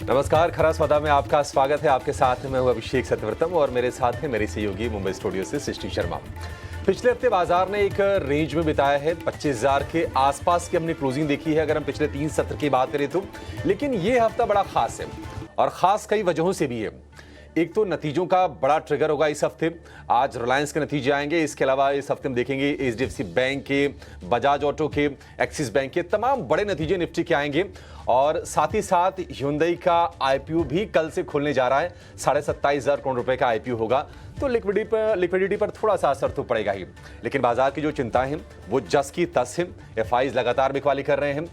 नमस्कार, खरा सौदा में आपका स्वागत है। आपके साथ मैं हूं अभिषेक सत्यव्रतम और मेरे साथ है मेरी सहयोगी मुंबई स्टूडियो से सृष्टि शर्मा। पिछले हफ्ते बाजार ने एक रेंज में बिताया है, 25,000 के आसपास की हमने क्लोजिंग देखी है अगर हम पिछले 3 सत्र की बात करें तो। लेकिन ये हफ्ता बड़ा खास है और खास कई वजहों से भी है। एक तो नतीजों का बड़ा ट्रिगर होगा इस हफ्ते। आज रिलायंस के नतीजे आएंगे, इसके अलावा इस हफ्ते हम देखेंगे एचडीएफसी बैंक के, बजाज ऑटो के, एक्सिस बैंक के तमाम बड़े नतीजे निफ्टी के आएंगे। और साथ ही साथ Hyundai का आईपीओ भी कल से खुलने जा रहा है। 27,500 करोड़ रुपए का आईपीओ होगा तो लिक्विडिटी पर थोड़ा सा असर तो पड़ेगा ही। लेकिन बाजार की जो चिंताएं हैं वो जस की तस है। एफआईज लगातार बिकवाली कर रहे हैं।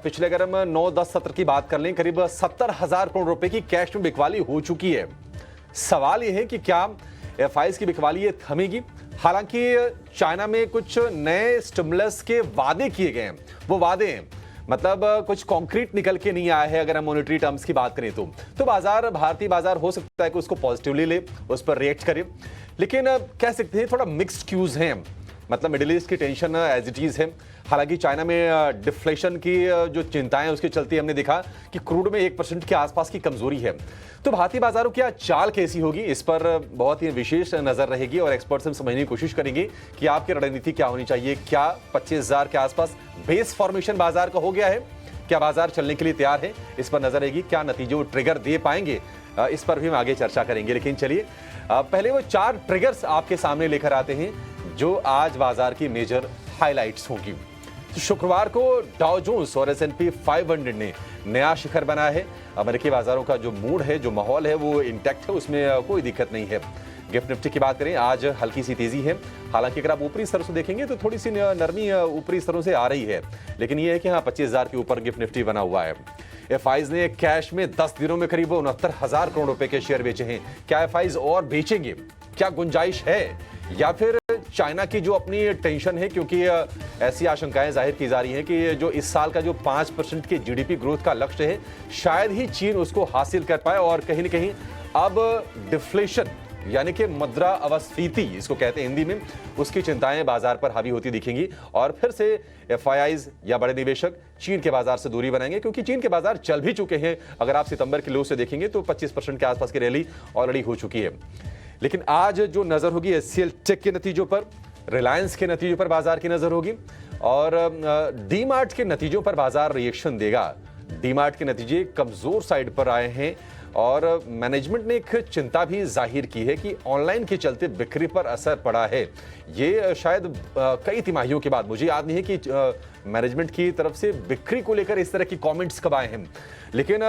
पिछले अगर हम 9-10 सत्र की बात कर लें, करीब 70,000 करोड़ रुपए की कैश में बिकवाली हो चुकी है। सवाल यह है कि क्या एफआईज की बिकवाली ये थमेगी? हालांकि चाइना में कुछ नए स्टिमुलस के वादे किए गए हैं। वो वादे हैं मतलब कुछ कॉन्क्रीट निकल के नहीं आया है। अगर हम मॉनेटरी टर्म्स की बात करें तो बाजार, भारतीय बाजार हो सकता है कि उसको पॉजिटिवली ले, उस पर रिएक्ट करे। लेकिन कह सकते हैं थोड़ा मिक्स्ड क्यूज हैं। मतलब मिडिल ईस्ट की टेंशन एज इट इज है। हालांकि चाइना में डिफ्लेशन की जो चिंताएं उसके चलते हमने देखा कि क्रूड में 1% के आसपास की कमजोरी है। तो भारतीय बाजारों की चाल कैसी होगी, इस पर बहुत ही विशेष नजर रहेगी और एक्सपर्ट्स हम समझने की कोशिश करेंगे कि आपकी रणनीति क्या होनी चाहिए। क्या 25,000 के आसपास बेस फॉर्मेशन बाजार का हो गया है? क्या बाजार चलने के लिए तैयार है? इस पर नजर रहेगी। क्या नतीजे ट्रिगर दे पाएंगे, इस पर भी हम आगे चर्चा करेंगे। लेकिन चलिए पहले वो 4 ट्रिगर्स आपके सामने लेकर आते हैं जो आज बाजार की मेजर हाइलाइट्स होंगी। तो शुक्रवार को डाउ जोन्स और S&P 500 ने नया शिखर बनाया है। अमेरिकी बाजारों का जो मूड है, जो माहौल है वो इंटैक्ट है, उसमें कोई दिक्कत नहीं है। गिफ्ट निफ्टी की बात करें, आज हल्की सी तेजी है। हालांकि अगर आप ऊपरी स्तर से देखेंगे तो थोड़ी सी नरमी ऊपरी स्तरों से आ रही है। लेकिन यह है कि हाँ, 25,000 के ऊपर गिफ्ट निफ्टी बना हुआ है। एफआईज ने कैश में 10 दिनों में करीब 69,000 करोड़ रुपए के शेयर बेचे हैं। क्या एफआईज और बेचेंगे? क्या गुंजाइश है? या फिर चाइना की जो अपनी टेंशन है, क्योंकि ऐसी आशंकाएं जाहिर की जा रही हैं कि जो इस साल का जो 5% के जीडीपी ग्रोथ का लक्ष्य है, शायद ही चीन उसको हासिल कर पाए और कहीं ना कहीं अब डिफ्लेशन यानी कि मुद्रास्फीति इसको कहते हैं हिंदी में, उसकी चिंताएं बाजार पर हावी होती दिखेंगी और फिर से एफआईआईज या बड़े निवेशक चीन के बाजार से दूरी बनाएंगे, क्योंकि चीन के बाजार चल भी चुके हैं। अगर आप सितंबर के लो से देखेंगे तो 25% के आसपास की रैली ऑलरेडी हो चुकी है। लेकिन आज जो नजर होगी एचसीएल टेक के नतीजों पर, रिलायंस के नतीजों पर बाजार की नजर होगी और डी-मार्ट के नतीजों पर बाजार रिएक्शन देगा। डी-मार्ट के नतीजे कमजोर साइड पर आए हैं और मैनेजमेंट ने एक चिंता भी जाहिर की है कि ऑनलाइन के चलते बिक्री पर असर पड़ा है। ये शायद कई तिमाहियों के बाद, मुझे याद नहीं है कि मैनेजमेंट की तरफ से बिक्री को लेकर इस तरह की कमेंट्स कब आए हैं। लेकिन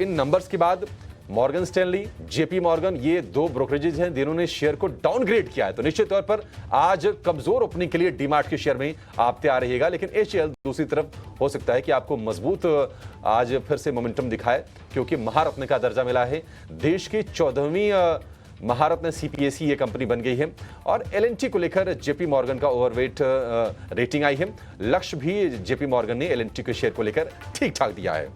इन नंबर्स के बाद मॉर्गन स्टैनली, जेपी मॉर्गन, ये 2 ब्रोकरेजेस हैं जिन्होंने शेयर को डाउनग्रेड किया है। तो निश्चित तौर पर आज कमजोर ओपनिंग के लिए डीमार्ट के शेयर में आप तैयार रहिएगा। लेकिन एचएल दूसरी तरफ हो सकता है कि आपको मजबूत आज फिर से मोमेंटम दिखाए, क्योंकि महारत्न का दर्जा मिला है। देश की 14वीं महारत्न सीपीएसी ये कंपनी बन गई है और एलएनटी को लेकर जेपी मॉर्गन का ओवरवेट रेटिंग आई है। लक्ष्य भी जेपी मॉर्गन ने एलएनटी के शेयर को लेकर ठीक ठाक दिया है।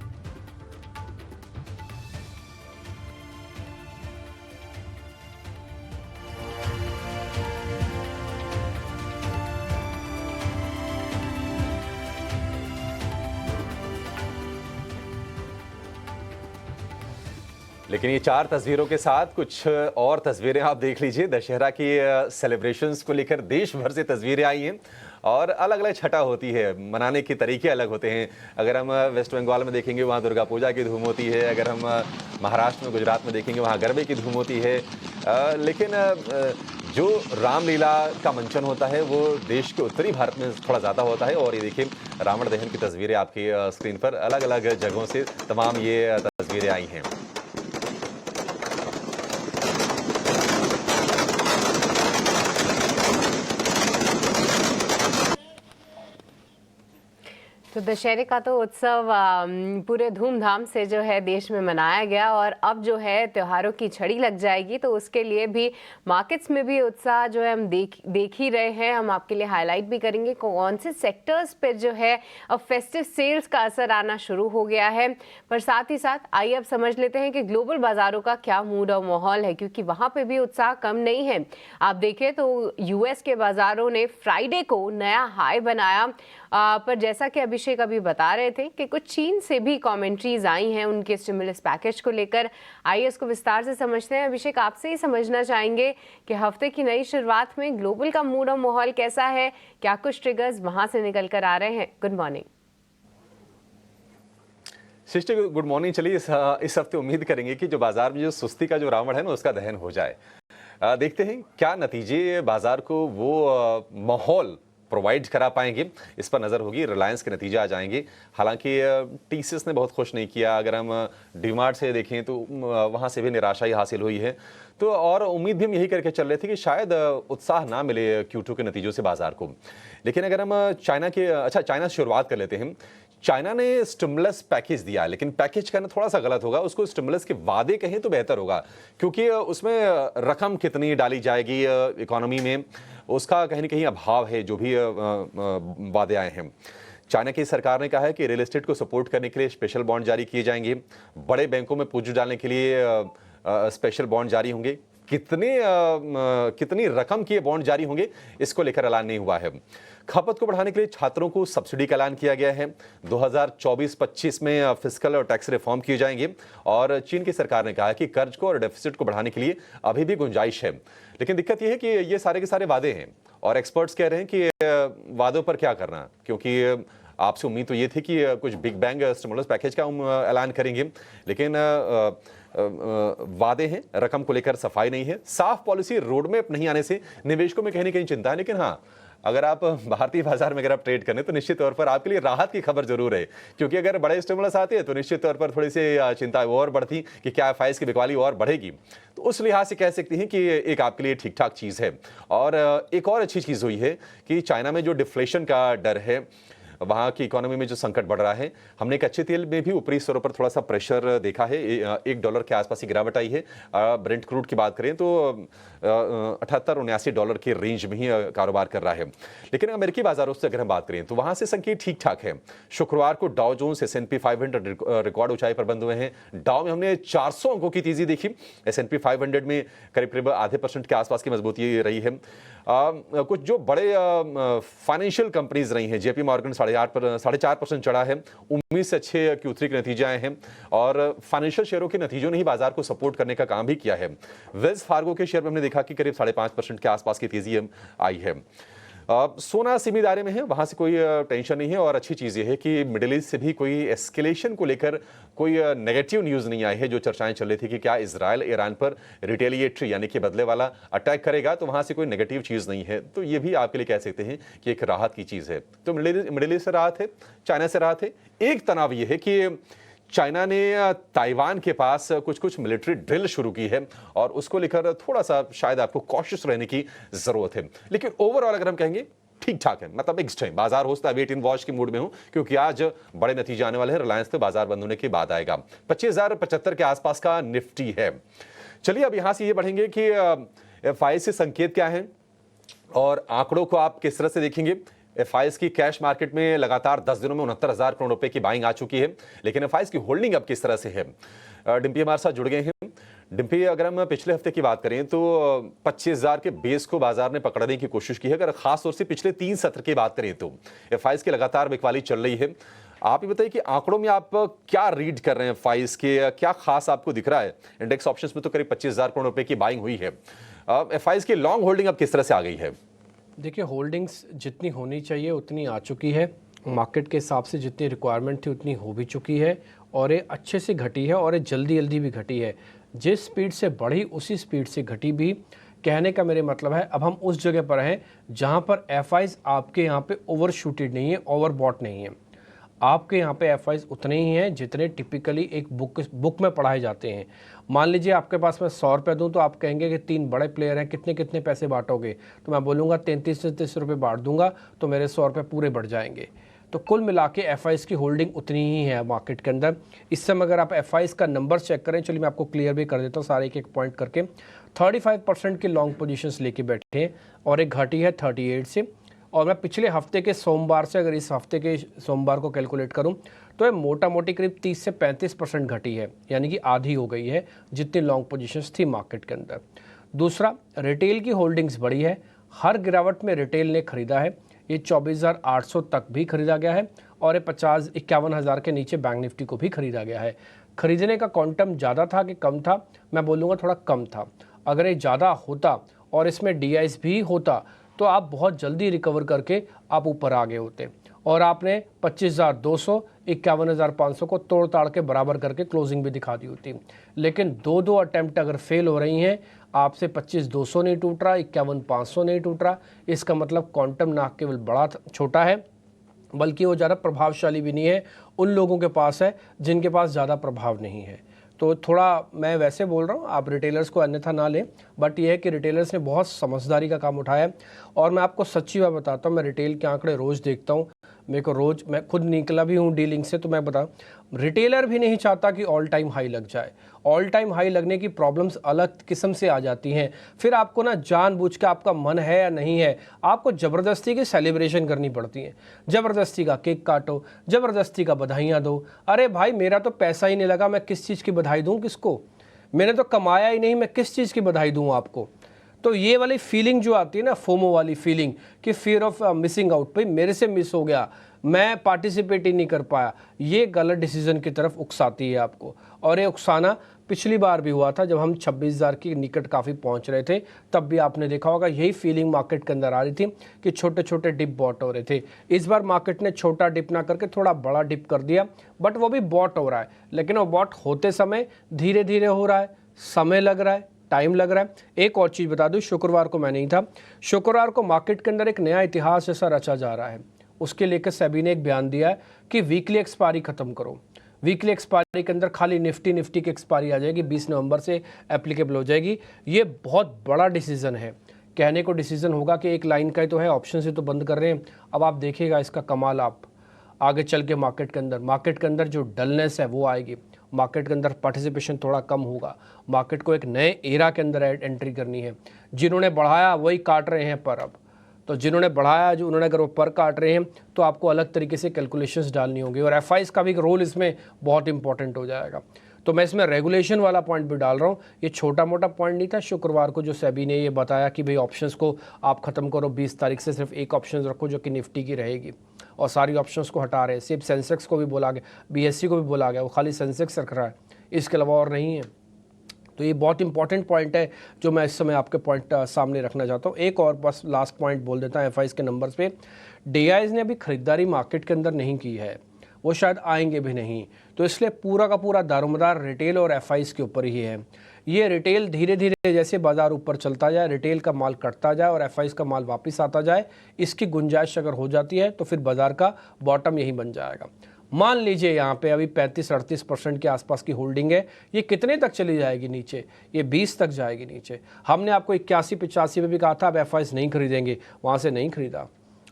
लेकिन ये 4 तस्वीरों के साथ कुछ और तस्वीरें आप देख लीजिए। दशहरा की सेलिब्रेशंस को लेकर देश भर से तस्वीरें आई हैं और अलग अलग छटा होती है, मनाने के तरीके अलग होते हैं। अगर हम वेस्ट बंगाल में देखेंगे वहाँ दुर्गा पूजा की धूम होती है, अगर हम महाराष्ट्र में, गुजरात में देखेंगे वहाँ गरबे की धूम होती है। लेकिन जो रामलीला का मंचन होता है वो देश के उत्तरी भारत में थोड़ा ज़्यादा होता है। और ये देखिए रावण दहन की तस्वीरें आपकी स्क्रीन पर, अलग अलग जगहों से तमाम ये तस्वीरें आई हैं। तो दशहरे का तो उत्सव पूरे धूमधाम से जो है देश में मनाया गया और अब जो है त्योहारों की छड़ी लग जाएगी, तो उसके लिए भी मार्केट्स में भी उत्साह जो है हम देख ही रहे हैं। हम आपके लिए हाईलाइट भी करेंगे कौन से सेक्टर्स पर जो है अब फेस्टिव सेल्स का असर आना शुरू हो गया है। पर साथ ही साथ आइए अब समझ लेते हैं कि ग्लोबल बाजारों का क्या मूड और माहौल है, क्योंकि वहां पे भी उत्साह कम नहीं है। आप देखें तो यूएस के बाजारों ने फ्राइडे को नया हाई बनाया पर जैसा कि अभिषेक अभी बता रहे थे कि कुछ चीन से भी कमेंट्रीज आई हैं उनके स्टिमुलस पैकेज को लेकर। आइए इसको विस्तार से समझते हैं। अभिषेक, आपसे ही समझना चाहेंगे कि हफ्ते की नई शुरुआत में ग्लोबल का मूड और माहौल कैसा है, क्या कुछ ट्रिगर्स वहां से निकल कर आ रहे हैं? Good morning. Sister good morning. चलिए इस हफ्ते उम्मीद करेंगे कि जो बाजार में जो सुस्ती का जो रावण है ना, उसका दहन हो जाए। देखते हैं क्या नतीजे बाजार को वो माहौल प्रोवाइड करा पाएंगे, इस पर नज़र होगी। रिलायंस के नतीजे आ जाएंगे। हालांकि टीसीएस ने बहुत खुश नहीं किया। अगर हम डीमार्ट से देखें तो वहाँ से भी निराशा ही हासिल हुई है। तो और उम्मीद भी हम यही करके चल रहे थे कि शायद उत्साह ना मिले Q2 के नतीजों से बाजार को। लेकिन अगर हम चाइना से शुरुआत कर लेते हैं। चाइना ने स्टिमुलस पैकेज दिया, लेकिन पैकेज कहना थोड़ा सा गलत होगा, उसको स्टिमुलस के वादे कहें तो बेहतर होगा, क्योंकि उसमें रकम कितनी डाली जाएगी इकोनॉमी में, उसका कहीं ना कहीं अभाव है। जो भी वादे आए हैं, चाइना की सरकार ने कहा है कि रियल एस्टेट को सपोर्ट करने के लिए स्पेशल बॉन्ड जारी किए जाएंगे, बड़े बैंकों में पूंजी डालने के लिए स्पेशल बॉन्ड जारी होंगे। कितनी रकम के बॉन्ड जारी होंगे, इसको लेकर ऐलान नहीं हुआ है। खपत को बढ़ाने के लिए छात्रों को सब्सिडी का ऐलान किया गया है। 2024-25 में फिस्कल और टैक्स रिफॉर्म किए जाएंगे। और चीन की सरकार ने कहा है कि कर्ज को और डेफिसिट को बढ़ाने के लिए अभी भी गुंजाइश है। लेकिन दिक्कत यह है कि ये सारे के सारे वादे हैं और एक्सपर्ट्स कह रहे हैं कि वादों पर क्या करना, क्योंकि आपसे उम्मीद तो ये थी कि कुछ बिग बैंग स्टिमुलस पैकेज का ऐलान करेंगे, लेकिन वादे हैं, रकम को लेकर सफाई नहीं है। साफ पॉलिसी रोड मैप नहीं आने से निवेशकों में कहीं ना कहीं चिंता है। लेकिन हाँ, अगर आप भारतीय बाजार में अगर आप ट्रेड करने तो निश्चित तौर पर आपके लिए राहत की खबर जरूर है, क्योंकि अगर बड़े स्टिमुलस आते हैं तो निश्चित तौर पर थोड़ी सी चिंता और बढ़ती कि क्या एफआईएस की बिकवाली और बढ़ेगी। तो उस लिहाज से कह सकते हैं कि एक आपके लिए ठीक ठाक चीज़ है। और एक और अच्छी चीज़ हुई है कि चाइना में जो डिफ्लेशन का डर है, वहाँ की इकोनॉमी में जो संकट बढ़ रहा है, हमने कच्चे तेल में भी ऊपरी स्तरों पर थोड़ा सा प्रेशर देखा है। $1 के आसपास की गिरावट आई है। ब्रेंट क्रूड की बात करें तो $78-79 के रेंज में ही कारोबार कर रहा है। लेकिन अमेरिकी बाजारों से अगर हम बात करें तो वहाँ से संकेत ठीक ठाक है। शुक्रवार को डाउ जोन्स S&P 500 रिकॉर्ड ऊंचाई पर बंद हुए हैं। डाउ में हमने 400 अंकों की तेजी देखी। S&P 500 में करीब आधे % के आसपास की मजबूती रही है। कुछ जो बड़े फाइनेंशियल कंपनीज रही हैं, JP मॉर्गन 4.5% चढ़ा है। उम्मीद से अच्छे Q3 के नतीजे आए हैं और फाइनेंशियल शेयरों के नतीजों ने ही बाजार को सपोर्ट करने का काम भी किया है। वेल्स फार्गो के शेयर में हमने देखा कि करीब 5.5% के आसपास की तेजी आई है। सोना सीमित दायरे में है, वहां से कोई टेंशन नहीं है। और अच्छी चीज़ ये है कि मिडिल ईस्ट से भी कोई एस्केलेशन को लेकर कोई नेगेटिव न्यूज़ नहीं आई है। जो चर्चाएं चल रही थी कि क्या इजराइल ईरान पर रिटेलिएटरी यानी कि बदले वाला अटैक करेगा, तो वहां से कोई नेगेटिव चीज़ नहीं है। तो ये भी आपके लिए कह सकते हैं कि एक राहत की चीज़ है। तो मिडिल ईस्ट से राहत है, चाइना से राहत है। एक तनाव ये है कि चाइना ने ताइवान के पास कुछ मिलिट्री ड्रिल शुरू की है और उसको लेकर थोड़ा सा शायद आपको कॉशियस रहने की जरूरत है। लेकिन ओवरऑल अगर हम कहेंगे ठीक ठाक है, मतलब मिक्स्ड है बाजार। हो सकता है वेट इन वॉच के मूड में हूं, क्योंकि आज बड़े नतीजे आने वाले हैं। रिलायंस तो बाजार बंद होने के बाद आएगा। 25,075 के आसपास का निफ्टी है। चलिए अब यहां से ये बढ़ेंगे कि एफआईएस से संकेत क्या है और आंकड़ों को आप किस तरह से देखेंगे। एफआईएस की कैश मार्केट में लगातार 10 दिनों में 69,000 करोड़ रुपए की बाइंग आ चुकी है। लेकिन एफआईएस की होल्डिंग अब किस तरह से है। डिम्पी हमारे साथ जुड़ गए हैं। डिम्पी, अगर हम पिछले हफ्ते की बात करें तो 25,000 के बेस को बाजार ने पकड़ने की कोशिश की है। अगर खास तौर से पिछले 3 सत्र की बात करें तो एफआईएस की लगातार बिकवाली चल रही है। आप ये बताइए कि आंकड़ों में आप क्या रीड कर रहे हैं एफआईएस के, क्या खास आपको दिख रहा है। इंडेक्स ऑप्शंस में तो करीब 25,000 करोड़ रुपए की बाइंग हुई है। एफआईएस की लॉन्ग होल्डिंग अब किस तरह से आ गई है। देखिए, होल्डिंग्स जितनी होनी चाहिए उतनी आ चुकी है। मार्केट के हिसाब से जितनी रिक्वायरमेंट थी उतनी हो भी चुकी है और ये अच्छे से घटी है और ये जल्दी भी घटी है। जिस स्पीड से बढ़ी उसी स्पीड से घटी भी। कहने का मेरे मतलब है अब हम उस जगह पर हैं जहाँ पर एफआईज आपके यहाँ पे ओवर शूटेड नहीं है, ओवर बॉट नहीं है। आपके यहाँ पे एफआईज उतने ही हैं जितने टिपिकली एक बुक में पढ़ाए जाते हैं। मान लीजिए आपके पास मैं 100 रुपये दूँ तो आप कहेंगे कि 3 बड़े प्लेयर हैं, कितने पैसे बांटोगे, तो मैं बोलूँगा 33-33 रुपये बांट दूंगा तो मेरे 100 रुपये पूरे बढ़ जाएंगे। तो कुल मिला के एफआईज की होल्डिंग उतनी ही है मार्केट के अंदर। इस समय अगर आप एफआईज का नंबर चेक करें, चलिए मैं आपको क्लियर भी कर देता हूँ सारे एक पॉइंट करके। 35% के लॉन्ग पोजीशंस लेके बैठे हैं और एक घटी है 38 से। और मैं पिछले हफ्ते के सोमवार से अगर इस हफ्ते के सोमवार को कैलकुलेट करूं तो ये मोटा मोटी करीब 30 से 35% घटी है, यानी कि आधी हो गई है जितनी लॉन्ग पोजीशंस थी मार्केट के अंदर। दूसरा, रिटेल की होल्डिंग्स बढ़ी है। हर गिरावट में रिटेल ने खरीदा है। ये 24,800 तक भी खरीदा गया है और ये 51,000 के नीचे बैंक निफ्टी को भी खरीदा गया है। खरीदने का क्वांटम ज़्यादा था कि कम था, मैं बोलूँगा थोड़ा कम था। अगर ये ज़्यादा होता और इसमें DIs भी होता तो आप बहुत जल्दी रिकवर करके आप ऊपर आ गए होते और आपने 25,200, 51,500 को तोड़ ताड़ के बराबर करके क्लोजिंग भी दिखा दी होती। लेकिन दो अटैम्प्ट अगर फेल हो रही हैं, आपसे 25,200 नहीं टूट रहा, 51,500 नहीं टूट रहा, इसका मतलब क्वांटम ना केवल बड़ा छोटा है बल्कि वो ज़्यादा प्रभावशाली भी नहीं है, उन लोगों के पास है जिनके पास ज़्यादा प्रभाव नहीं है। तो थोड़ा मैं वैसे बोल रहा हूँ, आप रिटेलर्स को अन्यथा ना लें, बट ये है कि रिटेलर्स ने बहुत समझदारी का काम उठाया है। और मैं आपको सच्ची बात बताता हूँ, मैं रिटेल के आंकड़े रोज़ देखता हूँ, मेरे को रोज़, मैं खुद निकला भी हूँ डीलिंग से, तो मैं बताऊँ रिटेलर भी नहीं चाहता कि ऑल टाइम हाई लग जाए। ऑल टाइम हाई लगने की प्रॉब्लम्स अलग किस्म से आ जाती हैं। फिर आपको ना जानबूझ के, आपका मन है या नहीं है, आपको ज़बरदस्ती की सेलिब्रेशन करनी पड़ती है। ज़बरदस्ती का केक काटो, ज़बरदस्ती का बधाइयाँ दो। अरे भाई, मेरा तो पैसा ही नहीं लगा, मैं किस चीज़ की बधाई दूँ किसको? मैंने तो कमाया ही नहीं, मैं किस चीज़ की बधाई दूँ आपको? तो ये वाली फीलिंग जो आती है ना, फोमो वाली फीलिंग कि फियर ऑफ मिसिंग आउट, भाई मेरे से मिस हो गया, मैं पार्टिसिपेट ही नहीं कर पाया, ये गलत डिसीजन की तरफ उकसाती है आपको। और ये उकसाना पिछली बार भी हुआ था जब हम 26,000 के निकट काफ़ी पहुंच रहे थे, तब भी आपने देखा होगा यही फीलिंग मार्केट के अंदर आ रही थी कि छोटे छोटे डिप बॉट हो रहे थे। इस बार मार्केट ने छोटा डिप ना करके थोड़ा बड़ा डिप कर दिया, बट वो भी बॉट हो रहा है, लेकिन वो बॉट होते समय धीरे धीरे हो रहा है, समय लग रहा है, टाइम लग रहा है। एक और चीज़ बता दूं, शुक्रवार को मैं नहीं था, शुक्रवार को मार्केट के अंदर एक नया इतिहास जैसा रचा जा रहा है। उसके लेकर सेबी ने एक बयान दिया है कि वीकली एक्सपायरी खत्म करो। वीकली एक्सपायरी के अंदर खाली निफ्टी की एक्सपायरी आ जाएगी, 20 नवंबर से एप्लीकेबल हो जाएगी। ये बहुत बड़ा डिसीजन है। कहने को डिसीजन होगा कि एक लाइन का ही तो है, ऑप्शन से तो बंद कर रहे हैं। अब आप देखिएगा इसका कमाल, आप आगे चल के मार्केट के अंदर जो डलनेस है वो आएगी, मार्केट के अंदर पार्टिसिपेशन थोड़ा कम होगा। मार्केट को एक नए एरा के अंदर एंट्री करनी है। जिन्होंने बढ़ाया वही काट रहे हैं पर, अब तो जिन्होंने बढ़ाया, जो उन्होंने अगर वो पर काट रहे हैं तो आपको अलग तरीके से कैलकुलेशंस डालनी होगी। और FIs का भी रोल इसमें बहुत इंपॉर्टेंट हो जाएगा। तो मैं इसमें रेगुलेशन वाला पॉइंट भी डाल रहा हूँ। ये छोटा मोटा पॉइंट नहीं था शुक्रवार को जो सेबी ने ये बताया कि भाई ऑप्शंस को आप ख़त्म करो, 20 तारीख से सिर्फ एक ऑप्शन रखो जो कि निफ्टी की रहेगी, और सारी ऑप्शंस को हटा रहे हैं। सिर्फ सेंसेक्स को भी बोला गया, BSE को भी बोला गया, वो खाली सेंसेक्स रख रहा है, इसके अलावा और नहीं है। तो ये बहुत इंपॉर्टेंट पॉइंट है जो मैं इस समय आपके पॉइंट सामने रखना चाहता हूँ। एक और बस लास्ट पॉइंट बोल देता हूँ FIs के नंबर्स पे। DIs ने अभी खरीदारी मार्केट के अंदर नहीं की है, वो शायद आएंगे भी नहीं, तो इसलिए पूरा का पूरा दारोमदार रिटेल और FIs के ऊपर ही है। ये रिटेल धीरे धीरे जैसे बाजार ऊपर चलता जाए, रिटेल का माल कटता जाए और FIs का माल वापस आता जाए, इसकी गुंजाइश अगर हो जाती है तो फिर बाजार का बॉटम यही बन जाएगा। मान लीजिए यहाँ पे अभी 35-38% के आसपास की होल्डिंग है, ये कितने तक चली जाएगी नीचे? ये 20 तक जाएगी नीचे। हमने आपको 81-85 में भी कहा था अब FIs नहीं खरीदेंगे, वहाँ से नहीं खरीदा।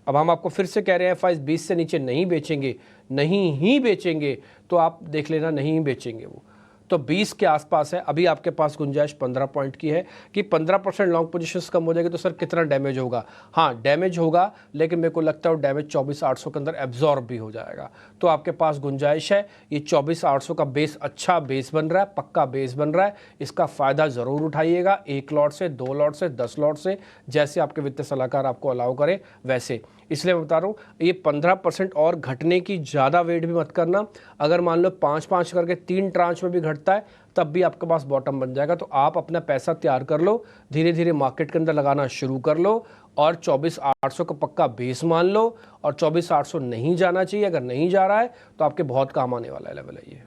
अब हम आपको फिर से कह रहे हैं FIs 20 से नीचे नहीं बेचेंगे, नहीं ही बेचेंगे, तो आप देख लेना नहीं ही बेचेंगे वो। तो 20 के आसपास है। अभी आपके पास गुंजाइश 15 पॉइंट की है कि 15% लॉन्ग पोजीशंस कम हो जाएगी तो सर कितना डैमेज होगा? हाँ डैमेज होगा, लेकिन मेरे को लगता है वो डैमेज 24,800 के अंदर एब्जॉर्ब भी हो जाएगा। तो आपके पास गुंजाइश है। ये 24,800 का बेस अच्छा बेस बन रहा है, पक्का बेस बन रहा है। इसका फ़ायदा ज़रूर उठाइएगा, 1 लॉट से, 2 लॉट से, 10 लॉट से, जैसे आपके वित्तीय सलाहकार आपको अलाउ करे वैसे। इसलिए मैं बता रहा हूँ ये 15% और घटने की ज़्यादा वेट भी मत करना। अगर मान लो 5-5 करके 3 ट्रांच में भी घटता है तब भी आपके पास बॉटम बन जाएगा। तो आप अपना पैसा तैयार कर लो, धीरे धीरे मार्केट के अंदर लगाना शुरू कर लो और 24,800 का पक्का बेस मान लो। और 24,800 नहीं जाना चाहिए, अगर नहीं जा रहा है तो आपके बहुत काम आने वाला लेवल है ये।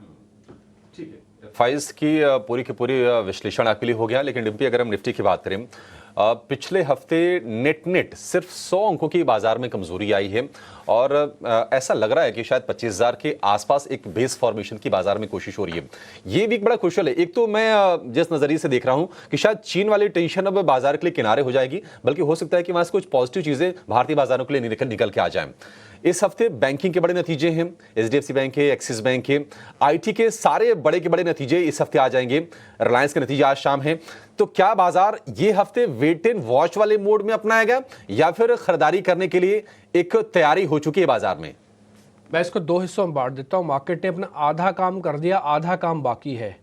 ठीक है, FIs की पूरी की पूरी विश्लेषण आपके लिए हो गया। लेकिन डिम्पी, अगर हम निफ्टी की बात करें, पिछले हफ्ते नेट सिर्फ 100 अंकों की बाजार में कमजोरी आई है और ऐसा लग रहा है कि शायद 25,000 के आसपास एक बेस फॉर्मेशन की बाजार में कोशिश हो रही है। ये वीक बड़ा क्रूशियल है। एक तो मैं जिस नजरिए से देख रहा हूं कि शायद चीन वाली टेंशन अब बाजार के लिए किनारे हो जाएगी, बल्कि हो सकता है कि वहां से कुछ पॉजिटिव चीजें भारतीय बाजारों के लिए निकल के आ जाएं। इस हफ्ते बैंकिंग के बड़े नतीजे हैं, HDFC बैंक के, एक्सिस बैंक के, IT के सारे बड़े के बड़े नतीजे इस हफ्ते आ जाएंगे। रिलायंस के नतीजे आज शाम हैं। तो क्या बाजार ये हफ्ते वेट एंड वॉच वाले मोड में अपनाएगा या फिर खरीदारी करने के लिए एक तैयारी हो चुकी है बाजार में? मैं इसको 2 हिस्सों में बांट देता हूँ। मार्केट ने अपना आधा काम कर दिया, आधा काम बाकी है।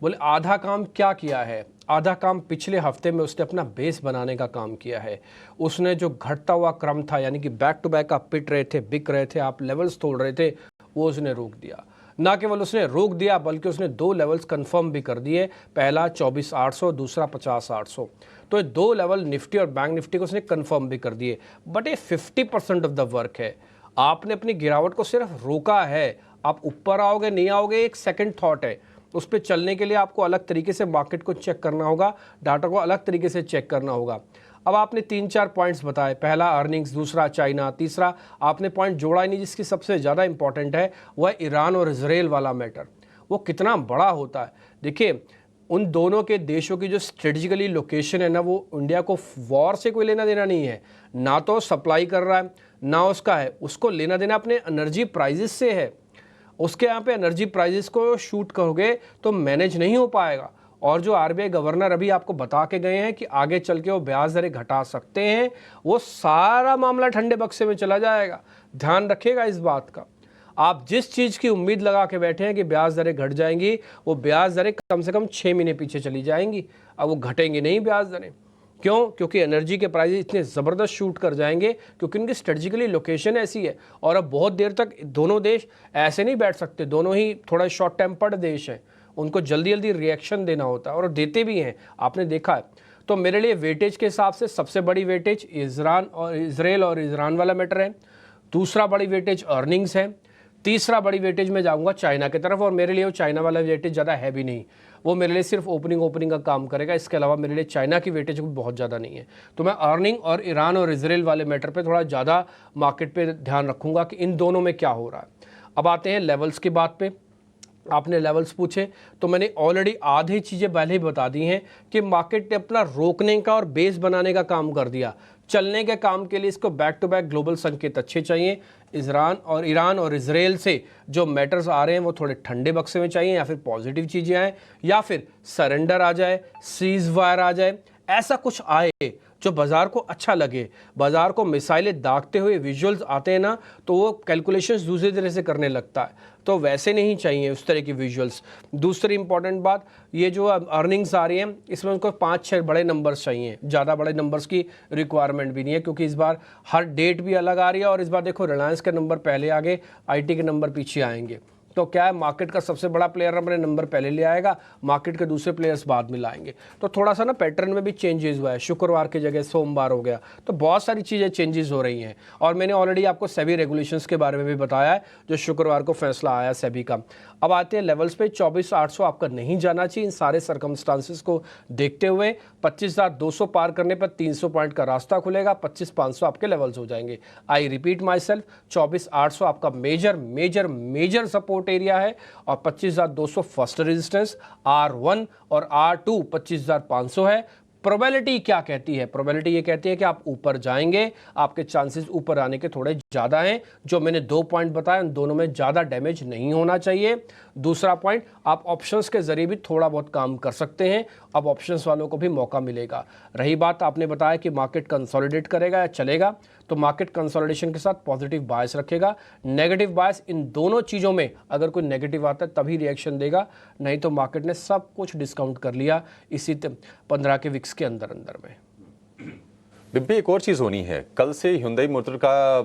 बोले आधा काम क्या किया है, आधा काम पिछले हफ्ते में उसने अपना बेस बनाने का काम किया है। उसने जो घटता हुआ क्रम था, यानी कि बैक टू बैक आप पिट रहे थे, बिक रहे थे, आप लेवल्स तोड़ रहे थे, वो उसने रोक दिया। ना केवल उसने रोक दिया बल्कि उसने 2 लेवल्स कंफर्म भी कर दिए, पहला 24,800, दूसरा 50,800। तो ये 2 लेवल निफ्टी और बैंक निफ्टी को उसने कंफर्म भी कर दिए। बट ये 50% ऑफ द वर्क है। आपने अपनी गिरावट को सिर्फ रोका है, आप ऊपर आओगे नहीं आओगे एक सेकंड थॉट है। उस पर चलने के लिए आपको अलग तरीके से मार्केट को चेक करना होगा, डाटा को अलग तरीके से चेक करना होगा। अब आपने 3-4 पॉइंट्स बताए, पहला अर्निंग्स, दूसरा चाइना, तीसरा आपने पॉइंट जोड़ा ही नहीं जिसकी सबसे ज़्यादा इंपॉर्टेंट है, वह ईरान और इजराइल वाला मैटर। वो कितना बड़ा होता है। देखिए, उन दोनों के देशों की जो स्ट्रेटेजिकली लोकेशन है ना, वो इंडिया को वॉर से कोई लेना देना नहीं है। ना तो सप्लाई कर रहा है ना उसका है, उसको लेना देना अपने एनर्जी प्राइजेस से है। उसके यहाँ पे एनर्जी प्राइजेस को शूट करोगे तो मैनेज नहीं हो पाएगा। और जो आरबीआई गवर्नर अभी आपको बता के गए हैं कि आगे चल के वो ब्याज दरें घटा सकते हैं, वो सारा मामला ठंडे बक्से में चला जाएगा। ध्यान रखिएगा इस बात का। आप जिस चीज़ की उम्मीद लगा के बैठे हैं कि ब्याज दरें घट जाएंगी, वो ब्याज दरें कम से कम 6 महीने पीछे चली जाएंगी। अब वो घटेंगी नहीं ब्याज दरें। क्यों? क्योंकि एनर्जी के प्राइस इतने ज़बरदस्त शूट कर जाएंगे, क्योंकि उनकी स्ट्रेटजिकली लोकेशन ऐसी है। और अब बहुत देर तक दोनों देश ऐसे नहीं बैठ सकते, दोनों ही थोड़ा शॉर्ट टेम्पर्ड देश हैं, उनको जल्दी जल्दी रिएक्शन देना होता है और देते भी हैं, आपने देखा है। तो मेरे लिए वेटेज के हिसाब से सबसे बड़ी वेटेज इजराइल और ईरान वाला मैटर है। दूसरा बड़ी वेटेज अर्निंग्स है। तीसरा बड़ी वेटेज में जाऊंगा चाइना की तरफ, और मेरे लिए वो चाइना वाला वेटेज ज़्यादा है भी नहीं, वो मेरे लिए सिर्फ ओपनिंग का काम करेगा। इसके अलावा मेरे लिए चाइना की वेटेज बहुत ज़्यादा नहीं है। तो मैं अर्निंग और ईरान और इजराइल वाले मैटर पे थोड़ा ज़्यादा मार्केट पे ध्यान रखूंगा कि इन दोनों में क्या हो रहा है। अब आते हैं लेवल्स की बात पे। आपने लेवल्स पूछे तो मैंने ऑलरेडी आधी चीज़ें पहले ही बता दी हैं कि मार्केट ने अपना रोकने का और बेस बनाने का काम कर दिया। चलने के काम के लिए इसको बैक टू बैक ग्लोबल संकेत अच्छे चाहिए। ईरान और इजराइल से जो मैटर्स आ रहे हैं वो थोड़े ठंडे बक्से में चाहिए, या फिर पॉजिटिव चीज़ें आए, या फिर सरेंडर आ जाए, सीज वायर आ जाए, ऐसा कुछ आए जो बाजार को अच्छा लगे। बाजार को मिसाइलें दागते हुए विजुअल्स आते हैं ना, तो वो कैलकुलेशंस दूसरी तरह से करने लगता है। तो वैसे नहीं चाहिए उस तरह की विजुअल्स। दूसरी इंपॉर्टेंट बात, ये जो अर्निंग्स आ रही हैं इसमें उनको 5-6 बड़े नंबर्स चाहिए, ज़्यादा बड़े नंबर्स की रिक्वायरमेंट भी नहीं है, क्योंकि इस बार हर डेट भी अलग आ रही है। और इस बार देखो, रिलायंस के नंबर पहले आगे, आईटी के नंबर पीछे आएंगे। तो क्या है, मार्केट का सबसे बड़ा प्लेयर अपने नंबर पहले ले आएगा, मार्केट के दूसरे प्लेयर्स बाद में लाएंगे। तो थोड़ा सा ना पैटर्न में भी चेंजेस हुआ है, शुक्रवार की जगह सोमवार हो गया, तो बहुत सारी चीज़ें चेंजेस हो रही हैं। और मैंने ऑलरेडी आपको सेबी रेगुलेशंस के बारे में भी बताया है, जो शुक्रवार को फैसला आया सेबी का। अब आते हैं लेवल्स पे। 24,800 आपका नहीं जाना चाहिए इन सारे सर्कमस्टांसिस को देखते हुए। 25,200 पार करने पर 300 पॉइंट का रास्ता खुलेगा, 25,500 आपके लेवल्स हो जाएंगे। आई रिपीट माई सेल्फ, 24,800 आपका मेजर सपोर्ट एरिया है, और 25,200 फर्स्ट रेजिस्टेंस, R1 और R2 25,500 है। प्रोबेबिलिटी क्या कहती है? प्रोबेबिलिटी ये कहती है कि आप ऊपर जाएंगे, आपके चांसेस ऊपर आने के थोड़े ज़्यादा हैं। जो मैंने 2 पॉइंट बताए उन दोनों में ज़्यादा डैमेज नहीं होना चाहिए। दूसरा पॉइंट, आप ऑप्शंस के जरिए भी थोड़ा बहुत काम कर सकते हैं, अब ऑप्शंस वालों को भी मौका मिलेगा। रही बात, आपने बताया कि मार्केट कंसोलिडेट करेगा या चलेगा, तो मार्केट कंसोलिडेशन के साथ पॉजिटिव बायस रखेगा। नेगेटिव बायस, इन दोनों चीज़ों में अगर कोई नेगेटिव आता है तभी रिएक्शन देगा, नहीं तो मार्केट ने सब कुछ डिस्काउंट कर लिया इसी 15 के विक्स के अंदर में। बिब्बी, एक और चीज़ होनी है, कल से Hyundai मोटर का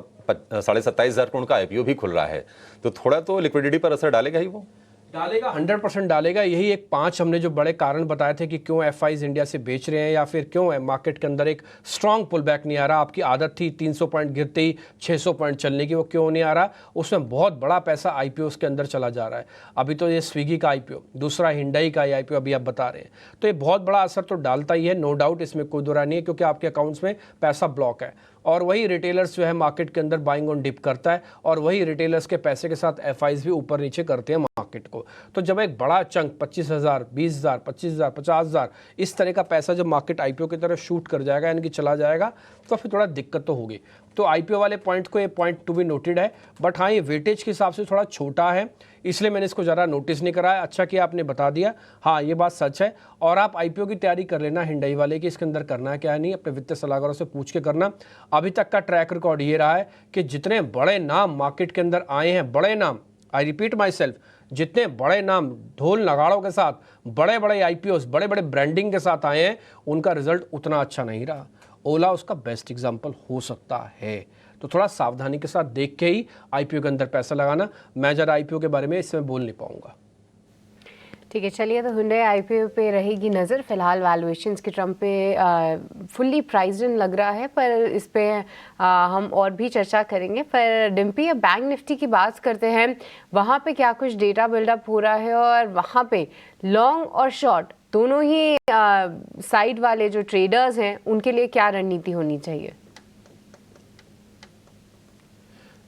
27,500 करोड़ का IPO भी खुल रहा है, तो थोड़ा तो लिक्विडिटी पर असर डालेगा ही वो? डालेगा, 100% डालेगा। यही एक 5 हमने जो बड़े कारण बताए थे कि क्यों FIs इंडिया से बेच रहे हैं, या फिर क्यों है मार्केट के अंदर एक स्ट्रांग पुल बैक नहीं आ रहा। आपकी आदत थी 300 पॉइंट गिरते ही 600 पॉइंट चलने की, वो क्यों नहीं आ रहा? उसमें बहुत बड़ा पैसा IPOs के अंदर चला जा रहा है। अभी तो ये स्विगी का IPO, दूसरा Hyundai का IPO अभी आप बता रहे हैं, तो ये बहुत बड़ा असर तो डालता ही है, नो डाउट, इसमें कोई दुरा नहीं है, क्योंकि आपके अकाउंट्स में पैसा ब्लॉक है। और वही रिटेलर्स जो है मार्केट के अंदर बाइंग ऑन डिप करता है, और वही रिटेलर्स के पैसे के साथ FIs भी ऊपर नीचे करते हैं मार्केट को। तो जब एक बड़ा चंक 25,000, 20,000, 25,000, 50,000 इस तरह का पैसा जब मार्केट IPO की तरफ शूट कर जाएगा, यानी कि चला जाएगा, तो फिर थोड़ा दिक्कत तो होगी। तो IPO वाले पॉइंट को, ये पॉइंट टू बी नोटेड है। बट हाँ, ये वेटेज के हिसाब से थोड़ा छोटा है, इसलिए मैंने इसको ज़्यादा नोटिस नहीं कराया। अच्छा कि आपने बता दिया, हाँ ये बात सच है। और आप IPO की तैयारी कर लेना Hyundai वाले की, इसके अंदर करना है क्या नहीं, अपने वित्तीय सलाहकारों से पूछ के करना। अभी तक का ट्रैक रिकॉर्ड ये रहा है कि जितने बड़े नाम मार्केट के अंदर आए हैं, बड़े नाम, आई रिपीट माई सेल्फ, जितने बड़े नाम ढोल नगाड़ों के साथ, बड़े बड़े आईपीओस, बड़े बड़े ब्रांडिंग के साथ आए हैं, उनका रिजल्ट उतना अच्छा नहीं रहा। ओला उसका बेस्ट एग्जाम्पल हो सकता है। तो थोड़ा सावधानी के साथ देख के ही आईपीओ के अंदर पैसा लगाना। मैं ज़रा आईपीओ के बारे में इस समय बोल नहीं पाऊंगा। ठीक है, चलिए, तो हुंडई आईपीओ पे रहेगी नज़र। फिलहाल वैल्यूएशंस के ट्रम्प पे फुल्ली प्राइस्ड इन लग रहा है, पर इस पे हम और भी चर्चा करेंगे। पर डिम्पी, अब बैंक निफ्टी की बात करते हैं। वहाँ पे क्या कुछ डेटा बिल्डअप हो रहा है और वहाँ पे लॉन्ग और शॉर्ट दोनों ही साइड वाले जो ट्रेडर्स हैं उनके लिए क्या रणनीति होनी चाहिए?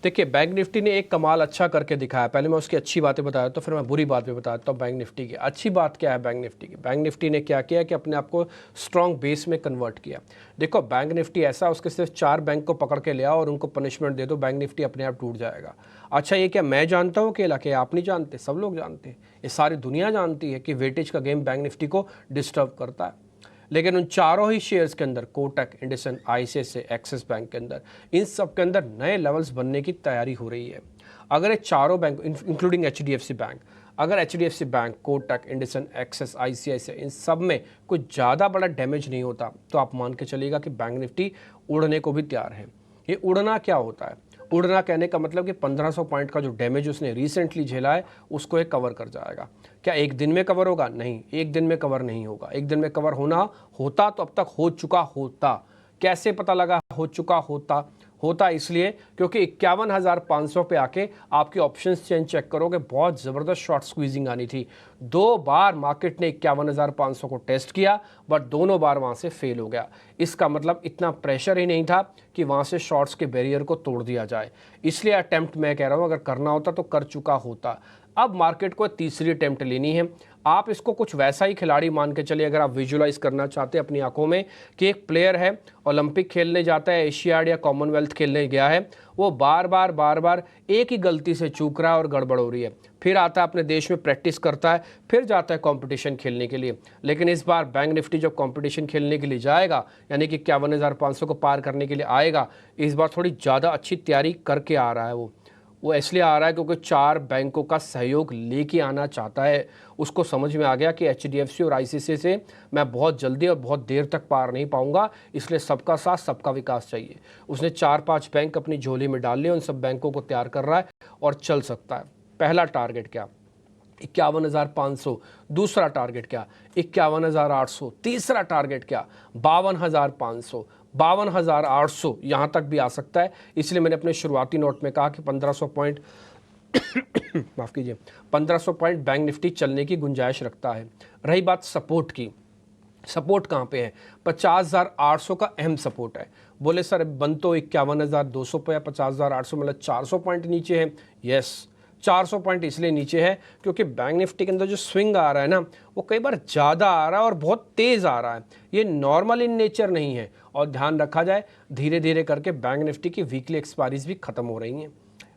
देखिए, बैंक निफ्टी ने एक कमाल अच्छा करके दिखाया। पहले मैं उसकी अच्छी बातें बताया तो फिर मैं बुरी बात भी बताता हूँ बैंक निफ्टी की। अच्छी बात क्या है बैंक निफ्टी की? बैंक निफ्टी ने क्या किया कि अपने आप को स्ट्रॉन्ग बेस में कन्वर्ट किया। देखो, बैंक निफ्टी ऐसा, उसके सिर्फ 4 बैंक को पकड़ के ले आओ और उनको पनिशमेंट दे दो, बैंक निफ्टी अपने आप टूट जाएगा। अच्छा, ये क्या मैं जानता हूँ अकेला? क्या आप नहीं जानते? सब लोग जानते हैं, ये सारी दुनिया जानती है कि वेटेज का गेम बैंक निफ्टी को डिस्टर्ब करता है। लेकिन उन चारों ही शेयर्स के अंदर, Kotak, IndusInd, ICICI, axis bank के अंदर, इन सब के अंदर नए लेवल्स बनने की तैयारी हो रही है। अगर ये चारों बैंक इंक्लूडिंग एचडीएफसी बैंक, अगर HDFC bank, Kotak, IndusInd, Axis, ICICI, इन सब में कुछ ज़्यादा बड़ा डैमेज नहीं होता तो आप मान के चलिएगा कि बैंक निफ्टी उड़ने को भी तैयार है। ये उड़ना क्या होता है? उड़ना कहने का मतलब कि 1500 पॉइंट का जो डैमेज उसने रिसेंटली झेला है उसको एक कवर कर जाएगा। क्या एक दिन में कवर होगा? नहीं, एक दिन में कवर नहीं होगा। एक दिन में कवर होता तो अब तक हो चुका होता। कैसे पता लगा हो चुका होता इसलिए क्योंकि 51,500 पे आके आपके ऑप्शंस चेंज चेक करोगे, बहुत ज़बरदस्त शॉर्ट स्क्वीजिंग आनी थी। 2 बार मार्केट ने 51,500 को टेस्ट किया, बट दोनों बार वहाँ से फेल हो गया। इसका मतलब इतना प्रेशर ही नहीं था कि वहाँ से शॉर्ट्स के बैरियर को तोड़ दिया जाए। इसलिए अटेम्प्ट मैं कह रहा हूँ, अगर करना होता तो कर चुका होता। अब मार्केट को तीसरी अटेम्प्ट लेनी है। आप इसको कुछ वैसा ही खिलाड़ी मान के चलिए, अगर आप विजुअलाइज करना चाहते हैं अपनी आंखों में कि एक प्लेयर है, ओलंपिक खेलने जाता है, एशियाड या कॉमनवेल्थ खेलने गया है, वो बार बार एक ही गलती से चूक रहा है और गड़बड़ हो रही है, फिर आता है अपने देश में प्रैक्टिस करता है, फिर जाता है कंपटीशन खेलने के लिए। लेकिन इस बार बैंक निफ्टी जब कंपटीशन खेलने के लिए जाएगा, यानी कि 51,500 को पार करने के लिए आएगा, इस बार थोड़ी ज़्यादा अच्छी तैयारी करके आ रहा है। वो इसलिए आ रहा है क्योंकि 4 बैंकों का सहयोग लेके आना चाहता है। उसको समझ में आ गया कि एचडीएफसी और आईसीआईसीआई से मैं बहुत जल्दी और बहुत देर तक पार नहीं पाऊंगा, इसलिए सबका साथ सबका विकास चाहिए। उसने 4-5 बैंक अपनी झोली में डाल लिए, उन सब बैंकों को तैयार कर रहा है और चल सकता है। पहला टारगेट क्या? 51,500। दूसरा टारगेट क्या? 51,800। तीसरा टारगेट क्या? 52,500। 52,800 यहाँ तक भी आ सकता है। इसलिए मैंने अपने शुरुआती नोट में कहा कि 1500 पॉइंट माफ़ कीजिए, 1500 पॉइंट बैंक निफ्टी चलने की गुंजाइश रखता है। रही बात सपोर्ट की, सपोर्ट कहाँ पे है? 50,800 का अहम सपोर्ट है। बोले सर बंद तो 51,200 पे है, 50,800 मतलब 400 पॉइंट नीचे है। यस, 400 पॉइंट इसलिए नीचे है क्योंकि बैंक निफ्टी के अंदर जो स्विंग आ रहा है ना, वो कई बार ज़्यादा आ रहा है और बहुत तेज़ आ रहा है। ये नॉर्मल इन नेचर नहीं है। और ध्यान रखा जाए, धीरे धीरे करके बैंक निफ्टी की वीकली एक्सपायरीज भी खत्म हो रही हैं।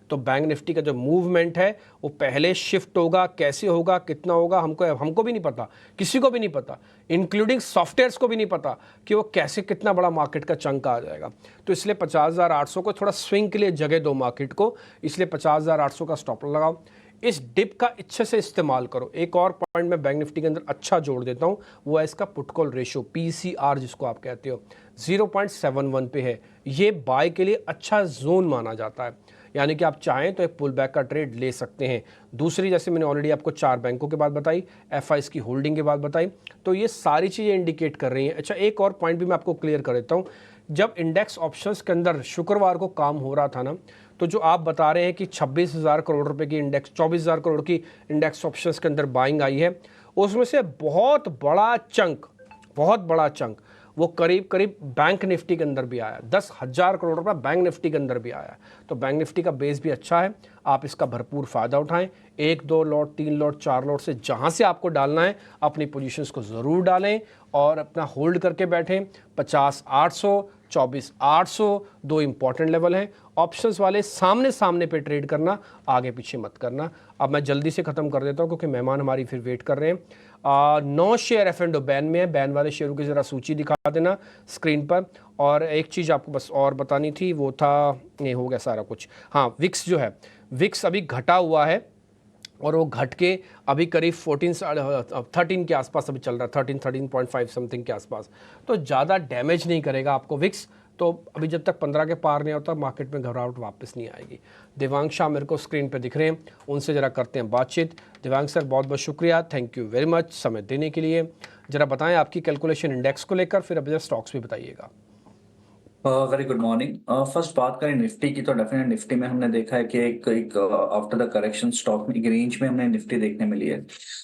तो बैंक निफ्टी का जो मूवमेंट है वो पहले शिफ्ट होगा, कैसे होगा, कितना होगा, हमको भी नहीं पता, किसी को भी नहीं पता, इंक्लूडिंग सॉफ्टवेयर्स को भी नहीं पता कि वो कैसे कितना बड़ा मार्केट का चंक आ जाएगा। तो इसलिए 50,800 को थोड़ा स्विंग के लिए जगह दो मार्केट को, इसलिए 50,800 का स्टॉप लगाओ। इस डिप का अच्छे से इस्तेमाल करो। एक और पॉइंट मैं बैंक निफ्टी के अंदर अच्छा जोड़ देता हूँ, वो है इसका पुट कॉल रेशियो, पीसीआर जिसको आप कहते हो, 0.71 पे है। ये बाय के लिए अच्छा जोन माना जाता है, यानी कि आप चाहें तो एक पुल बैक का ट्रेड ले सकते हैं। दूसरी, जैसे मैंने ऑलरेडी आपको 4 बैंकों के बाद बताई, एफआईएस की होल्डिंग के बाद बताई, तो ये सारी चीज़ें इंडिकेट कर रही हैं। अच्छा, एक और पॉइंट भी मैं आपको क्लियर कर देता हूँ। जब इंडेक्स ऑप्शंस के अंदर शुक्रवार को काम हो रहा था ना, तो जो आप बता रहे हैं कि 26,000 करोड़ रुपए की इंडेक्स, 24,000 करोड़ की इंडेक्स ऑप्शंस के अंदर बाइंग आई है, उसमें से बहुत बड़ा चंक वो करीब करीब बैंक निफ्टी के अंदर भी आया। 10,000 करोड़ रुपए बैंक निफ्टी के अंदर भी आया। तो बैंक निफ्टी का बेस भी अच्छा है, आप इसका भरपूर फ़ायदा उठाएं। 1, 2 लॉट, 3 लॉट, 4 लॉट से जहां से आपको डालना है अपनी पोजीशंस को ज़रूर डालें और अपना होल्ड करके बैठें। 50,800, 24,800 दो इंपॉर्टेंट लेवल हैं। ऑप्शंस वाले सामने पे ट्रेड करना, आगे पीछे मत करना। अब मैं जल्दी से ख़त्म कर देता हूँ क्योंकि मेहमान हमारी फिर वेट कर रहे हैं। 9 शेयर F&O बैन में है। बैन वाले शेयरों की ज़रा सूची दिखा देना स्क्रीन पर। और एक चीज़ आपको बस और बतानी थी, वो था, ये हो गया सारा कुछ। हाँ, विक्स जो है, विक्स अभी घटा हुआ है और वो घट के अभी करीब 13 के आसपास अभी चल रहा है, 13.5 समथिंग के आसपास। तो ज़्यादा डैमेज नहीं करेगा आपको विक्स। तो अभी जब तक 15 के पार नहीं होता मार्केट में घबराहट वापस नहीं आएगी। देवांग शाह मेरे को स्क्रीन पे दिख रहे हैं, उनसे ज़रा करते हैं बातचीत। देवांग सर बहुत बहुत शुक्रिया, थैंक यू वेरी मच समय देने के लिए। ज़रा बताएं आपकी कैलकुलेशन इंडेक्स को लेकर, फिर अब स्टॉक्स भी बताइएगा। Very good morning. फर्स्ट बात करें निफ्टी की, तो डेफिनेट निफ्टी में हमने देखा है कि एक आफ्टर द करेक्शन स्टॉक में एक रेंज में हमने निफ्टी देखने मिली है।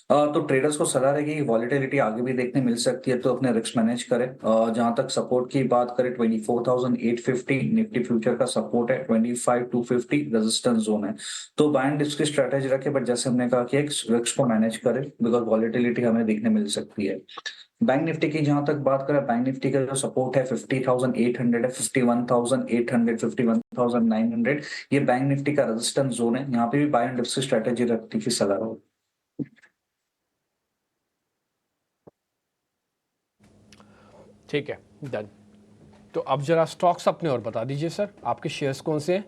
तो ट्रेडर्स को सलाह रहेगी कि वॉलेटिलिटी आगे भी देखने मिल सकती है, तो अपने रिस्क मैनेज करें। जहां तक सपोर्ट की बात करें 24,850 निफ्टी फ्यूचर का सपोर्ट है, 25,250 रेजिस्टेंस जोन है। तो बाय एंड डिप्स की स्ट्रेटेजी रखें, बट जैसे हमने कहा कि एक रिस्क को मैनेज करें बिकॉज वॉलेटिलिटी हमें देखने मिल सकती है। बैंक निफ्टी की जहां तक बात करें, बैंक निफ्टी का जो सपोर्ट है 50,800 है, 51,800, 51,900 ये बैंक निफ्टी का रेजिस्टेंस जोन है। यहाँ पे भी बाय एंड डिप्स की स्ट्रेटेजी रखने की सलाह हो। ठीक है, डन। तो अब जरा स्टॉक्स अपने और बता दीजिए सर, आपके शेयर्स कौन से हैं?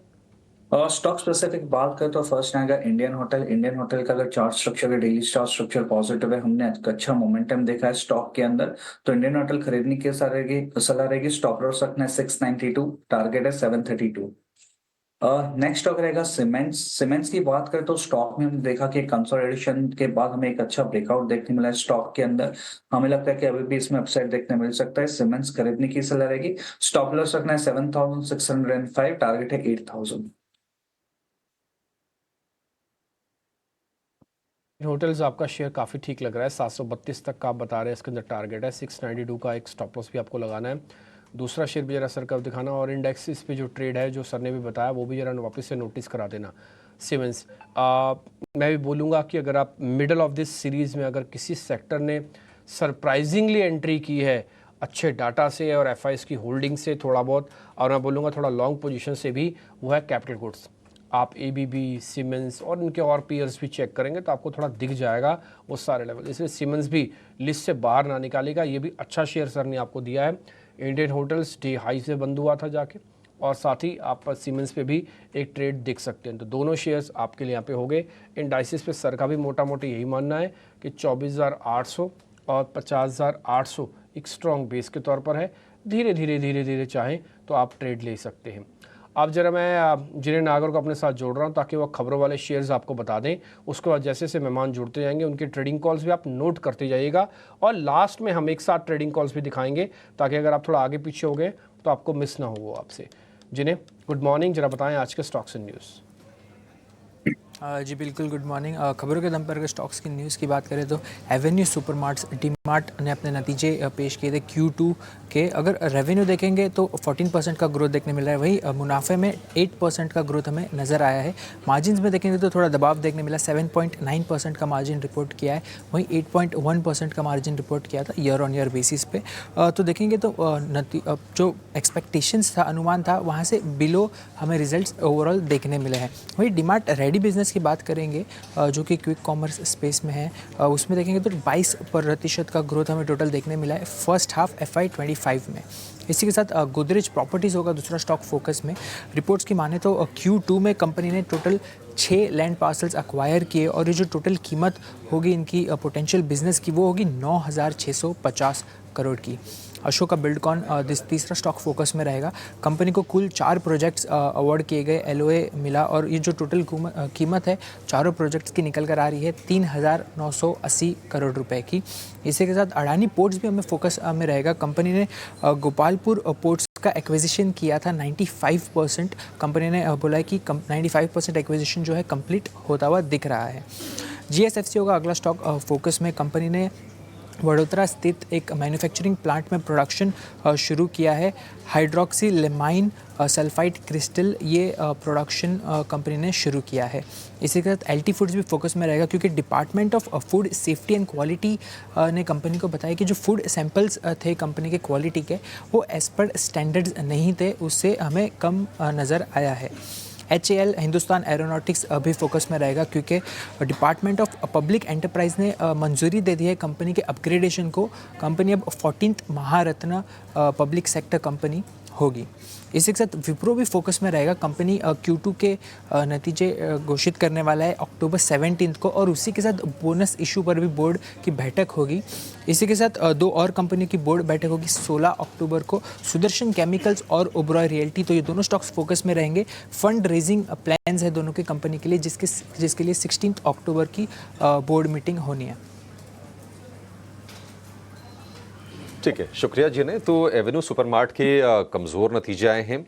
स्टॉक स्पेसिफिक बात करें तो फर्स्ट आएगा इंडियन होटल। इंडियन होटल का अगर चार्ट स्ट्रक्चर है, डेली चार्ट स्ट्रक्चर पॉजिटिव है, हमने अच्छा मोमेंटम देखा है स्टॉक के अंदर, तो इंडियन होटल खरीदने की सलाह रहेगी। स्टॉप लॉस रखना है 692, टारगेट है 732। नेक्स्ट स्टॉक रहेगा सीमेंट्स। सीमेंट्स की बात करें तो स्टॉक में हमने देखा कि कंसोलिडेशन के बाद हमें एक अच्छा ब्रेकआउट देखने मिला है स्टॉक के अंदर। हमें लगता है कि अभी भी इसमें अपसाइड देखने मिल सकता है। सीमेंट्स खरीदने की सलाह रहेगी। स्टॉप लॉस रखना है 7,605, टारगेट है 8,000। होटल्स आपका शेयर काफ़ी ठीक लग रहा है, 732 तक का आप बता रहे हैं, इसके अंदर टारगेट है 692 का एक स्टॉप लॉस भी आपको लगाना है। दूसरा शेयर भी जरा सर का दिखाना, और इंडेक्स इस पे जो ट्रेड है जो सर ने भी बताया वो भी जरा वापस से नोटिस करा देना। सीमेंस मैं भी बोलूँगा कि अगर आप मिडल ऑफ दिस सीरीज़ में अगर किसी सेक्टर ने सरप्राइजिंगली एंट्री की है अच्छे डाटा से और एफआईएस की होल्डिंग से थोड़ा बहुत, और मैं बोलूँगा थोड़ा लॉन्ग पोजीशन से भी, वो है कैपिटल गुड्स। आप एबीबी, सीमेंस और इनके और पीयर्स भी चेक करेंगे तो आपको थोड़ा दिख जाएगा वो सारे लेवल। इसलिए सीमेंस भी लिस्ट से बाहर ना निकालेगा, ये भी अच्छा शेयर सर ने आपको दिया है। इंडियन होटल्स डे हाई से बंद हुआ था जाके, और साथ ही आप सीमेंस पे भी एक ट्रेड देख सकते हैं। तो दोनों शेयर्स आपके लिए यहाँ पे हो गए। इंडाइसिस पे सर का भी मोटा मोटी यही मानना है कि 24,800 और 50,800 एक स्ट्रॉन्ग बेस के तौर पर है। धीरे धीरे चाहें तो आप ट्रेड ले सकते हैं। अब जरा मैं जिन्हें नागर को अपने साथ जोड़ रहा हूँ ताकि वो खबरों वाले शेयर्स आपको बता दें। उसके बाद जैसे जैसे मेहमान जुड़ते जाएंगे उनके ट्रेडिंग कॉल्स भी आप नोट करते जाइएगा, और लास्ट में हम एक साथ ट्रेडिंग कॉल्स भी दिखाएंगे ताकि अगर आप थोड़ा आगे पीछे हो गए तो आपको मिस ना हो वो आपसे। जिन्हें गुड मॉर्निंग, जरा बताएं आज के स्टॉक्स एंड न्यूज़। जी बिल्कुल, गुड मॉर्निंग। खबरों के दम पर अगर स्टॉक्स की न्यूज़ की बात करें तो एवेन्यू सुपरमार्ट्स, डीमार्ट ने अपने नतीजे पेश किए थे Q2 के। अगर रेवेन्यू देखेंगे तो 14% का ग्रोथ देखने मिल रहा है, वही मुनाफे में 8% का ग्रोथ हमें नज़र आया है। मार्जिन में देखेंगे तो थोड़ा दबाव देखने मिला, 7.9% का मार्जिन रिपोर्ट किया है, वहीं 8.1% का मार्जिन रिपोर्ट किया था ईयर ऑन ईयर बेसिस पे। तो देखेंगे तो जो एक्सपेक्टेशंस था, अनुमान था, वहाँ से बिलो हमें रिजल्ट्स ओवरऑल देखने मिले हैं। वही डीमार्ट रेडी बिजनेस की बात करेंगे जो कि क्विक कॉमर्स स्पेस में है, उसमें देखेंगे तो 22% का ग्रोथ हमें टोटल देखने मिला है फर्स्ट हाफ FY25 में। इसी के साथ गोदरेज प्रॉपर्टीज़ होगा दूसरा स्टॉक फोकस में। रिपोर्ट्स की माने तो Q2 में कंपनी ने टोटल 6 लैंड पार्सल्स अक्वायर किए, और ये जो टोटल कीमत होगी इनकी पोटेंशियल बिजनेस की वो होगी 9,650 करोड़ की। अशोका बिल्डकॉन तीसरा स्टॉक फोकस में रहेगा। कंपनी को कुल 4 प्रोजेक्ट्स अवार्ड किए गए, LOA मिला, और ये जो टोटल कीमत है चारों प्रोजेक्ट्स की निकल कर आ रही है 3,980 करोड़ रुपए की। इसी के साथ अडानी पोर्ट्स भी हमें फोकस में रहेगा। कंपनी ने गोपालपुर पोर्ट्स का एक्विजिशन किया था 95%। कंपनी ने बोला है कि 95% एक्विजिशन जो है कंप्लीट होता हुआ दिख रहा है। GSFC होगा अगला स्टॉक फोकस में। कंपनी ने वडोदरा स्थित एक मैन्युफैक्चरिंग प्लांट में प्रोडक्शन शुरू किया है। हाइड्रोक्सीलेमाइन सल्फाइड क्रिस्टल, ये प्रोडक्शन कंपनी ने शुरू किया है। इसी के साथ LT फूड्स भी फोकस में रहेगा, क्योंकि department of food safety and quality ने कंपनी को बताया कि जो फूड सैंपल्स थे कंपनी के क्वालिटी के, वो एज पर स्टैंडर्ड्स नहीं थे, उससे हमें कम नज़र आया है। HAL हिंदुस्तान एरोनॉटिक्स अभी फोकस में रहेगा, क्योंकि डिपार्टमेंट ऑफ पब्लिक एंटरप्राइज ने मंजूरी दे दी है कंपनी के अपग्रेडेशन को। कंपनी अब 14th महारत्न पब्लिक सेक्टर कंपनी होगी। इसी के साथ विप्रो भी फोकस में रहेगा। कंपनी Q2 के नतीजे घोषित करने वाला है अक्टूबर 17 को, और उसी के साथ बोनस इशू पर भी बोर्ड की बैठक होगी। इसी के साथ दो और कंपनियों की बोर्ड बैठक होगी 16 अक्टूबर को, सुदर्शन केमिकल्स और ओबरॉय रियल्टी। तो ये दोनों स्टॉक्स फोकस में रहेंगे। फंड रेजिंग प्लान्स है दोनों की कंपनी के लिए, जिसके लिए 16 अक्टूबर की बोर्ड मीटिंग होनी है। ठीक है, शुक्रिया जी ने। तो एवेन्यू सुपरमार्ट के कमज़ोर नतीजे आए हैं,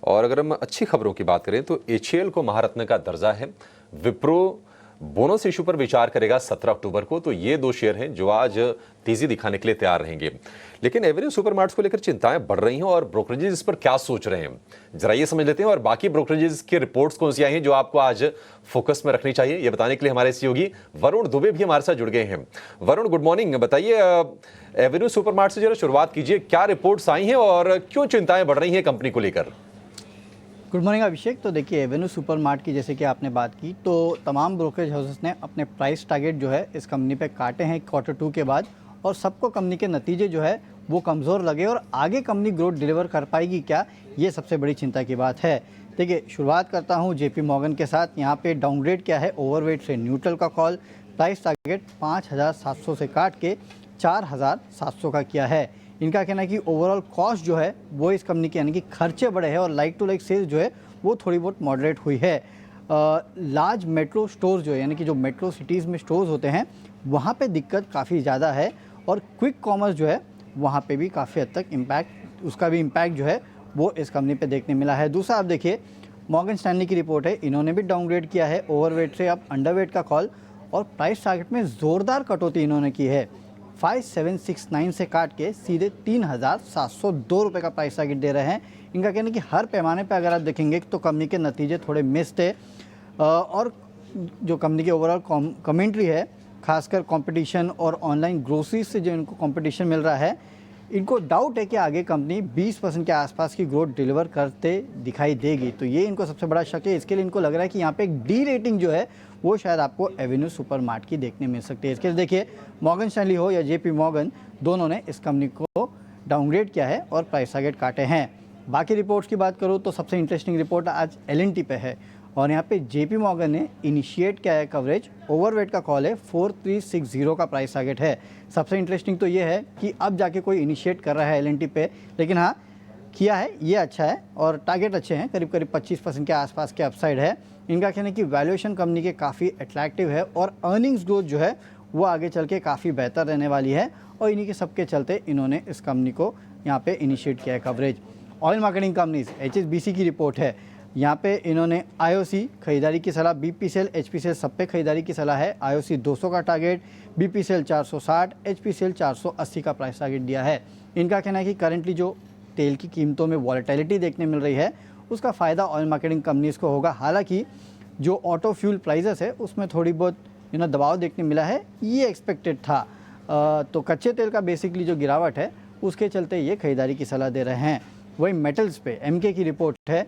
और अगर हम अच्छी खबरों की बात करें तो HAL को महारत्न का दर्जा है। विप्रो बोनस इशू पर विचार करेगा 17 अक्टूबर को। तो ये दो शेयर हैं जो आज तेजी दिखाने के लिए तैयार रहेंगे। लेकिन एवेन्यू सुपरमार्ट्स को लेकर चिंताएं बढ़ रही हैं, और ब्रोकरेजेस इस पर क्या सोच रहे हैं, जरा ये समझ लेते हैं। और बाकी ब्रोकरेजेस की रिपोर्ट्स कौन सी आई हैं जो आपको आज फोकस में रखनी चाहिए, ये बताने के लिए हमारे सहयोगी वरुण दुबे भी हमारे साथ जुड़ गए हैं। Varun, good morning. बताइए, एवेन्यू सुपरमार्ट से जरा शुरुआत कीजिए, क्या रिपोर्ट्स आई हैं और क्यों चिंताएं बढ़ रही हैं कंपनी को लेकर? गुड मॉर्निंग अभिषेक। तो देखिए, एवेन्यू सुपरमार्ट की जैसे कि आपने बात की, तो तमाम ब्रोकरेज हाउसेस ने अपने प्राइस टारगेट जो है इस कंपनी पे काटे हैं Q2 के बाद, और सबको कंपनी के नतीजे जो है वो कमज़ोर लगे, और आगे कंपनी ग्रोथ डिलीवर कर पाएगी क्या, ये सबसे बड़ी चिंता की बात है। देखिए, शुरुआत करता हूँ JP मॉर्गन के साथ। यहाँ पे डाउनग्रेड क्या है, ओवरवेट से न्यूट्रल का कॉल, प्राइस टारगेट 5,700 से काट के 4,700 का किया है। इनका कहना है कि ओवरऑल कॉस्ट जो है वो इस कंपनी के यानी कि खर्चे बढ़े हैं, और लाइक टू लाइक सेल्स जो है वो थोड़ी बहुत मॉडरेट हुई है। लार्ज मेट्रो स्टोर्स जो है यानी कि जो मेट्रो सिटीज़ में स्टोर्स होते हैं वहाँ पे दिक्कत काफ़ी ज़्यादा है, और क्विक कॉमर्स जो है वहाँ पे भी काफ़ी हद तक उसका भी इम्पैक्ट जो है वो इस कंपनी पे देखने मिला है। दूसरा, आप देखिए, मॉर्गन स्टैनली की रिपोर्ट है, इन्होंने भी डाउनग्रेड किया है ओवरवेट से अब अंडरवेट का कॉल, और प्राइस टारगेट में ज़ोरदार कटौती इन्होंने की है। 5,769 से काट के सीधे 3,702 रुपये का प्राइस टारगेट दे रहे हैं। इनका कहना है कि हर पैमाने पे अगर आप देखेंगे तो कंपनी के नतीजे थोड़े मिस्ड थे, और जो कंपनी की ओवरऑल कमेंट्री है, खासकर कंपटीशन और ऑनलाइन ग्रोसरीज से जो इनको कंपटीशन मिल रहा है, इनको डाउट है कि आगे कंपनी 20% के आसपास की ग्रोथ डिलीवर करते दिखाई देगी। तो ये इनको सबसे बड़ा शक है। इसके लिए इनको लग रहा है कि यहाँ पे एक डी रेटिंग जो है वो शायद आपको एवेन्यू सुपरमार्ट की देखने मिल सकती है। इसके लिए देखिए, मॉर्गन स्टैनली हो या JP मॉर्गन, दोनों ने इस कंपनी को डाउनग्रेड किया है और प्राइस टारगेट काटे हैं। बाकी रिपोर्ट्स की बात करूँ तो सबसे इंटरेस्टिंग रिपोर्ट आज L&T पे है, और यहाँ पे JP मॉर्गन ने इनिशिएट किया है कवरेज, ओवरवेट का कॉल है, 4360 का प्राइस टारगेट है। सबसे इंटरेस्टिंग तो ये है कि अब जाके कोई इनिशिएट कर रहा है L&T पे, लेकिन हाँ किया है, ये अच्छा है, और टारगेट अच्छे हैं, करीब करीब 25% के आसपास के अपसाइड है। इनका कहना है कि वैल्यूएशन कंपनी के काफ़ी अट्रैक्टिव है, और अर्निंग्स ग्रोथ जो है वो आगे चल के काफ़ी बेहतर रहने वाली है, और इन्हीं के सबके चलते इन्होंने इस कंपनी को यहाँ पे इनिशिएट किया है coverage. Oil marketing companies HSBC की रिपोर्ट है, यहाँ पे इन्होंने IOC खरीदारी की सलाह, BPCL HPCL सब पे खरीदारी की सलाह है। IOC 200 का टारगेट, BPCL 460, HPCL 480 का प्राइस टारगेट दिया है। इनका कहना है कि करंटली जो तेल की कीमतों में वॉलेटिलिटी देखने मिल रही है उसका फ़ायदा ऑयल मार्केटिंग कंपनीज़ को होगा। हालांकि जो ऑटो फ्यूल प्राइजेस है उसमें थोड़ी बहुत दबाव देखने मिला है, ये एक्सपेक्टेड था। तो कच्चे तेल का बेसिकली जो गिरावट है उसके चलते ये खरीदारी की सलाह दे रहे हैं। वही मेटल्स पे MK की रिपोर्ट है,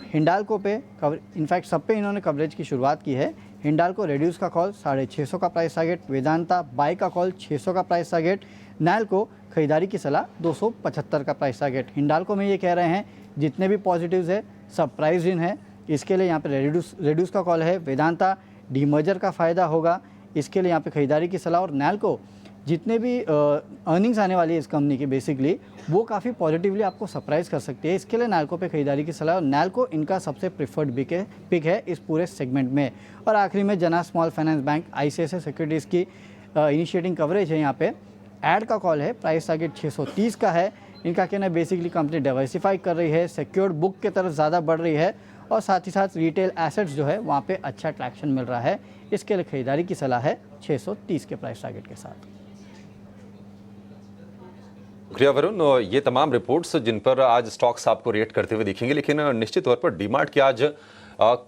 हिंडाल्को पे इनफैक्ट सब पे इन्होंने कवरेज की शुरुआत की है। हिंडाल्को रेड्यूस का कॉल 650 का प्राइस टारगेट, वेदांता बाय का कॉल 600 का प्राइस टारगेट, नैल्को खरीदारी की सलाह 275 का प्राइस टारगेट। हिंडाल्को में ये कह रहे हैं जितने भी पॉजिटिव्स है सब प्राइस इन है, इसके लिए यहाँ पे रेड्यूस का कॉल है। वेदांता डीमर्जर का फ़ायदा होगा, इसके लिए यहाँ पे खरीदारी की सलाह, और नैल्को जितने भी अर्निंग्स आने वाली है इस कंपनी की बेसिकली वो काफ़ी पॉजिटिवली आपको सरप्राइज कर सकती है, इसके लिए नैल्को पे खरीदारी की सलाह, और नैल्को इनका सबसे प्रिफर्ड पिक है इस पूरे सेगमेंट में। और आखिरी में जना small finance bank ICICI securities की इनिशिएटिंग कवरेज है, यहाँ पे ऐड का कॉल है, प्राइस टारगेट 630 का है। इनका कहना है बेसिकली कंपनी डाइवर्सिफाई कर रही है, सिक्योर्ड बुक की तरफ ज़्यादा बढ़ रही है, और साथ ही साथ रिटेल एसेट्स जो है वहाँ पे अच्छा ट्रैक्शन मिल रहा है, इसके लिए खरीदारी की सलाह है 630 के प्राइस टारगेट के साथ। शुक्रिया वरुण। ये तमाम रिपोर्ट्स जिन पर आज स्टॉक्स आपको रेट करते हुए दिखेंगे, लेकिन निश्चित तौर पर डीमार्ट की आज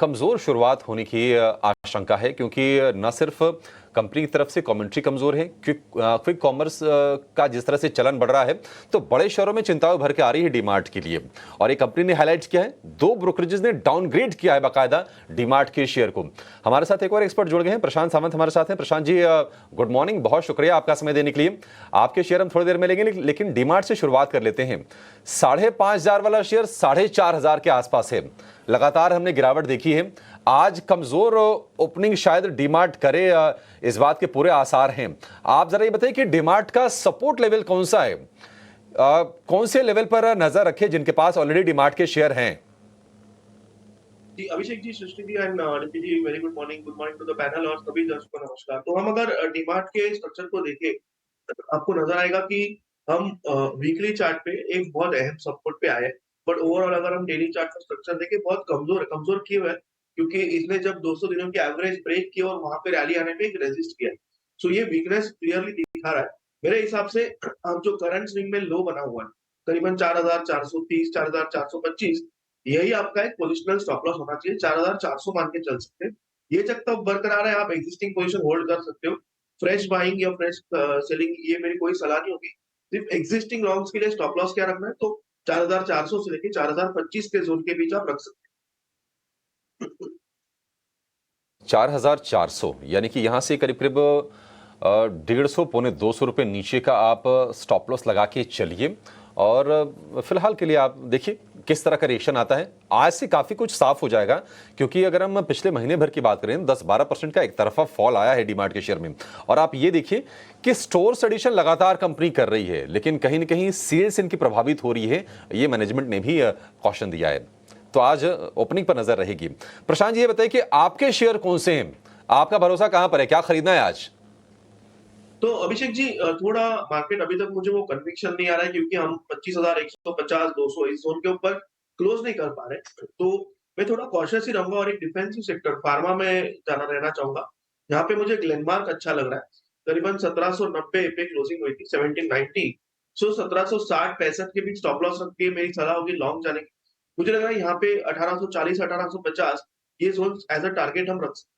कमज़ोर शुरुआत होने की आशंका है, क्योंकि न सिर्फ कंपनी की तरफ से कमेंट्री कमजोर है, क्विक कॉमर्स का जिस तरह से चलन बढ़ रहा है तो बड़े शहरों में चिंताएं भर के आ रही है डीमार्ट के लिए। और ये कंपनी ने हाईलाइट किया है, 2 ब्रोकरेजेस ने डाउनग्रेड किया है बाकायदा डीमार्ट के शेयर को। हमारे साथ एक और एक्सपर्ट जुड़ गए हैं, प्रशांत सावंत हमारे साथ हैं। प्रशांत जी गुड मॉर्निंग, बहुत शुक्रिया आपका समय देने के लिए। आपके शेयर हम थोड़ी देर में लेंगे, लेकिन डीमार्ट से शुरुआत कर लेते हैं। 5,500 वाला शेयर 4,500 के आसपास है, लगातार हमने गिरावट देखी है। आज कमजोर ओपनिंग शायद डीमार्ट करे, इस बात के पूरे आसार हैं। आप जरा ये बताइए कि डीमार्ट का सपोर्ट लेवल कौन सा है, कौन से लेवल पर नजर रखे जिनके पास ऑलरेडी डीमार्ट के शेयर हैं? जी Abhishek ji, Srishti ji and Dipti ji, very good morning to the panel और सभी दर्शकों को नमस्कार। तो हम अगर डीमार्ट के स्ट्रक्चर को देखें, आपको नजर आएगा कि हम वीकली चार्ट पे एक बहुत अहम सपोर्ट पे आए, बट ओवरऑल अगर हम डेली चार्ट का स्ट्रक्चर देखें बहुत कमजोर है। कमजोर क्यों है? क्योंकि इसने जब 200 दिनों की एवरेज ब्रेक किया और वहां पे रैली आने पे एक रेजिस्ट किया, सो ये वीकनेस क्लियरली दिखा रहा है। मेरे हिसाब से अब जो करंट स्विंग में लो बना हुआ है करीबन 4,430 4,425, यही आपका एक पोजिशनल स्टॉप लॉस होना चाहिए। 4,400 मान के चल सकते हैं। ये जब तक बरकरार है आप एग्जिस्टिंग पोजीशन होल्ड कर सकते हो। फ्रेश बाइंग या फ्रेश सेलिंग ये मेरी कोई सलाह नहीं होगी। सिर्फ एग्जिस्टिंग लॉन्ग्स के लिए स्टॉप लॉस क्या रखना है, तो 4,400 से लेके 4,025 के जोन के बीच आप रख सकते हैं। 4,400 यानी कि यहां से करीब करीब 150 पौने 200 रुपये नीचे का आप स्टॉप लॉस लगा के चलिए, और फिलहाल के लिए आप देखिए किस तरह का रिएक्शन आता है। आज से काफी कुछ साफ हो जाएगा, क्योंकि अगर हम पिछले महीने भर की बात करें 10-12% का एक तरफा फॉल आया है डीमार्ट के शेयर में। और आप ये देखिए कि स्टोर्स एडिशन लगातार कंपनी कर रही है, लेकिन कहीं ना कहीं सेल्स इनकी प्रभावित हो रही है, ये मैनेजमेंट ने भी कॉशन दिया है। तो आज ओपनिंग पर नजर रहेगी। प्रशांत जी ये बताइए कि आपके शेयर कौन से हैं, आपका भरोसा कहां पर है, क्या खरीदना है आज? तो अभिषेक जी, थोड़ा मार्केट अभी तक मुझे वो कन्विक्शन नहीं आ रहा है, क्योंकि हम 25,150 200 इस जोन के ऊपर क्लोज नहीं कर पा रहे। तो मैं थोड़ा कॉशियस ही रहूंगा और एक डिफेंसिव सेक्टर फार्मा में जाना रहना चाहूंगा। यहाँ पे मुझे ग्लेनमार्क अच्छा लग रहा है। करीबन 1790 पे क्लोजिंग हुई थी, 1790। सो 1760-65 के बीच स्टॉप लॉस रख के मेरी सलाह होगी लॉन्ग जाने की। मुझे लग रहा है यहाँ पे 1840 1850 ये जोन एज अ टारगेट हम रख सकते हैं।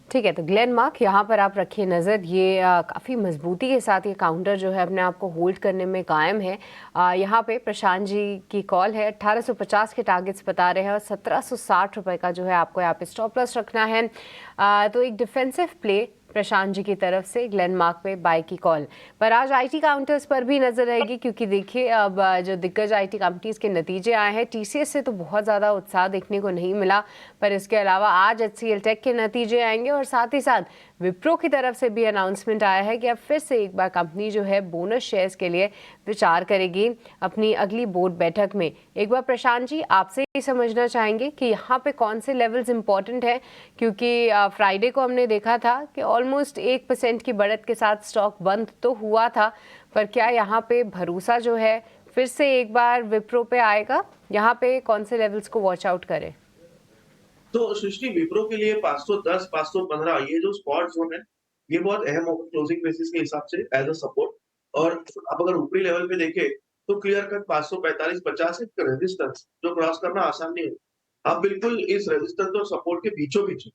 ठीक है, तो ग्लेनमार्क यहाँ पर आप रखिए नज़र। ये काफ़ी मजबूती के साथ ये काउंटर जो है अपने आप को होल्ड करने में कायम है। यहाँ पे प्रशांत जी की कॉल है, 1850 के टारगेट्स बता रहे हैं और 1760 रुपये का जो है आपको यहाँ पे स्टॉप लॉस रखना है। तो एक डिफेंसिव प्ले प्रशांत जी की तरफ से ग्लेनमार्क पे बाय की कॉल। पर आज आईटी काउंटर्स पर भी नजर रहेगी, क्योंकि देखिए अब जो दिग्गज आईटी कंपनीज के नतीजे आए हैं, टीसीएस से तो बहुत ज़्यादा उत्साह देखने को नहीं मिला, पर इसके अलावा आज एचसीएल टेक के नतीजे आएंगे और साथ ही साथ विप्रो की तरफ से भी अनाउंसमेंट आया है कि अब फिर से एक बार कंपनी जो है बोनस शेयर्स के लिए विचार करेगी अपनी अगली बोर्ड बैठक में। एक बार प्रशांत जी आपसे ही समझना चाहेंगे कि यहाँ पे कौन से लेवल्स इंपॉर्टेंट हैं, क्योंकि फ्राइडे को हमने देखा था कि ऑलमोस्ट 1% की बढ़त के साथ स्टॉक बंद तो हुआ था, पर क्या यहाँ पे भरोसा जो है फिर से एक बार विप्रो पे आएगा? यहाँ पे कौन से लेवल्स को वॉच आउट करें? तो सृष्टि, विप्रो के लिए 510 515 ये जो स्पॉट जोन है ये बहुत अहम होगा क्लोजिंग बेसिस के हिसाब से एज अ सपोर्ट। और आप अगर ऊपरी लेवल पे देखें तो क्लियर कट 545 50 एक रेजिस्टेंस जो क्रॉस करना आसान नहीं है। आप बिल्कुल इस रेजिस्टेंस और सपोर्ट के बीचों बीच।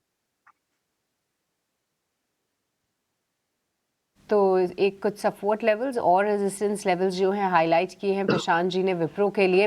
तो एक कुछ सपोर्ट लेवल्स और रेजिस्टेंस लेवल्स जो हैं हाईलाइट किए हैं प्रशांत जी ने विप्रो के लिए।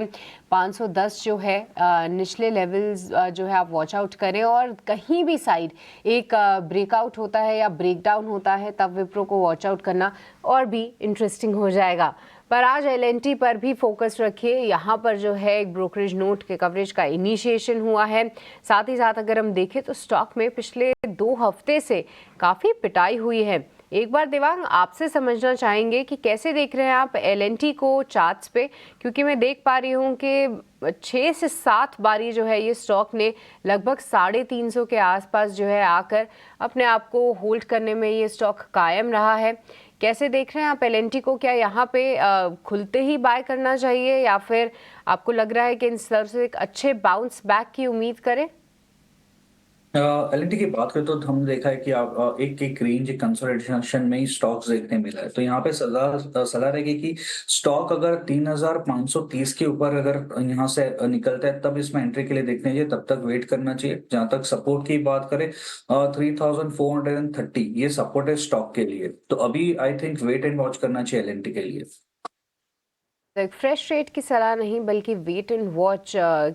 510 जो है निचले लेवल्स जो है आप वॉच आउट करें, और कहीं भी साइड एक ब्रेकआउट होता है या ब्रेकडाउन होता है तब विप्रो को वॉच आउट करना और भी इंटरेस्टिंग हो जाएगा। पर आज एलएनटी पर भी फोकस रखिए। यहाँ पर जो है एक ब्रोकरेज नोट के कवरेज का इनिशिएशन हुआ है। साथ ही साथ अगर हम देखें तो स्टॉक में पिछले 2 हफ्ते से काफ़ी पिटाई हुई है। एक बार देवांग आपसे समझना चाहेंगे कि कैसे देख रहे हैं आप एलएनटी को चार्ट्स पे, क्योंकि मैं देख पा रही हूँ कि 6 से 7 बारी जो है ये स्टॉक ने लगभग 350 के आसपास जो है आकर अपने आप को होल्ड करने में ये स्टॉक कायम रहा है। कैसे देख रहे हैं आप एलएनटी को? क्या यहाँ पे खुलते ही बाय करना चाहिए, या फिर आपको लग रहा है कि इन स्तर से एक अच्छे बाउंस बैक की उम्मीद करें? एलएनटी की बात करें तो हमने देखा है कि आप एक एक रेंज कंसोलिडेशन में ही स्टॉक्स देखने मिला है, तो यहाँ पे सलाह रहेगी कि स्टॉक अगर 3530 के ऊपर अगर यहाँ से निकलता है तब इसमें एंट्री के लिए देखना चाहिए, तब तक वेट करना चाहिए। जहां तक सपोर्ट की बात करें 3430 ये सपोर्ट है स्टॉक के लिए, तो अभी I think wait and watch करना चाहिए एलएनटी के लिए। तो एक फ्रेश ट्रेड की सलाह नहीं बल्कि वेट एंड वॉच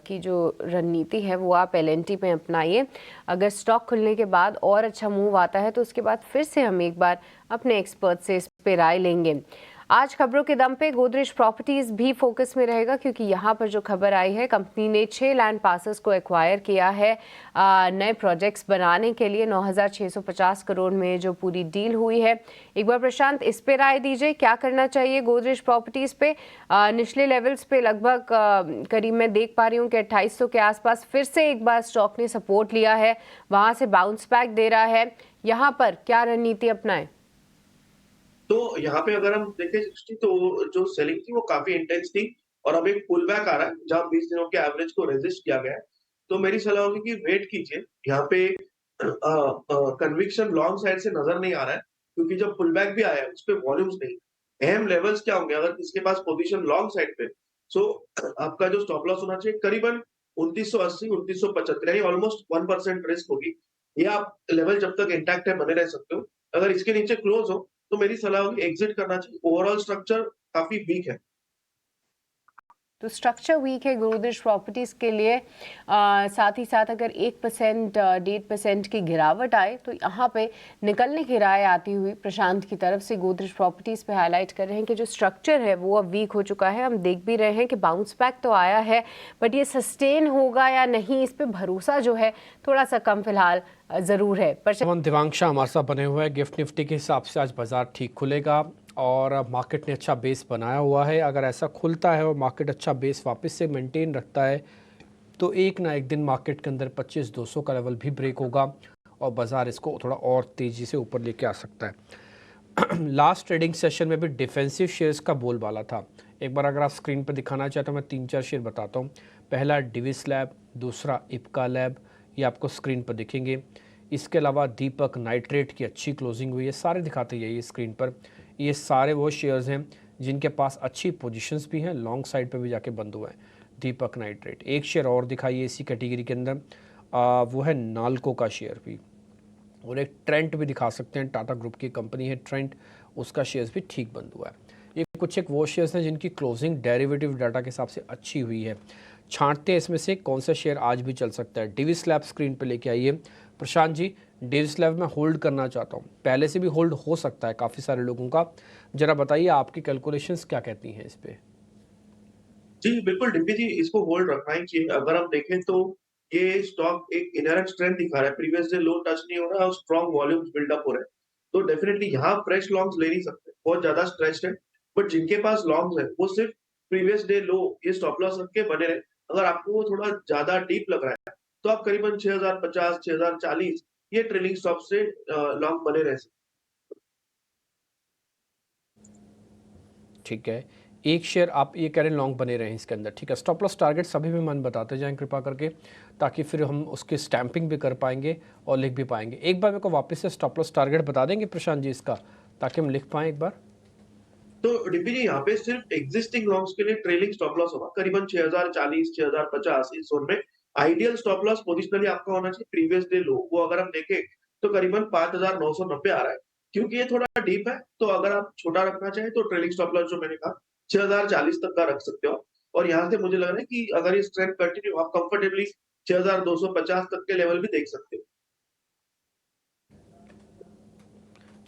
की जो रणनीति है वो आप एलएनटी पे अपनाइए। अगर स्टॉक खुलने के बाद और अच्छा मूव आता है तो उसके बाद फिर से हम एक बार अपने एक्सपर्ट से इस पे राय लेंगे। आज खबरों के दम पे गोदरेज प्रॉपर्टीज भी फोकस में रहेगा क्योंकि यहाँ पर जो खबर आई है कंपनी ने 6 लैंड पार्सल्स को एक्वायर किया है नए प्रोजेक्ट्स बनाने के लिए 9650 करोड़ में जो पूरी डील हुई है। एक बार प्रशांत इस पे राय दीजिए, क्या करना चाहिए गोदरेज प्रॉपर्टीज पे? निचले लेवल्स पे लगभग करीब मैं देख पा रही हूँ कि 2800 के आसपास फिर से एक बार स्टॉक ने सपोर्ट लिया है, वहां से बाउंस बैक दे रहा है, यहाँ पर क्या रणनीति अपनाएं? तो यहाँ पे अगर हम देखें सृष्टि, तो जो सेलिंग थी वो काफी इंटेंस थी और अब एक पुल बैक आ रहा है जहाँ 20 दिनों के एवरेज को रेजिस्ट किया गया है। तो मेरी सलाह होगी कि वेट कीजिए। यहाँ पे कन्विक्शन लॉन्ग साइड से नजर नहीं आ रहा है क्योंकि जब पुल बैक भी आया है उस पे वॉल्यूम्स नहीं। अहम लेवल्स क्या होंगे अगर किसके पास पोजीशन लॉन्ग साइड पे, सो आपका जो स्टॉप लॉस होना चाहिए करीबन 2980 2975 यानी ऑलमोस्ट 1% रिस्क होगी। ये आप लेवल जब तक इंटैक्ट है बने रह सकते हो। अगर इसके नीचे क्लोज हो तो मेरी सलाह होगी एग्जिट करना चाहिए। ओवरऑल स्ट्रक्चर काफी वीक है। तो स्ट्रक्चर वीक है गोदरेज प्रॉपर्टीज के लिए। साथ ही साथ अगर 1% 1.5% की गिरावट आए तो यहाँ पे निकलने की राय आती हुई प्रशांत की तरफ से गोदरेज प्रॉपर्टीज पे हाईलाइट कर रहे हैं कि जो स्ट्रक्चर है वो अब वीक हो चुका है। हम देख भी रहे हैं कि बाउंस बैक तो आया है बट ये सस्टेन होगा या नहीं इस पे भरोसा जो है थोड़ा सा कम फिलहाल जरूर है। पर दिवांशा हमारे साथ बने हुए हैं। गिफ्ट निफ्टी के हिसाब से आज बाजार ठीक खुलेगा और मार्केट ने अच्छा बेस बनाया हुआ है। अगर ऐसा खुलता है और मार्केट अच्छा बेस वापस से मेंटेन रखता है तो एक ना एक दिन मार्केट के अंदर 25,200 का लेवल भी ब्रेक होगा और बाजार इसको थोड़ा और तेज़ी से ऊपर लेके आ सकता है। लास्ट ट्रेडिंग सेशन में भी डिफेंसिव शेयर्स का बोलबाला था। एक बार अगर आप स्क्रीन पर दिखाना चाहते हो मैं 3-4 शेयर बताता हूँ। पहला डिविस लैब, दूसरा इप्का लैब, ये आपको स्क्रीन पर दिखेंगे। इसके अलावा दीपक नाइट्रेट की अच्छी क्लोजिंग हुई है, सारे दिखाते ही है ये स्क्रीन पर। ये सारे वो शेयर्स हैं जिनके पास अच्छी पोजीशंस भी हैं, लॉन्ग साइड पे भी जाके बंद हुआ है। दीपक नाइट्रेट एक शेयर और दिखाइए इसी कैटेगरी के अंदर, वो है नाल्को का शेयर भी, और एक ट्रेंट भी दिखा सकते हैं। टाटा ग्रुप की कंपनी है ट्रेंट, उसका शेयर्स भी ठीक बंद हुआ है। ये कुछ एक वो शेयर्स हैं जिनकी क्लोजिंग डेरिवेटिव डाटा के हिसाब से अच्छी हुई है। छांटते हैं इसमें से कौन सा शेयर आज भी चल सकता है। डिविस लैब स्क्रीन पे लेके आइए प्रशांत जी। डिविस लैब में होल्ड करना चाहता हूँ, पहले से भी होल्ड हो सकता है काफ़ी सारे लोगों का, जरा बताइए आपकी कैलकुलेशंस क्या कहती हैं इस पे। जी बिल्कुल डिम्पी जी, इसको होल्ड रखना ही चाहिए। अगर हम देखें तो ये स्टॉक एक इनहेरेंट स्ट्रेंथ दिखा रहा है, प्रीवियस डे लो टच नहीं हो रहा है और स्ट्रॉन्ग वॉल्यूम्स बिल्डअप हो रहे हैं। तो डेफिनेटली यहाँ फ्रेश लॉन्ग्स ले नहीं सकते, बहुत ज्यादा स्ट्रेच्ड है। बट जिनके पास लॉन्ग्स है वो सिर्फ प्रीवियस डे लो ये स्टॉप लॉस रख के बने रहे। अगर आपको वो थोड़ा ज्यादा डीप लग रहा है तो आप करीबन 6050 6040 ये ट्रेलिंग स्टॉप से लॉन्ग बने रह सकते। ठीक है, एक शेयर आप ये कह रहे हैं लॉन्ग बने रहें इसके अंदर, ठीक है। स्टॉप लॉस टारगेट सभी में मन बताते जाएं कृपा करके, ताकि फिर हम उसकी स्टैंपिंग भी कर पाएंगे और लिख भी पाएंगे। एक बार मेरे को वापस से स्टॉप लॉस टारगेट बता देंगे प्रशांत जी इसका, ताकि हम लिख पाएँ एक बार। तो डीपी जी यहाँ पे सिर्फ एग्जिस्टिंग लॉन्ग्स के लिए ट्रेलिंग स्टॉप लॉस होगा करीबन 6040 6050 इस जोन में। आइडियल स्टॉप लॉस पोजिशनली आपका होना चाहिए प्रीवियस डे लो, वो अगर हम देखें तो करीबन 5990 आ रहा है। क्योंकि ये थोड़ा डीप है तो अगर आप छोटा रखना चाहें तो ट्रेलिंग स्टॉप लॉस जो मैंने कहा 6040 तक का रख सकते हो। और यहाँ से मुझे लग रहा है कि अगर ये स्ट्रेंथ कंटिन्यू आप कंफर्टेबली 6250 तक के लेवल भी देख सकते हो।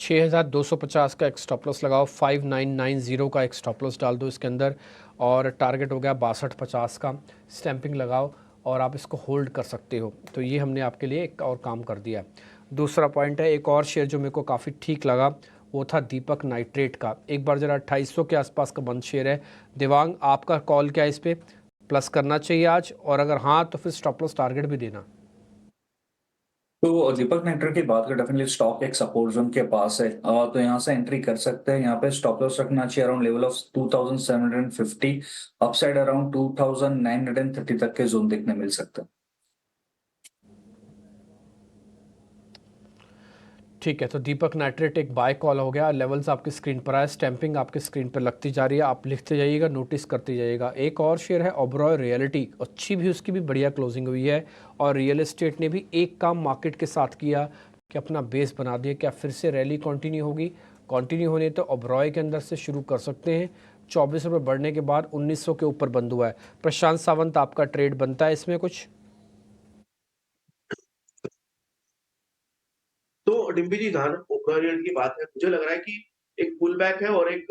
6250 का एक स्टॉप लॉस लगाओ, 5990 का एक स्टॉप लॉस डाल दो इसके अंदर, और टारगेट हो गया 6250 का। स्टैंपिंग लगाओ और आप इसको होल्ड कर सकते हो। तो ये हमने आपके लिए एक और काम कर दिया। दूसरा पॉइंट है, एक और शेयर जो मेरे को काफ़ी ठीक लगा वो था दीपक नाइट्रेट का। एक बार ज़रा 2800 के आसपास का बंद शेयर है। दिवांग आपका कॉल क्या है इस पर, प्लस करना चाहिए आज, और अगर हाँ तो फिर स्टॉप लॉस टारगेट भी देना। तो दीपक नाइट्रेट की बात करें, डेफिनेटली स्टॉक एक सपोर्ट जोन के पास है, तो यहाँ से एंट्री कर सकते हैं। यहाँ पे स्टॉप लॉस रखना चाहिए around level of 2750, upside around 2930 तक के जोन देखने मिल सकते हैं। ठीक है, तो दीपक नाइट्रेट एक बाय कॉल हो गया। लेवल्स आपकी स्क्रीन पर आए, स्टैंपिंग आपकी स्क्रीन पर लगती जा रही है, आप लिखते जाइएगा, नोटिस करते जाइएगा। एक और शेयर है ओबरॉय रियलिटी, अच्छी भी उसकी भी बढ़िया क्लोजिंग हुई है। और रियल एस्टेट ने भी एक काम मार्केट के साथ किया कि अपना बेस बना दिया। क्या फिर से रैली कंटिन्यू होगी? कंटिन्यू होनी तो ओबरॉय के अंदर से शुरू कर सकते हैं। 24 रुपये बढ़ने के बाद 1900 के ऊपर बंद हुआ है। प्रशांत सावंत आपका ट्रेड बनता है इसमें कुछ? तो डिम्पी जी, जहां तक ओवरऑल की बात है, मुझे लग रहा है कि एक पुल बैक है और एक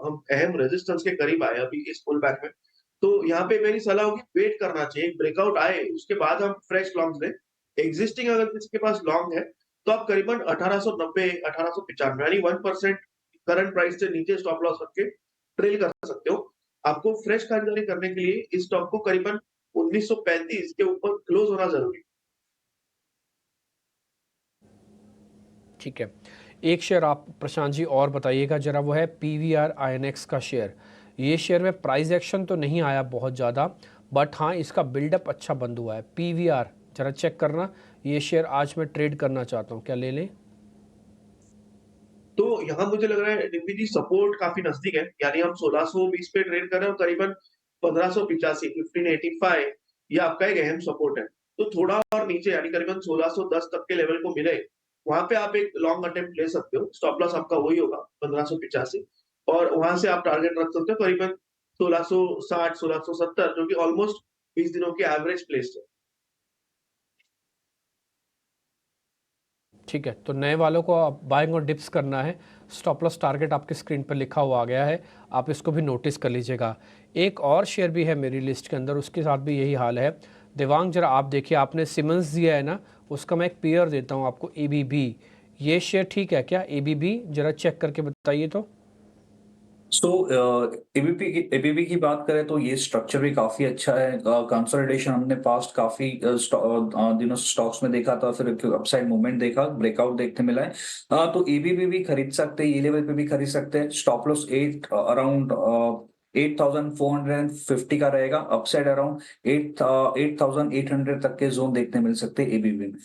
हम अहम रेजिस्टेंस के करीब आए अभी इस पुल बैक में। तो यहाँ पे मेरी सलाह होगी वेट करना चाहिए, एक ब्रेकआउट आए उसके बाद हम फ्रेश लॉन्ग्स लें। एग्जिस्टिंग अगर किसी के पास लॉन्ग है तो आप करीबन 1890 1895 यानी 1% करंट प्राइस से नीचे स्टॉप लॉस रख के ट्रेल कर सकते हो। आपको फ्रेश खरीदारी करने के लिए इस स्टॉक को करीबन 1935 के ऊपर क्लोज होना जरूरी है। ठीक है, एक शेयर आप प्रशांत जी और बताइएगा जरा, वो है PVR INX का शेयर। ये शेयर में प्राइस एक्शन तो नहीं आया बहुत ज़्यादा, बट हाँ इसका बिल्डअप अच्छा बंद हुआ है। PVR जरा चेक करना, ये शेयर आज मैं ट्रेड करना चाहता हूँ, क्या ले लें? तो यहाँ मुझे लग रहा है डिम्पी जी सपोर्ट काफी नजदीक है, यानी हम 1620 पे ट्रेड कर रहे हैं और करीबन 1585 1585 ये आपका एक अहम सपोर्ट है। तो थोड़ा और नीचे यानी करीबन 1610 तक के लेवल को मिले, वहां पे आप एक लॉन्ग अटेम्प्ट ले सकते हो। स्टॉप लॉस आपका वही होगा 1585 और वहां से आप टारगेट रख सकते हो करीबन 1660 1670 जो कि ऑलमोस्ट 20 दिनों की एवरेज प्लेस है। ठीक है, तो नए वालों को आप बाइंग और डिप्स करना है। स्टॉप लॉस टारगेट आपके स्क्रीन पर लिखा हुआ आ गया है, आप इसको भी नोटिस कर लीजिएगा। एक और शेयर भी है मेरी लिस्ट के अंदर, उसके साथ भी यही हाल है। देवांग जरा आप देखिए, आपने सिमंस दिया है ना, उसका मैं एक पेयर देता हूँ आपको, ABB। ये शेयर ठीक है क्या ABB? जरा चेक करके बताइए तो। सो एबीबी की बात करें तो ये स्ट्रक्चर भी काफी अच्छा है। कंसोलिडेशन हमने पास्ट काफी दिनों स्टॉक्स में देखा था, फिर अपसाइड मूवमेंट देखा, ब्रेकआउट देखने मिला है। तो एबीबी भी खरीद सकते हैं, ये लेवल पे भी खरीद सकते हैं। स्टॉप लॉस 8 अराउंड 8450 का रहेगा। अपसाइड अराउंड 8800 तक के जोन देखने मिल सकते हैं एबीबी में।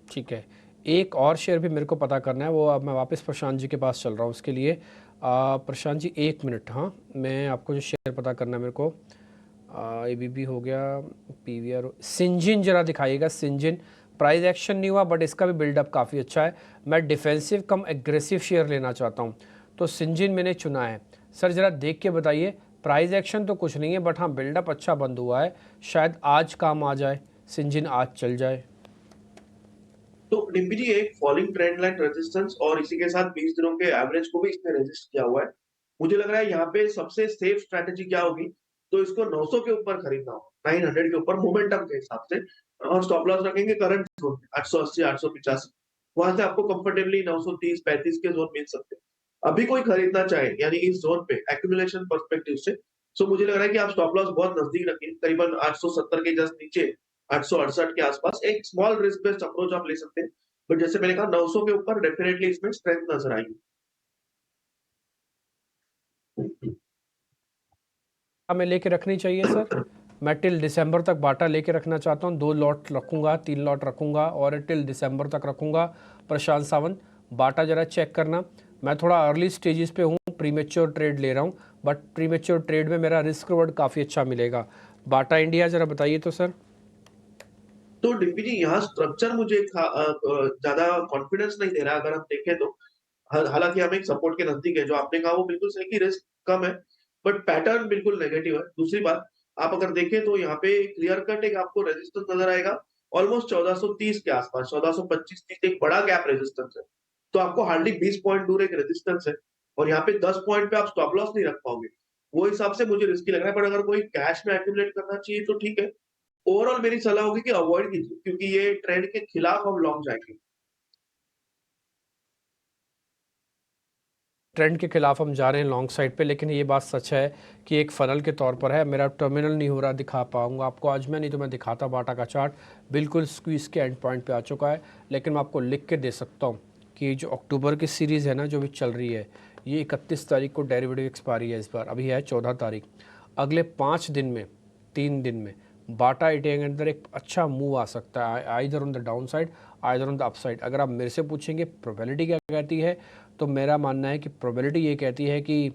ठीक है, एक और शेयर भी मेरे को पता करना है, वो अब मैं वापस प्रशांत जी के पास चल रहा हूँ उसके लिए। प्रशांत जी एक मिनट, हाँ मैं आपको जो शेयर पता करना है मेरे को, ABB हो गया, PVR, सिंजिन जरा दिखाइएगा। सिंजिन प्राइस एक्शन नहीं हुआ बट इसका भी बिल्डअप काफ़ी अच्छा है। मैं डिफेंसिव कम एग्रेसिव शेयर लेना चाहता हूँ, तो सिंजिन मैंने चुना है। सर जरा देख के बताइए, प्राइस एक्शन तो कुछ नहीं है बट हाँ बिल्डअप अच्छा बंद हुआ है, शायद आज काम आ जाए, सिंजिन आज चल जाए। तो डिम्पी जी एक फॉलिंग ट्रेंड लाइन रेजिस्टेंस और इसी के साथ 20 दिनों के एवरेज को भी इसने रेजिस्ट किया हुआ है। मुझे लग रहा है यहाँ पे सबसे सेफ स्ट्रेटेजी क्या होगी, तो इसको 900 के ऊपर खरीदना होगा, 900 के ऊपर मोमेंटम के हिसाब से, और स्टॉप लॉस रखेंगे करंट जोन 880 885, वहां से आपको कंफर्टेबली 930 35 के जोन मिल सकते हैं। अभी कोई खरीदना चाहे यानी इस जोन पे एक्यूमुलेशन पर्सपेक्टिव से, तो मुझे लग रहा है कि आप स्टॉप लॉस बहुत नजदीक रखिए, करीबन 870 के जस्ट नीचे 868 के आसपास एक स्मॉल रिस्क बेस्ड अप्रोच आप ले सकते हैं। बट जैसे मैंने कहा 900 के ऊपर डेफिनेटली इसमें स्ट्रेंथ नजर आएगी। हमें लेके रखनी चाहिए सर। मैं टिल दिसंबर तक बाटा लेके रखना चाहता हूँ, 2 लॉट रखूँगा, 3 लॉट रखूँगा और टिल दिसंबर तक रखूँगा। प्रशांत सावंत बाटा जरा चेक करना, मैं थोड़ा अर्ली स्टेजेस पे हूँ, प्रीमेच्योर ट्रेड ले रहा हूँ, बट प्रीमेच्योर ट्रेड में मेरा रिस्क रिवॉर्ड काफ़ी अच्छा मिलेगा। बाटा इंडिया जरा बताइए तो सर। तो डिम्पी जी यहाँ स्ट्रक्चर मुझे ज्यादा कॉन्फिडेंस नहीं दे रहा है, अगर हम देखें तो। हालांकि हम एक सपोर्ट के नजदीक है, जो आपने कहा वो बिल्कुल सही कि रिस्क कम है, बट पैटर्न बिल्कुल नेगेटिव है। दूसरी बात, आप अगर देखें तो यहाँ पे क्लियर कट एक आपको रेजिस्टेंस नजर आएगा ऑलमोस्ट 1430 के आसपास, 1425 30 एक बड़ा गैप रेजिस्टेंस है। तो आपको हार्डली 20 पॉइंट दूर एक रेजिस्टेंस है और यहाँ पे 10 पॉइंट पे आप स्टॉप लॉस नहीं रख पाओगे। वो हिसाब से मुझे रिस्की लग रहा है, बट अगर कोई कैश में एक्यूमुलेट करना चाहिए तो ठीक है। ओवरऑल मेरी सलाह होगी कि अवॉइड कीजिए, क्योंकि ये ट्रेंड के खिलाफ हम लॉन्ग जाएंगे। ट्रेंड के खिलाफ हम जा रहे हैं लॉन्ग साइड पे, लेकिन ये बात सच है कि एक फनल के तौर पर है। मेरा टर्मिनल नहीं हो रहा, दिखा पाऊंगा आपको आज मैं, नहीं तो मैं दिखाता। बाटा का चार्ट बिल्कुल स्क्वीज के एंड पॉइंट पे आ चुका है, लेकिन मैं आपको लिख के दे सकता हूँ कि जो अक्टूबर की सीरीज़ है ना जो भी चल रही है, ये 31 तारीख को डेरिवेटिव एक्सपायरी है इस बार, अभी है 14 तारीख। अगले 5 दिन में 3 दिन में बाटा इंडिया के अंदर एक अच्छा मूव आ सकता है, either on the down side either on the up side. अगर आप मेरे से पूछेंगे प्रोबेबिलिटी क्या कहती है, तो मेरा मानना है कि प्रोबेबिलिटी ये कहती है कि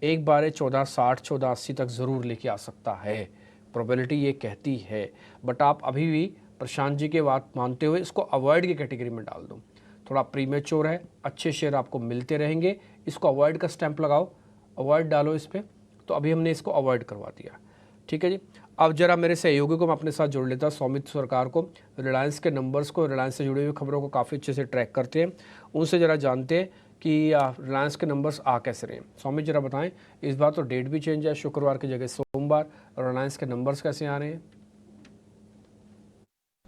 एक बार 1460 1480 तक ज़रूर लेके आ सकता है, प्रोबेबिलिटी ये कहती है। बट आप अभी भी प्रशांत जी के बात मानते हुए इसको अवॉइड की कैटेगरी में डाल दो, थोड़ा प्रीमेच्योर है, अच्छे शेयर आपको मिलते रहेंगे, इसको अवॉइड का स्टैंप लगाओ, अवॉइड डालो इस पर। तो अभी हमने इसको अवॉइड करवा दिया, ठीक है जी। अब जरा मेरे सहयोगी को मैं अपने साथ जोड़ लेता हूँ, सौमित सरकार को। रिलायंस के नंबर्स को, रिलायंस से जुड़ी हुई खबरों को काफ़ी अच्छे से ट्रैक करते हैं, उनसे ज़रा जानते हैं कि रिलायंस के नंबर्स आ कैसे रहे हैं। सौमित जरा बताएं, इस बार तो डेट भी चेंज है, शुक्रवार की जगह सोमवार, रिलायंस के नंबर्स कैसे आ रहे हैं?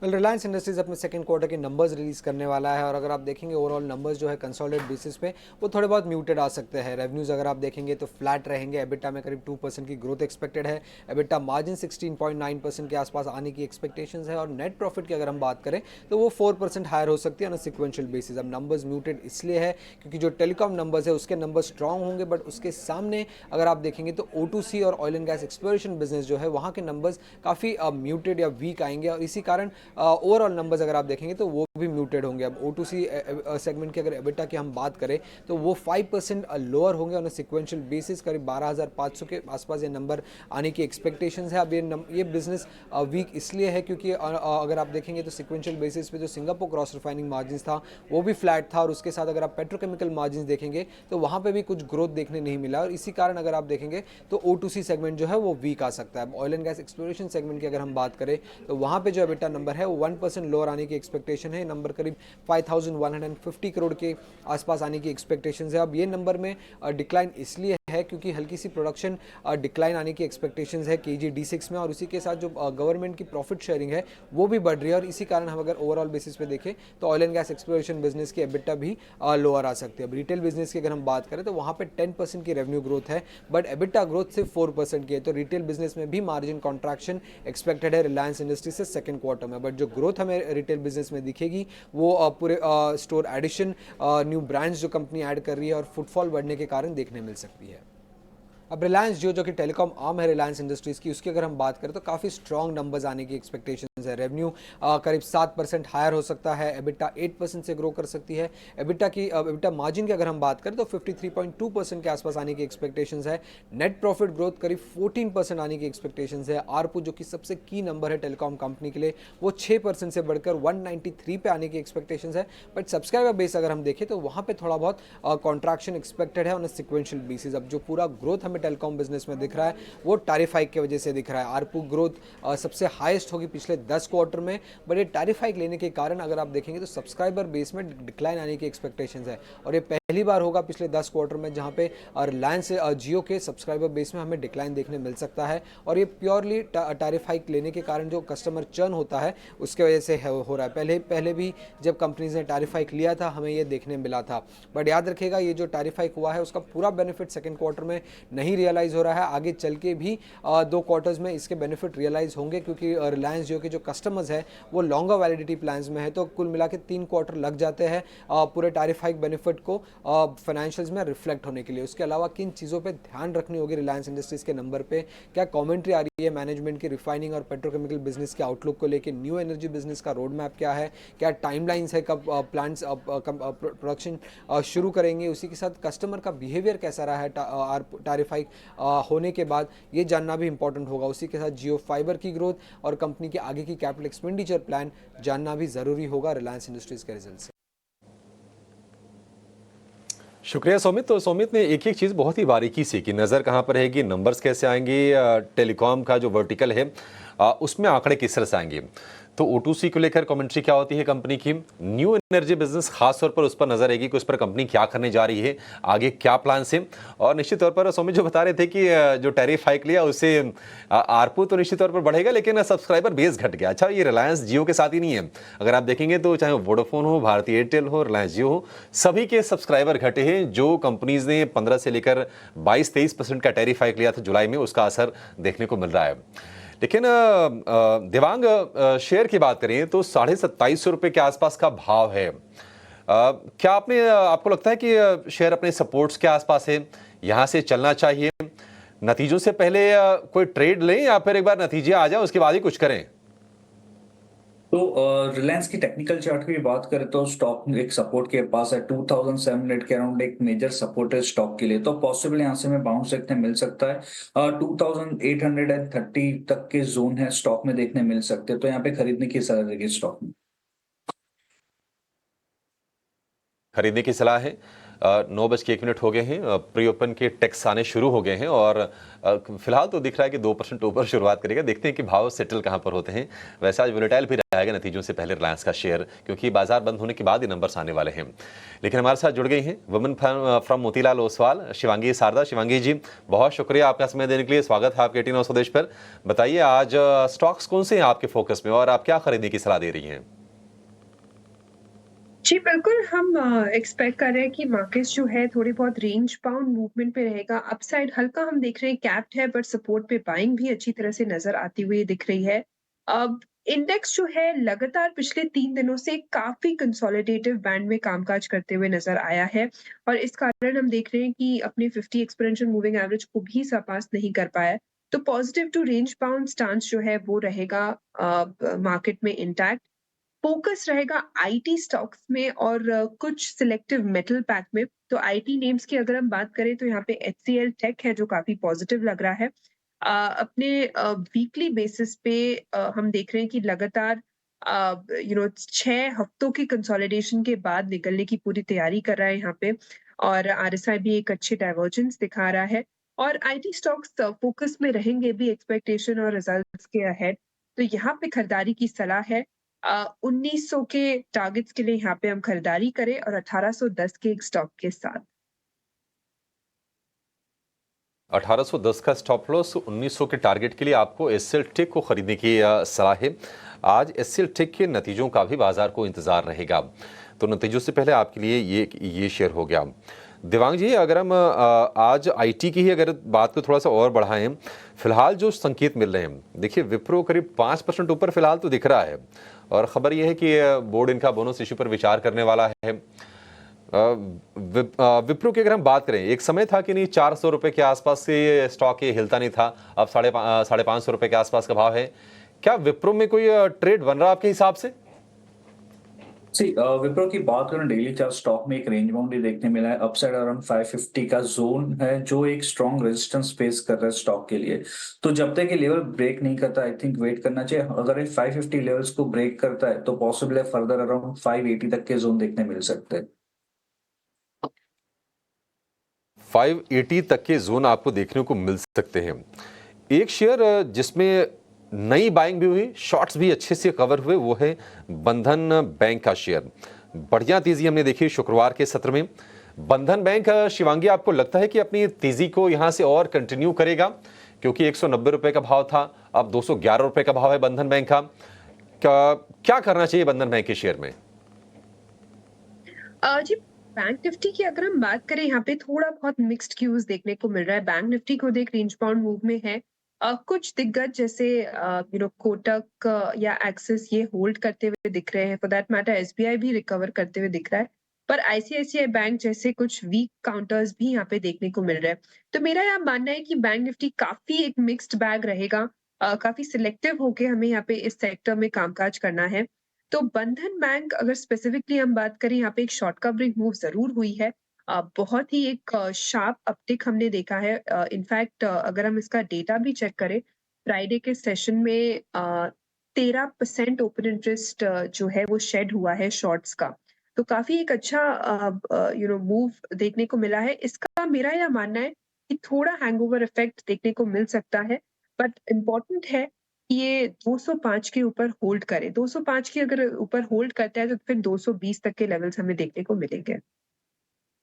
रिलायंस इंडस्ट्रीज अपने सेकंड क्वार्टर के नंबर्स रिलीज करने वाला है, और अगर आप देखेंगे ओवरऑल नंबर्स जो है कंसोलिडेटेड बेसिस पे वो थोड़े बहुत म्यूटेड आ सकते हैं। रेवेन्यूज अगर आप देखेंगे तो फ्लैट रहेंगे, एबिटा में करीब 2% की ग्रोथ एक्सपेक्टेड है, एबिटा मार्जिन 16.9% के आसपास आने की एक्सपेक्टेशंस है, और नेट प्रॉफिट की अगर हम बात करें तो वो 4% हायर हो सकती है ऑन अ सिक्वेंशियल बेसिस। अब नंबर्स म्यूटेड इसलिए है क्योंकि जो टेलीकॉम नंबर्स है उसके नंबर्स स्ट्रॉन्ग होंगे, बट उसके सामने अगर आप देखेंगे तो O2C और oil and gas exploration business जो है वहाँ के नंबर्स काफ़ी म्यूटेड या वीक आएंगे, और इसी कारण ओवरऑल नंबर्स अगर आप देखेंगे तो वो भी म्यूटेड होंगे। अब O2C सेगमेंट की अगर एबिटा की हम बात करें तो वो 5% लोअर होंगे ऑन अ सिक्वेंशियल बेसिस, करीब 12,500 के आसपास ये नंबर आने की एक्सपेक्टेशंस है। अब ये बिजनेस वीक इसलिए है क्योंकि अगर आप देखेंगे तो सिक्वेंशियल बेसिस पे जो सिंगापुर क्रॉस रिफाइनिंग मार्जिन था वो भी फ्लैट था, और उसके साथ अगर आप पेट्रोकेमिकल मार्जिन देखेंगे तो वहाँ पे भी कुछ ग्रोथ देखने नहीं मिला, और इसी कारण अगर आप देखेंगे तो O2C सेगमेंट जो है वो वीक आ सकता है। Oil and gas exploration segment की अगर हम बात करें तो वहाँ पे जो एबिटा नंबर है वो 1% लोअर आने की एक्सपेक्टेशन है, नंबर करीब 5,150 करोड़ के आसपास आने की एक्सपेक्टेशन है। अब ये नंबर में डिक्लाइन इसलिए है क्योंकि हल्की सी प्रोडक्शन डिक्लाइन आने की एक्सपेक्टेशंस है KG D6 में, और उसी के साथ जो गवर्नमेंट की प्रॉफिट शेयरिंग है वो भी बढ़ रही है, और इसी कारण हम अगर ओवरऑल बेसिस पे देखें तो oil and gas exploration business की एबिटा भी लोअर आ सकती है। अब रिटेल बिजनेस की अगर हम बात करें तो वहाँ पे 10% की रेवेन्यू ग्रोथ है, बट एबिटा ग्रोथ सिर्फ 4% की है, तो रिटेल बिजनेस में भी मार्जिन कॉन्ट्रैक्शन एक्सपेक्टेड है रिलायंस इंडस्ट्री से सेकंड क्वार्टर में। बट जो ग्रोथ हमें रिटेल बिजनेस में दिखेगी वो पूरे स्टोर एडिशन, न्यू ब्रांड्स जो कंपनी ऐड कर रही है और फुटफॉल बढ़ने के कारण देखने मिल सकती है। अब रिलायंस जियो जो कि टेलीकॉम आर्म है रिलायंस इंडस्ट्रीज़ की, उसकी अगर हम बात करें तो काफ़ी स्ट्रॉन्ग नंबर्स आने की एक्सपेक्टेशंस है। रेवेन्यू करीब 7% हायर हो सकता है, एबिटा 8% से ग्रो कर सकती है। एबिटा मार्जिन की अगर हम बात करें तो 53.2% के आसपास आने की एक्सपेक्टेशंस है। नेट प्रॉफिट ग्रोथ करीब 14% आने की एक्सपेक्टेशंस है। आरपू जो कि सबसे की नंबर है टेलीकॉम कंपनी के लिए, वो 6% से बढ़कर 193 पे आने की एक्सपेक्टेशंस है। बट सब्सक्राइबर बेस अगर हम देखें तो वहाँ पर थोड़ा बहुत कॉन्ट्रैक्शन एक्सपेक्टेड है ऑन अ सिक्वेंशियल बेसिस। अब जो पूरा ग्रोथ हमें टेलीकॉम बिजनेस में दिख रहा है वो टैरिफ हाइक की वजह से दिख रहा है। आरपू ग्रोथ सबसे हाईएस्ट होगी पिछले 10 क्वार्टर में, बट ये टैरिफ हाइक लेने के कारण अगर आप देखेंगे तो सब्सक्राइबर बेस में डिक्लाइन आने की एक्सपेक्टेशंस है, और ये पहली बार होगा पिछले 10 क्वार्टर में जहां पे रिलायंस जियो के सब्सक्राइबर बेस में हमें डिक्लाइन देखने मिल सकता है, और ये प्योरली टैरिफ हाइक लेने के कारण जो कस्टमर चर्न होता है उसके वजह से हो रहा है। पहले भी जब कंपनीज ने टैरिफ हाइक लिया था हमें ये देखने मिला था, बट याद रखिएगा ये जो टैरिफ हाइक हुआ है उसका पूरा बेनिफिट सेकेंड क्वार्टर में नहीं रियलाइज हो रहा है, आगे चल के भी 2 क्वार्टर्स में इसके बेनिफिट रियलाइज होंगे, क्योंकि रिलायंस जियो के जो कस्टमर्स है वो लॉन्गर वैलिडिटी प्लान्स में है, तो कुल मिला के 3 क्वार्टर लग जाते हैं पूरे टैरिफ हाइक बेनिफिट को फाइनेंशियल्स में रिफ्लेक्ट होने के लिए। उसके अलावा किन चीज़ों पे ध्यान रखनी होगी रिलायंस इंडस्ट्रीज के नंबर पे, क्या कमेंट्री आ रही है मैनेजमेंट की रिफाइनिंग और पेट्रोकेमिकल बिजनेस के आउटलुक को लेकर, न्यू एनर्जी बिजनेस का रोड मैप क्या है, क्या टाइमलाइंस है, कब प्लांट्स प्रोडक्शन शुरू करेंगे, उसी के साथ कस्टमर का बिहेवियर कैसा रहा है टैरिफ हाइक होने के बाद, ये जानना भी इंपॉर्टेंट होगा। उसी के साथ जियो फाइबर की ग्रोथ और कंपनी के आगे की कैपिटल एक्सपेंडिचर प्लान जानना भी जरूरी होगा रिलायंस इंडस्ट्रीज के रिजल्ट से। शुक्रिया सौमित। तो सौमित ने एक एक चीज़ बहुत ही बारीकी से की, नज़र कहाँ पर रहेगी, नंबर्स कैसे आएंगे, टेलीकॉम का जो वर्टिकल है उसमें आंकड़े किस तरह से आएंगे, तो O2C को लेकर कमेंट्री क्या होती है कंपनी की, न्यू एनर्जी बिजनेस खास तौर पर उस पर नजर रहेगी कि उस पर कंपनी क्या करने जा रही है, आगे क्या प्लान है, और निश्चित तौर पर सौमित जो बता रहे थे कि जो टैरिफ हाइक लिया उससे आरपू तो निश्चित तौर पर बढ़ेगा, लेकिन सब्सक्राइबर बेस घट गया। अच्छा, ये रिलायंस जियो के साथ ही नहीं है, अगर आप देखेंगे तो चाहे वोडाफोन हो, भारतीय एयरटेल हो, रिलायंस जियो हो, सभी के सब्सक्राइबर घटे हैं। जो कंपनीज ने 15 से लेकर 22-23% का टैरिफ हाइक लिया था जुलाई में, उसका असर देखने को मिल रहा है। लेकिन देवांग, शेयर की बात करें तो 2750 रुपये के आसपास का भाव है। क्या आपको लगता है कि शेयर अपने सपोर्ट्स के आसपास है, यहाँ से चलना चाहिए, नतीजों से पहले कोई ट्रेड लें या फिर एक बार नतीजे आ जाए उसके बाद ही कुछ करें? तो रिलायंस की टेक्निकल चार्ट की बात करें तो स्टॉक एक सपोर्ट के पास है 2700 के अराउंड, एक मेजर सपोर्ट है स्टॉक के लिए, तो पॉसिबल यहाँ से हमें बाउंस देखने मिल सकता है। 2830 तक के जोन है स्टॉक में देखने मिल सकते हैं, तो यहाँ पे खरीदने की सलाह रहेगी स्टॉक में। खरीदने की सलाह है। 9:01 हो गए हैं, प्री ओपन के टेक्स आने शुरू हो गए हैं और फिलहाल तो दिख रहा है कि 2% ऊपर शुरुआत करेगा। देखते हैं कि भाव सेटल कहां पर होते हैं। वैसे आज वोलेटाइल भी रहेगा नतीजों से पहले रिलायंस का शेयर, क्योंकि बाजार बंद होने के बाद ही नंबर्स आने वाले हैं। लेकिन हमारे साथ जुड़ गई हैं वुमेन फ्रॉम मोतीलाल ओसवाल, शिवांगी सारदा। शिवांगी जी, बहुत शुक्रिया आपका समय देने के लिए। स्वागत है आपके 18 स्वदेश पर। बताइए आज स्टॉक्स कौन से हैं आपके फोकस में और आप क्या खरीदने की सलाह दे रही हैं? जी बिल्कुल, हम एक्सपेक्ट कर रहे हैं कि मार्केट्स जो है थोड़ी बहुत रेंज बाउंड मूवमेंट पे रहेगा। अपसाइड हल्का हम देख रहे हैं कैप्ड है, बट सपोर्ट पे बाइंग भी अच्छी तरह से नजर आती हुई दिख रही है। अब इंडेक्स जो है लगातार पिछले 3 दिनों से काफी कंसोलिडेटिव बैंड में कामकाज करते हुए नजर आया है और इस कारण हम देख रहे हैं कि अपने 50 एक्सपोनेंशियल मूविंग एवरेज को भी सरपास नहीं कर पाया है। तो positive to range bound stance जो है वो रहेगा मार्केट में इंटैक्ट। फोकस रहेगा आईटी स्टॉक्स में और कुछ सिलेक्टिव मेटल पैक में। तो आईटी नेम्स की अगर हम बात करें तो यहाँ पे एचसीएल टेक है जो काफी पॉजिटिव लग रहा है। अपने वीकली बेसिस पे हम देख रहे हैं कि लगातार 6 हफ्तों की कंसोलिडेशन के बाद निकलने की पूरी तैयारी कर रहा है यहाँ पे और आरएसआई भी एक अच्छी डाइवर्जेंस दिखा रहा है और आईटी स्टॉक्स फोकस में रहेंगे भी एक्सपेक्टेशन और रिजल्ट्स के अहेड। तो यहाँ पे खरीदारी की सलाह है। 1900 के टारगेट्स के लिए यहाँ पे हम खरीदारी करें और 1810 के एक स्टॉक के साथ। 1810 का स्टॉप लॉस, 1900 के टारगेट के लिए आपको एचसीएल टेक को खरीदने की सलाह है। आज एचसीएल टेक के नतीजों का भी बाजार को इंतजार रहेगा, तो नतीजों से पहले आपके लिए ये शेयर हो गया। दिवांग जी, अगर हम आज आईटी की ही अगर बात को थोड़ा सा और बढ़ाएं, फिलहाल जो संकेत मिल रहे हैं, देखिए विप्रो करीब 5% ऊपर फिलहाल तो दिख रहा है और खबर यह है कि बोर्ड इनका बोनस इश्यू पर विचार करने वाला है। विप्रो की अगर हम बात करें, एक समय था कि नहीं 400 रुपए के आसपास से ये स्टॉक ये हिलता नहीं था, अब 550 रुपए के आसपास का भाव है। क्या विप्रो में कोई ट्रेड बन रहा आपके हिसाब से? विप्रो की बात करें डेली चार्ट स्टॉक में एक रेंज बाउंड ही देखने मिला है। अपसाइड अराउंड 550 का जोन है जो एक स्ट्रॉन्ग रेजिस्टेंस फेस कर रहा है स्टॉक के लिए। तो जब तक ये लेवल ब्रेक नहीं करता आई थिंक वेट करना चाहिए। अगर ये 550 लेवल्स को ब्रेक करता है तो पॉसिबल है फर्दर अराउंड 580 तक के जोन देखने मिल सकते हैं। 580 तक के जोन आपको देखने को मिल सकते हैं। एक शेयर जिसमें नई बाइंग भी हुई, शॉर्ट्स भी अच्छे से कवर हुए, वो है बंधन बैंक का शेयर। बढ़िया तेजी हमने देखी शुक्रवार के सत्र में। बंधन बैंक, शिवांगी, आपको लगता है कि अपनी तेजी को यहां से और कंटिन्यू करेगा? क्योंकि 190 रुपए का भाव था, अब 211 रुपए का भाव है बंधन बैंक का। क्या करना चाहिए बंधन बैंक के शेयर में? जी बैंक निफ्टी की अगर हम बात करें यहाँ पे थोड़ा बहुत मिक्स्ड क्यूज देखने को मिल रहा है। बैंक निफ्टी को देख रेंज बाउंड मूव में है। कुछ दिग्गज जैसे कोटक या एक्सिस ये होल्ड करते हुए दिख रहे हैं। फॉर दैट मैटर एसबीआई भी रिकवर करते हुए दिख रहा है, पर आईसीआईसीआई बैंक जैसे कुछ वीक काउंटर्स भी यहाँ पे देखने को मिल रहे हैं। तो मेरा यह मानना है कि बैंक निफ्टी काफी एक मिक्स्ड बैग रहेगा। काफी सिलेक्टिव होके हमें यहाँ पे इस सेक्टर में कामकाज करना है। तो बंधन बैंक अगर स्पेसिफिकली हम बात करें, यहाँ पे एक शॉर्ट कवरिंग मूव जरूर हुई है। बहुत ही एक शार्प अपटिक हमने देखा है। इनफैक्ट अगर हम इसका डेटा भी चेक करें, फ्राइडे के सेशन में 13% ओपन इंटरेस्ट जो है वो शेड हुआ है शॉर्ट्स का। तो काफी एक अच्छा मूव देखने को मिला है। इसका मेरा यह मानना है कि थोड़ा हैंगओवर इफेक्ट देखने को मिल सकता है, बट इम्पोर्टेंट है ये 205 के ऊपर होल्ड करे। 205 के अगर ऊपर होल्ड करता है तो फिर 220 तक के लेवल्स हमें देखने को मिलेंगे।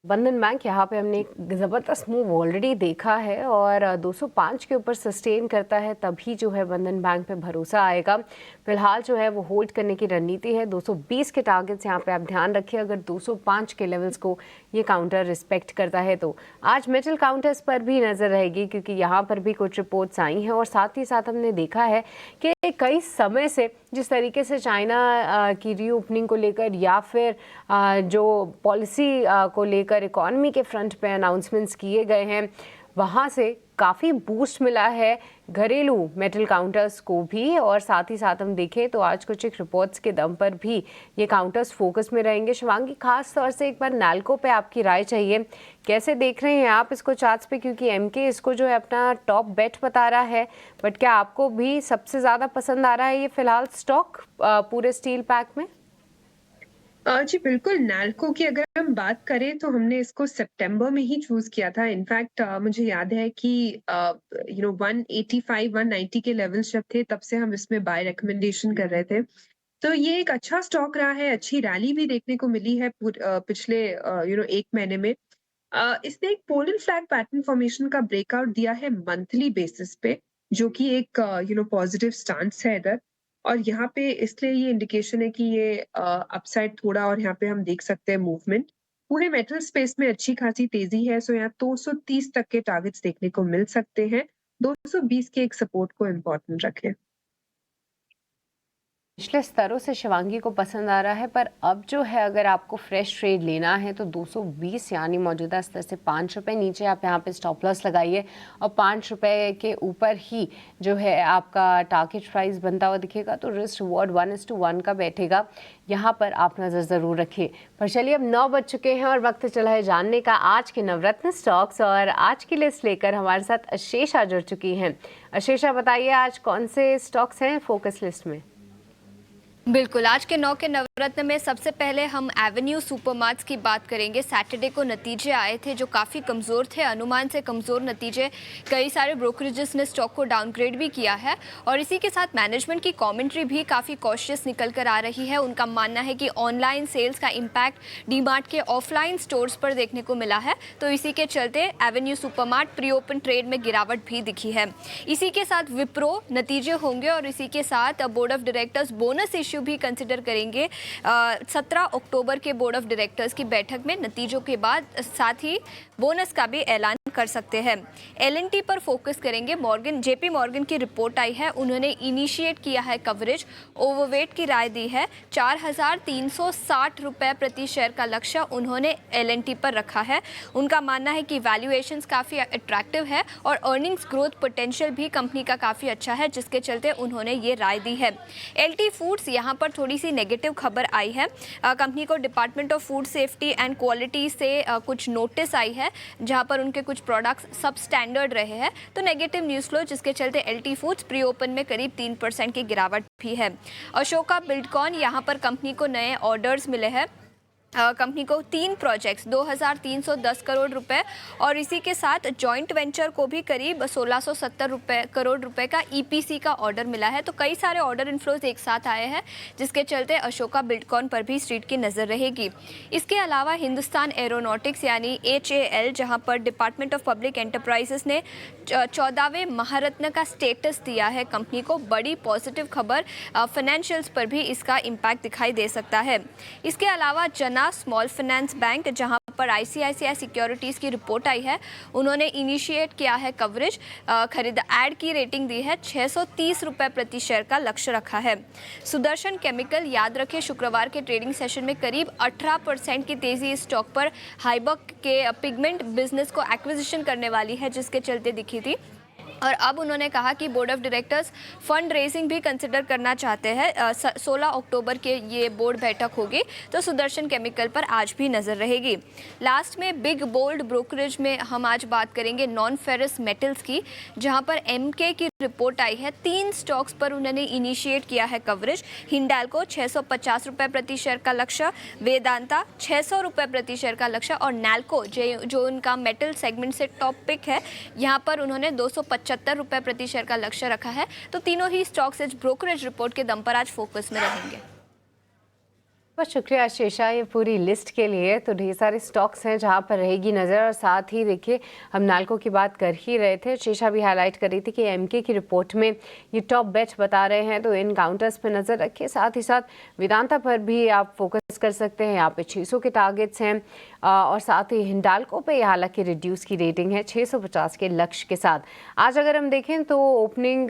बंधन बैंक यहाँ पे हमने एक ज़बरदस्त मूव ऑलरेडी देखा है और 205 के ऊपर सस्टेन करता है तभी जो है बंधन बैंक पे भरोसा आएगा। फिलहाल जो है वो होल्ड करने की रणनीति है। 220 के टारगेट्स यहाँ पे आप ध्यान रखिए। अगर 205 के लेवल्स को ये काउंटर रिस्पेक्ट करता है तो आज मेटल काउंटर्स पर भी नज़र रहेगी, क्योंकि यहाँ पर भी कुछ रिपोर्ट्स आई हैं और साथ ही साथ हमने देखा है कि कई समय से जिस तरीके से चाइना की रीओपनिंग को लेकर या फिर जो पॉलिसी को लेकर इकॉनमी के फ्रंट पे अनाउंसमेंट्स किए गए हैं, वहाँ से काफ़ी बूस्ट मिला है घरेलू मेटल काउंटर्स को भी, और साथ ही साथ हम देखें तो आज कुछ एक रिपोर्ट्स के दम पर भी ये काउंटर्स फोकस में रहेंगे। शिवांगी, खास तौर से एक बार नाल्को पे आपकी राय चाहिए, कैसे देख रहे हैं आप इसको चार्ट्स पे, क्योंकि एमके इसको जो है अपना टॉप बेट बता रहा है, बट क्या आपको भी सबसे ज़्यादा पसंद आ रहा है ये फिलहाल स्टॉक पूरे स्टील पैक में? जी बिल्कुल, नाल्को की अगर हम बात करें तो हमने इसको सितंबर में ही चूज किया था। इनफैक्ट मुझे याद है कि 185 190 के लेवल्स जब थे तब से हम इसमें बाय रिकमेंडेशन कर रहे थे। तो ये एक अच्छा स्टॉक रहा है, अच्छी रैली भी देखने को मिली है पिछले 1 महीने में। इसने एक pole and flag pattern formation का ब्रेकआउट दिया है मंथली बेसिस पे, जो कि एक पॉजिटिव स्टांस है इधर। और यहाँ पे इसलिए ये इंडिकेशन है कि ये अपसाइड थोड़ा, और यहाँ पे हम देख सकते हैं मूवमेंट। पूरे मेटल स्पेस में अच्छी खासी तेजी है, सो यहाँ 230 तक के टारगेट्स देखने को मिल सकते हैं। 220 के एक सपोर्ट को इम्पोर्टेंट रखें। पिछले स्तरों से शिवांगी को पसंद आ रहा है, पर अब जो है अगर आपको फ्रेश ट्रेड लेना है तो 220 यानी मौजूदा स्तर से 5 रुपये नीचे आप यहाँ पे स्टॉप लॉस लगाइए, और 5 रुपये के ऊपर ही जो है आपका टारगेट प्राइस बनता हुआ दिखेगा, तो रिस्क रिवॉर्ड 1:1 का बैठेगा। यहाँ पर आप नज़र ज़रूर रखिए। पर चलिए, अब 9 बज चुके हैं और वक्त चला है जानने का आज के नवरत्न स्टॉक्स, और आज की लिस्ट लेकर हमारे साथ अशेषा जुड़ चुकी हैं। अशेषा, बताइए आज कौन से स्टॉक्स हैं फोकस लिस्ट में? बिल्कुल, आज के 9 के नवरत्न में सबसे पहले हम एवेन्यू सुपरमार्ट्स की बात करेंगे। सैटरडे को नतीजे आए थे जो काफ़ी कमज़ोर थे, अनुमान से कमज़ोर नतीजे। कई सारे ब्रोकरेजेस ने स्टॉक को डाउनग्रेड भी किया है, और इसी के साथ मैनेजमेंट की कमेंट्री भी काफ़ी कॉशियस निकल कर आ रही है। उनका मानना है कि ऑनलाइन सेल्स का इम्पैक्ट डीमार्ट के ऑफलाइन स्टोर्स पर देखने को मिला है, तो इसी के चलते Avenue supermart pre open trade में गिरावट भी दिखी है। इसी के साथ विप्रो नतीजे होंगे, और इसी के साथ board of directors bonus issue भी कंसिडर करेंगे 17 अक्टूबर के बोर्ड ऑफ डायरेक्टर्स की बैठक में। नतीजों के बाद साथ ही बोनस का भी ऐलान कर सकते हैं। एल&टी पर फोकस करेंगे। जेपी मॉर्गन की रिपोर्ट आई है, उन्होंने इनिशिएट किया है कवरेज, ओवरवेट की राय दी है। 4,360 रुपये प्रति शेयर का लक्ष्य उन्होंने एल&टी पर रखा है। उनका मानना है कि वैल्यूएशंस काफ़ी अट्रैक्टिव है और अर्निंग्स ग्रोथ पोटेंशियल भी कंपनी का काफ़ी अच्छा है, जिसके चलते उन्होंने ये राय दी है। एलटी फूड्स यहाँ पर थोड़ी सी नेगेटिव खबर आई है। कंपनी को department of food safety and quality से कुछ नोटिस आई है, जहाँ पर उनके कुछ प्रोडक्ट्स सब स्टैंडर्ड रहे हैं, तो नेगेटिव न्यूज़ फ्लो, जिसके चलते एलटी फूड्स प्री ओपन में करीब 3% की गिरावट भी है। अशोका बिल्डकॉन, यहाँ पर कंपनी को नए ऑर्डर्स मिले हैं। कंपनी को 3 प्रोजेक्ट्स 2,310 करोड़ रुपए, और इसी के साथ जॉइंट वेंचर को भी करीब 1,670 करोड़ रुपए का ईपीसी का ऑर्डर मिला है। तो कई सारे ऑर्डर इनफ्लोज एक साथ आए हैं, जिसके चलते अशोका बिल्डकॉन पर भी स्ट्रीट की नज़र रहेगी। इसके अलावा हिंदुस्तान एरोनॉटिक्स यानी HAL, जहां पर डिपार्टमेंट ऑफ पब्लिक एंटरप्राइजेस ने 14वें महारत्न का स्टेटस दिया है कंपनी को। बड़ी पॉजिटिव खबर, फाइनेंशियल्स पर भी इसका इम्पैक्ट दिखाई दे सकता है। इसके अलावा जना स्मॉल फाइनेंस बैंक, जहां पर ICICI सिक्योरिटीज की रिपोर्ट आई है, उन्होंने इनिशिएट किया है कवरेज, ऐड की रेटिंग दी है, 630 रुपये प्रति शेयर का लक्ष्य रखा है। सुदर्शन केमिकल, याद रखें शुक्रवार के ट्रेडिंग सेशन में करीब 18% की तेजी इस स्टॉक पर हाइबक के पिगमेंट बिजनेस को एक्विजिशन करने वाली है, जिसके चलते दिखी थी। और अब उन्होंने कहा कि board of directors fund raising भी कंसिडर करना चाहते हैं। 16 अक्टूबर के ये बोर्ड बैठक होगी, तो सुदर्शन केमिकल पर आज भी नज़र रहेगी। लास्ट में बिग बोल्ड ब्रोकरेज में हम आज बात करेंगे नॉन फेरस मेटल्स की, जहां पर MK की रिपोर्ट आई है। 3 स्टॉक्स पर उन्होंने इनिशिएट किया है कवरेज। हिंडाल्को 650 रुपये प्रति शेयर का लक्ष्य, वेदांता 600 रुपये प्रति शेयर का लक्ष्य, और नैल्को जो उनका मेटल सेगमेंट से टॉप पिक है, यहाँ पर उन्होंने 275 रुपये प्रति शेयर का लक्ष्य रखा है। तो तीनों ही स्टॉक्स इस ब्रोकरेज रिपोर्ट के दम पर आज फोकस में रहेंगे। बहुत शुक्रिया शेषा ये पूरी लिस्ट के लिए। तो ढेर सारे स्टॉक्स हैं जहां पर रहेगी नज़र, और साथ ही देखिए हम नाल्को की बात कर ही रहे थे, शेषा भी हाईलाइट कर रही थी कि MK की रिपोर्ट में ये टॉप बेट बता रहे हैं, तो इन काउंटर्स पर नज़र रखिए। साथ ही साथ वेदांता पर भी आप फोकस कर सकते हैं, यहाँ पे 600 के टारगेट्स हैं, और साथ ही हिंडाल्को पे हालांकि रिड्यूस की रेटिंग है 650 के लक्ष्य के साथ। आज अगर हम देखें तो ओपनिंग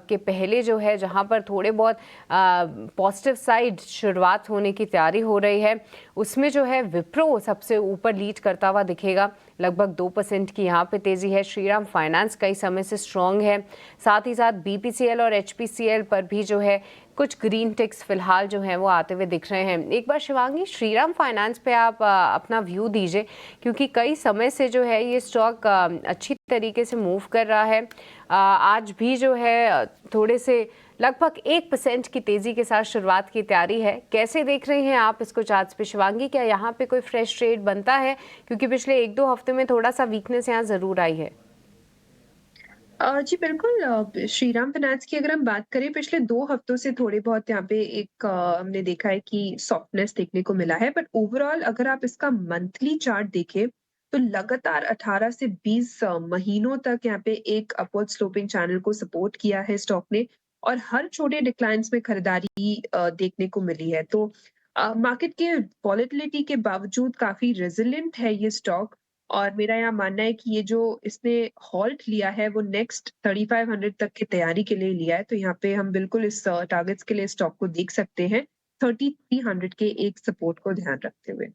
के पहले जो है, जहाँ पर थोड़े बहुत पॉजिटिव साइड शुरुआत होने की तैयारी हो रही है उसमें जो है विप्रो सबसे ऊपर लीड करता हुआ दिखेगा, लगभग 2% की यहाँ पे तेजी है। श्रीराम फाइनेंस कई समय से स्ट्रॉन्ग है, साथ ही साथ BPCL और HPCL पर भी जो है कुछ ग्रीन टिक्स फिलहाल जो है वो आते हुए दिख रहे हैं। एक बार शिवांगी, श्रीराम फाइनेंस पे आप अपना व्यू दीजिए, क्योंकि कई समय से जो है ये स्टॉक अच्छी तरीके से मूव कर रहा है। आज भी जो है थोड़े से लगभग 1% की तेजी के साथ शुरुआत की तैयारी है। कैसे देख रहे हैं आप इसको चार्ट्स पे शिवांगी? क्या यहाँ पे कोई फ्रेश ट्रेड बनता है, क्योंकि पिछले 1-2 हफ्ते में थोड़ा सा वीकनेस यहाँ जरूर आई है? जी बिल्कुल, श्रीराम फाइनेंस की अगर हम बात करें, पिछले 2 हफ्तों से थोड़े बहुत यहाँ पे एक हमने देखा है कि सॉफ्टनेस देखने को मिला है, बट ओवरऑल अगर आप इसका मंथली चार्ट देखें तो लगातार 18 से 20 महीनों तक यहाँ पे एक अपवर्ड स्लोपिंग चैनल को सपोर्ट किया है स्टॉक ने, और हर छोटे डिक्लाइंस में खरीदारी देखने को मिली है। तो मार्केट के वॉलेटिलिटी के बावजूद काफी रेजिलिएंट है ये स्टॉक, और मेरा यहाँ मानना है कि ये जो इसने हॉल्ट लिया है वो नेक्स्ट 3500 तक की तैयारी के लिए लिया है। तो यहाँ पे हम बिल्कुल इस टारगेट्स के लिए स्टॉक को देख सकते हैं, 3300 के एक सपोर्ट को ध्यान रखते हुए।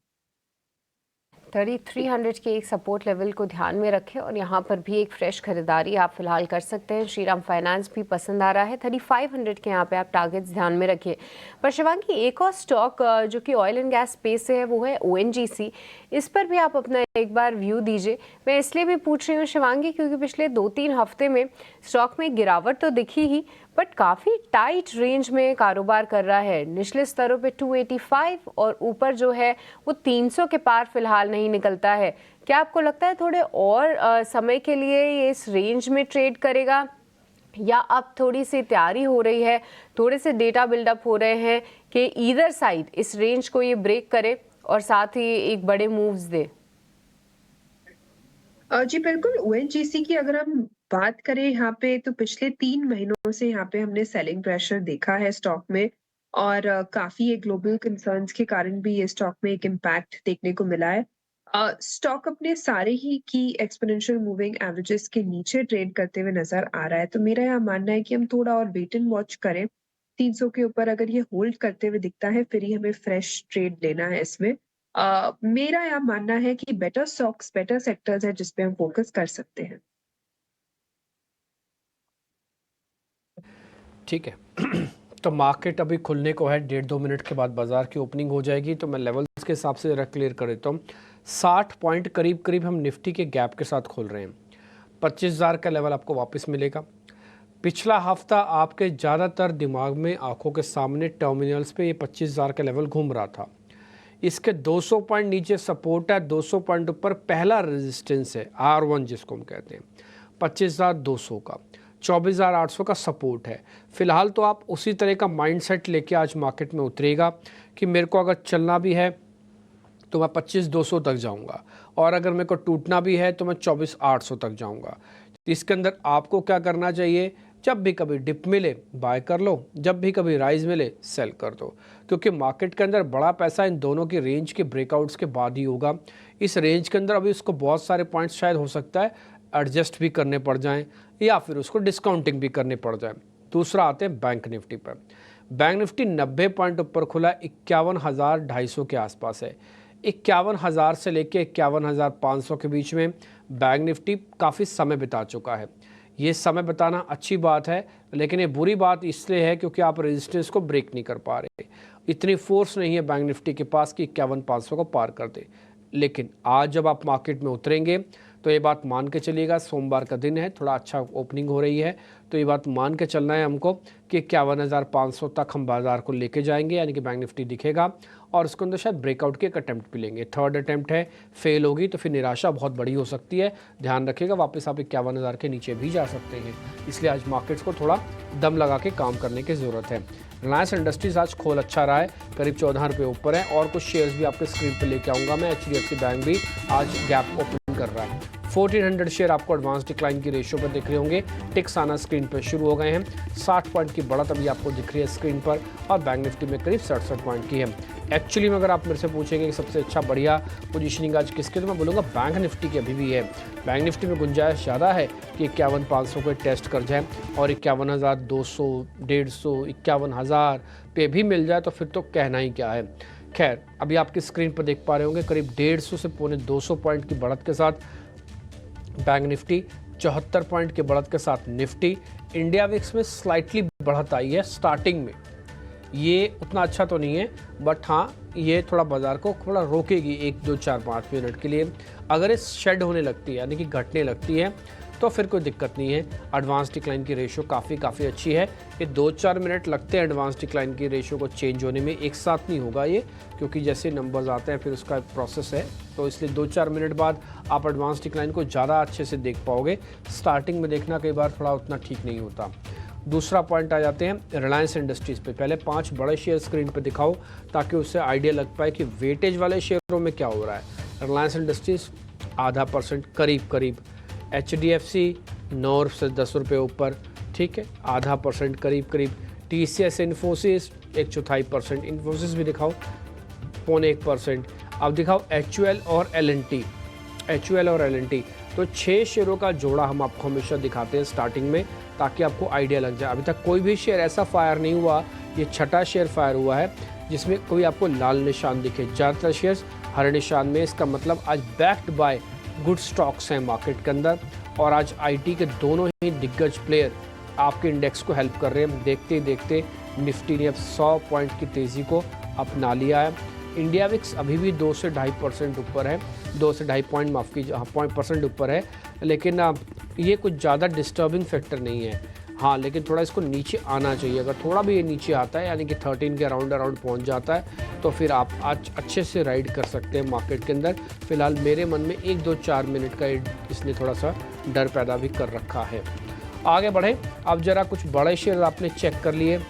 3300 के एक सपोर्ट लेवल को ध्यान में रखें और यहाँ पर भी एक फ्रेश खरीदारी आप फिलहाल कर सकते हैं। श्रीराम फाइनेंस भी पसंद आ रहा है, 3500 के यहाँ पे आप टारगेट्स ध्यान में रखिए। पर शिवांगी, एक और स्टॉक जो कि ऑयल एंड गैस स्पेस से है वो है ONGC। इस पर भी आप अपना एक बार व्यू दीजिए। मैं इसलिए भी पूछ रही हूँ शिवांगी, क्योंकि पिछले 2-3 हफ्ते में स्टॉक में गिरावट तो दिखी ही, बट काफ़ी टाइट रेंज में कारोबार कर रहा है। निचले स्तरों पे 285 और ऊपर जो है वो 300 के पार फिलहाल नहीं निकलता है। क्या आपको लगता है थोड़े और समय के लिए ये इस रेंज में ट्रेड करेगा, या अब थोड़ी सी तैयारी हो रही है, थोड़े से डेटा बिल्डअप हो रहे हैं कि ईदर साइड इस रेंज को ये ब्रेक करे और साथ ही एक बड़े मूव्स दे? जी बिल्कुल, ONGC की अगर हम बात करें यहाँ पे, तो पिछले 3 महीनों से यहाँ पे हमने सेलिंग प्रेशर देखा है स्टॉक में, और काफी ये ग्लोबल कंसर्न्स के कारण भी ये स्टॉक में एक इम्पैक्ट देखने को मिला है। स्टॉक अपने सारे ही की एक्सपोनेंशियल मूविंग एवरेजेस के नीचे ट्रेड करते हुए नजर आ रहा है। तो मेरा यहाँ मानना है कि हम थोड़ा और वेट एंड वॉच करें। 300 के ऊपर अगर ये होल्ड करते हुए दिखता है, फिर ही हमें फ्रेश ट्रेड लेना है इसमें। मेरा यह मानना है कि बेटर स्टॉक्स, बेटर सेक्टर्स है जिसपे हम फोकस कर सकते हैं। ठीक है। तो मार्केट अभी खुलने को है, 1.5-2 मिनट के बाद बाजार की ओपनिंग हो जाएगी। तो मैं लेवल्स के हिसाब से जरा क्लियर कर देता हूँ। 60 पॉइंट करीब करीब हम निफ्टी के गैप के साथ खोल रहे हैं। 25,000 का लेवल आपको वापस मिलेगा। पिछला हफ्ता आपके ज़्यादातर दिमाग में, आंखों के सामने टर्मिनल्स पे ये 25,000 का लेवल घूम रहा था। इसके 200 पॉइंट नीचे सपोर्ट है, 200 पॉइंट ऊपर पहला रेजिस्टेंस है, R1 जिसको हम कहते हैं, 25,200 का, 24,800 का सपोर्ट है। फिलहाल तो आप उसी तरह का माइंडसेट लेके आज मार्केट में उतरेगा कि मेरे को अगर चलना भी है तो मैं 25,200 तक जाऊंगा, और अगर मेरे को टूटना भी है तो मैं 24,800 तक जाऊंगा। इसके अंदर आपको क्या करना चाहिए? जब भी कभी डिप मिले बाय कर लो, जब भी कभी राइज मिले सेल कर दो, क्योंकि मार्केट के अंदर बड़ा पैसा इन दोनों की रेंज के ब्रेकआउट्स के बाद ही होगा। इस रेंज के अंदर अभी उसको बहुत सारे पॉइंट्स शायद हो सकता है एडजस्ट भी करने पड़ जाएं, या फिर उसको डिस्काउंटिंग भी करने पड़ जाए। दूसरा आते हैं बैंक निफ्टी पर। बैंक निफ्टी 90 पॉइंट ऊपर खुला, 51,250 के आसपास है। 51,000 से लेके 51,500 के बीच में बैंक निफ्टी काफ़ी समय बिता चुका है। ये समय बताना अच्छी बात है, लेकिन ये बुरी बात इसलिए है क्योंकि आप रेजिस्टेंस को ब्रेक नहीं कर पा रहे। इतनी फोर्स नहीं है बैंक निफ्टी के पास कि 51,500 को पार कर दे। लेकिन आज जब आप मार्केट में उतरेंगे तो ये बात मान के चलिएगा, सोमवार का दिन है, थोड़ा अच्छा ओपनिंग हो रही है, तो ये बात मान के चलना है हमको कि 51,500 तक हम बाजार को लेके जाएंगे, यानी कि बैंक निफ्टी दिखेगा और उसके अंदर शायद ब्रेकआउट के एक अटैम्प्ट भी लेंगे। थर्ड अटैम्प्ट है, फेल होगी तो फिर निराशा बहुत बड़ी हो सकती है। ध्यान रखिएगा, वापस आप 51,000 के नीचे भी जा सकते हैं। इसलिए आज मार्केट्स को थोड़ा दम लगा के काम करने की ज़रूरत है। रिलायंस इंडस्ट्रीज आज खोल अच्छा रहा है, करीब 14 रुपये ऊपर है, और कुछ शेयर्स भी आपके स्क्रीन पर लेके आऊँगा मैं। HDFC बैंक भी आज गैप ओपन कर रहा है। 1400 शेयर आपको एडवांस डिक्लाइन की रेशियो पर दिख रहे होंगे। टिक्स आना स्क्रीन पर शुरू हो गए हैं। 60 पॉइंट की बढ़त अभी आपको दिख रही है स्क्रीन पर, और बैंक निफ्टी में करीब 67 पॉइंट की है। एक्चुअली में अगर आप मेरे से पूछेंगे कि सबसे अच्छा बढ़िया पोजीशनिंग आज किसकी, तो मैं बोलूँगा बैंक निफ्टी की अभी भी है। बैंक निफ्टी में गुंजाइश ज़्यादा है कि 51,500 को टेस्ट कर जाए और 51,200, 150, 51,000 पे भी मिल जाए तो फिर तो कहना ही क्या है। खैर अभी आपकी स्क्रीन पर देख पा रहे होंगे करीब 150 से पौने 200 पॉइंट की बढ़त के साथ बैंक निफ्टी, 74 पॉइंट की बढ़त के साथ निफ्टी। इंडिया विक्स में स्लाइटली बढ़त आई है स्टार्टिंग में, ये उतना अच्छा तो नहीं है बट हाँ ये थोड़ा बाजार को थोड़ा रोकेगी 1, 2, 4, 5 मिनट के लिए। अगर ये शेड होने लगती है यानी कि घटने लगती है तो फिर कोई दिक्कत नहीं है। एडवांस डिक्लाइन की रेशियो काफ़ी अच्छी है। ये 2-4 मिनट लगते हैं एडवांस डिक्लाइन की रेशियो को चेंज होने में, एक साथ नहीं होगा ये, क्योंकि जैसे नंबर्स आते हैं फिर उसका प्रोसेस है, तो इसलिए 2-4 मिनट बाद आप एडवांस डिक्लाइन को ज़्यादा अच्छे से देख पाओगे। स्टार्टिंग में देखना कई बार थोड़ा उतना ठीक नहीं होता। दूसरा पॉइंट आ जाते हैं रिलायंस इंडस्ट्रीज़ पे। पहले 5 बड़े शेयर स्क्रीन पे दिखाओ ताकि उससे आइडिया लग पाए कि वेटेज वाले शेयरों में क्या हो रहा है। रिलायंस इंडस्ट्रीज़ आधा % करीब, HDFC 9 से 10 रुपये ऊपर, ठीक है, आधा % करीब। TCS इन्फोसिस 1/4%, इन्फोसिस भी दिखाओ 0.25%। अब दिखाओ HUL और L&T। तो 6 शेयरों का जोड़ा हम आपको हमेशा दिखाते हैं स्टार्टिंग में ताकि आपको आइडिया लग जाए। अभी तक कोई भी शेयर ऐसा फायर नहीं हुआ, ये छठा शेयर फायर हुआ है जिसमें कोई आपको लाल निशान दिखे। ज़्यादातर शेयर्स हरे निशान में, इसका मतलब आज बैक्ड बाय गुड स्टॉक्स हैं मार्केट के अंदर, और आज IT के दोनों ही दिग्गज प्लेयर आपके इंडेक्स को हेल्प कर रहे हैं। देखते ही देखते निफ्टी ने अब 100 पॉइंट की तेज़ी को अपना लिया है। इंडिया विक्स अभी भी 2 से 2.5% ऊपर है, 2 से 2.5 पॉइंट माफ़ कीजिए % ऊपर है, लेकिन ये कुछ ज़्यादा डिस्टर्बिंग फैक्टर नहीं है। हाँ, लेकिन थोड़ा इसको नीचे आना चाहिए। अगर थोड़ा भी ये नीचे आता है यानी कि 13 के अराउंड पहुंच जाता है तो फिर आप आज अच्छे से राइड कर सकते हैं मार्केट के अंदर। फिलहाल मेरे मन में 1, 2, 4 मिनट का इसने थोड़ा सा डर पैदा भी कर रखा है। आगे बढ़े, अब ज़रा कुछ बड़े शेयर आपने चेक कर लिए,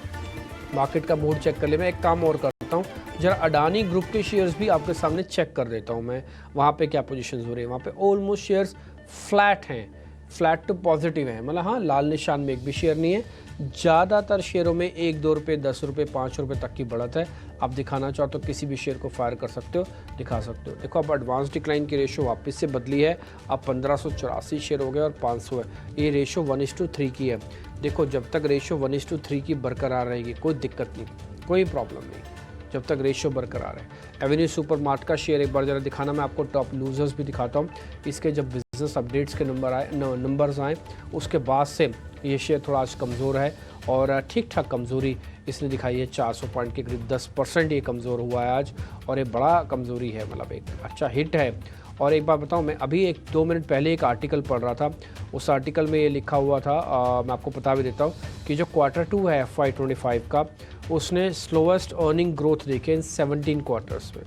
मार्केट का मूड चेक कर लिया। मैं एक काम और करता हूँ, जरा अडानी ग्रुप के शेयर्स भी आपके सामने चेक कर देता हूँ मैं, वहाँ पे क्या पोजीशंस हो रही है। वहाँ पे ऑलमोस्ट शेयर्स फ्लैट हैं, फ्लैट टू पॉजिटिव हैं, मतलब हाँ लाल निशान में एक भी शेयर नहीं है। ज़्यादातर शेयरों में 1, 2 रुपये, 10 रुपये, 5 रुपये तक की बढ़त है। आप दिखाना चाहो तो किसी भी शेयर को फायर कर सकते हो, दिखा सकते हो। देखो अब एडवांस डिक्लाइन की रेशो वापस से बदली है, अब 1584 शेयर हो गए और 500 है। ये रेशो 1:3 की है। देखो जब तक रेशो 1:3 की बरकरार रहेगी कोई दिक्कत नहीं, कोई प्रॉब्लम नहीं, जब तक रेशियो बरकरार है। एवेन्यू सुपरमार्ट का शेयर एक बार ज़रा दिखाना, मैं आपको टॉप लूजर्स भी दिखाता हूँ। इसके जब बिजनेस अपडेट्स के नंबर्स आए उसके बाद से ये शेयर थोड़ा आज कमज़ोर है और ठीक ठाक कमज़ोरी इसने दिखाई है। 400 पॉइंट के करीब 10% ये कमज़ोर हुआ है आज, और ये बड़ा कमज़ोरी है, मतलब एक अच्छा हिट है। और एक बार बताऊं, मैं अभी 1-2 मिनट पहले एक आर्टिकल पढ़ रहा था, उस आर्टिकल में ये लिखा हुआ था, मैं आपको बता भी देता हूं कि जो Q2 है FY25 का, उसने स्लोएस्ट अर्निंग ग्रोथ देखे इन 17 क्वार्टर्स में।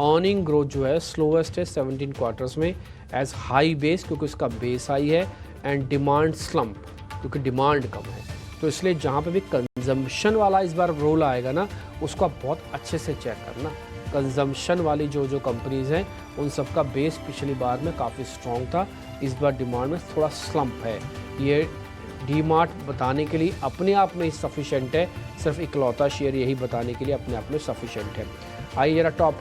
अर्निंग ग्रोथ जो है स्लोएस्ट है 17 क्वार्टर्स में, एज हाई बेस क्योंकि उसका बेस हाई है, एंड डिमांड स्लम्प क्योंकि डिमांड कम है। तो इसलिए जहाँ पे भी कंजम्पशन वाला इस बार रोल आएगा ना, उसको आप बहुत अच्छे से चेक करना। कंजम्पशन वाली जो कंपनीज़ हैं उन सब का बेस पिछली बार में काफ़ी स्ट्रॉन्ग था, इस बार डिमांड में थोड़ा स्लम्प है। ये डीमार्ट बताने के लिए अपने आप में ही सफिशेंट है, सिर्फ इकलौता शेयर यही बताने के लिए अपने आप में सफिशेंट है। आइए जरा टॉप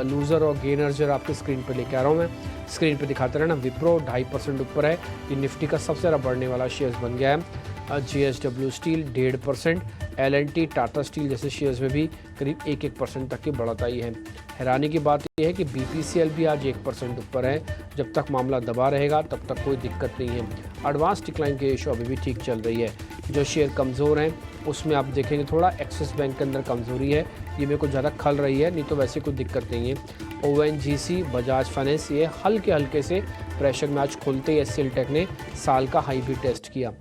लूज़र और गेनर जरा आपकी स्क्रीन पे लेके आ रहा हूँ मैं, स्क्रीन पे दिखाते रहना। विप्रो 2.5% ऊपर है, ये निफ्टी का सबसे ज़्यादा बढ़ने वाला शेयर्स बन गया है। JSW steel 1.5%, L&T, Tata steel जैसे शेयर्स में भी करीब 1% तक की बढ़त आई है। हैरानी की बात यह है कि BPCL भी आज 1% ऊपर है। जब तक मामला दबा रहेगा तब तक कोई दिक्कत नहीं है। एडवांस डिक्लाइन की रेशो अभी भी ठीक चल रही है। जो शेयर कमज़ोर हैं उसमें आप देखेंगे थोड़ा एक्सिस बैंक के अंदर कमज़ोरी है, ये मेरे को ज़्यादा खल रही है, नहीं तो वैसे कोई दिक्कत नहीं है। ONGC, बजाज फाइनेंस, ये हल्के से प्रेशर में आज खुलते ही SCL टेक ने साल का हाई भी टेस्ट किया।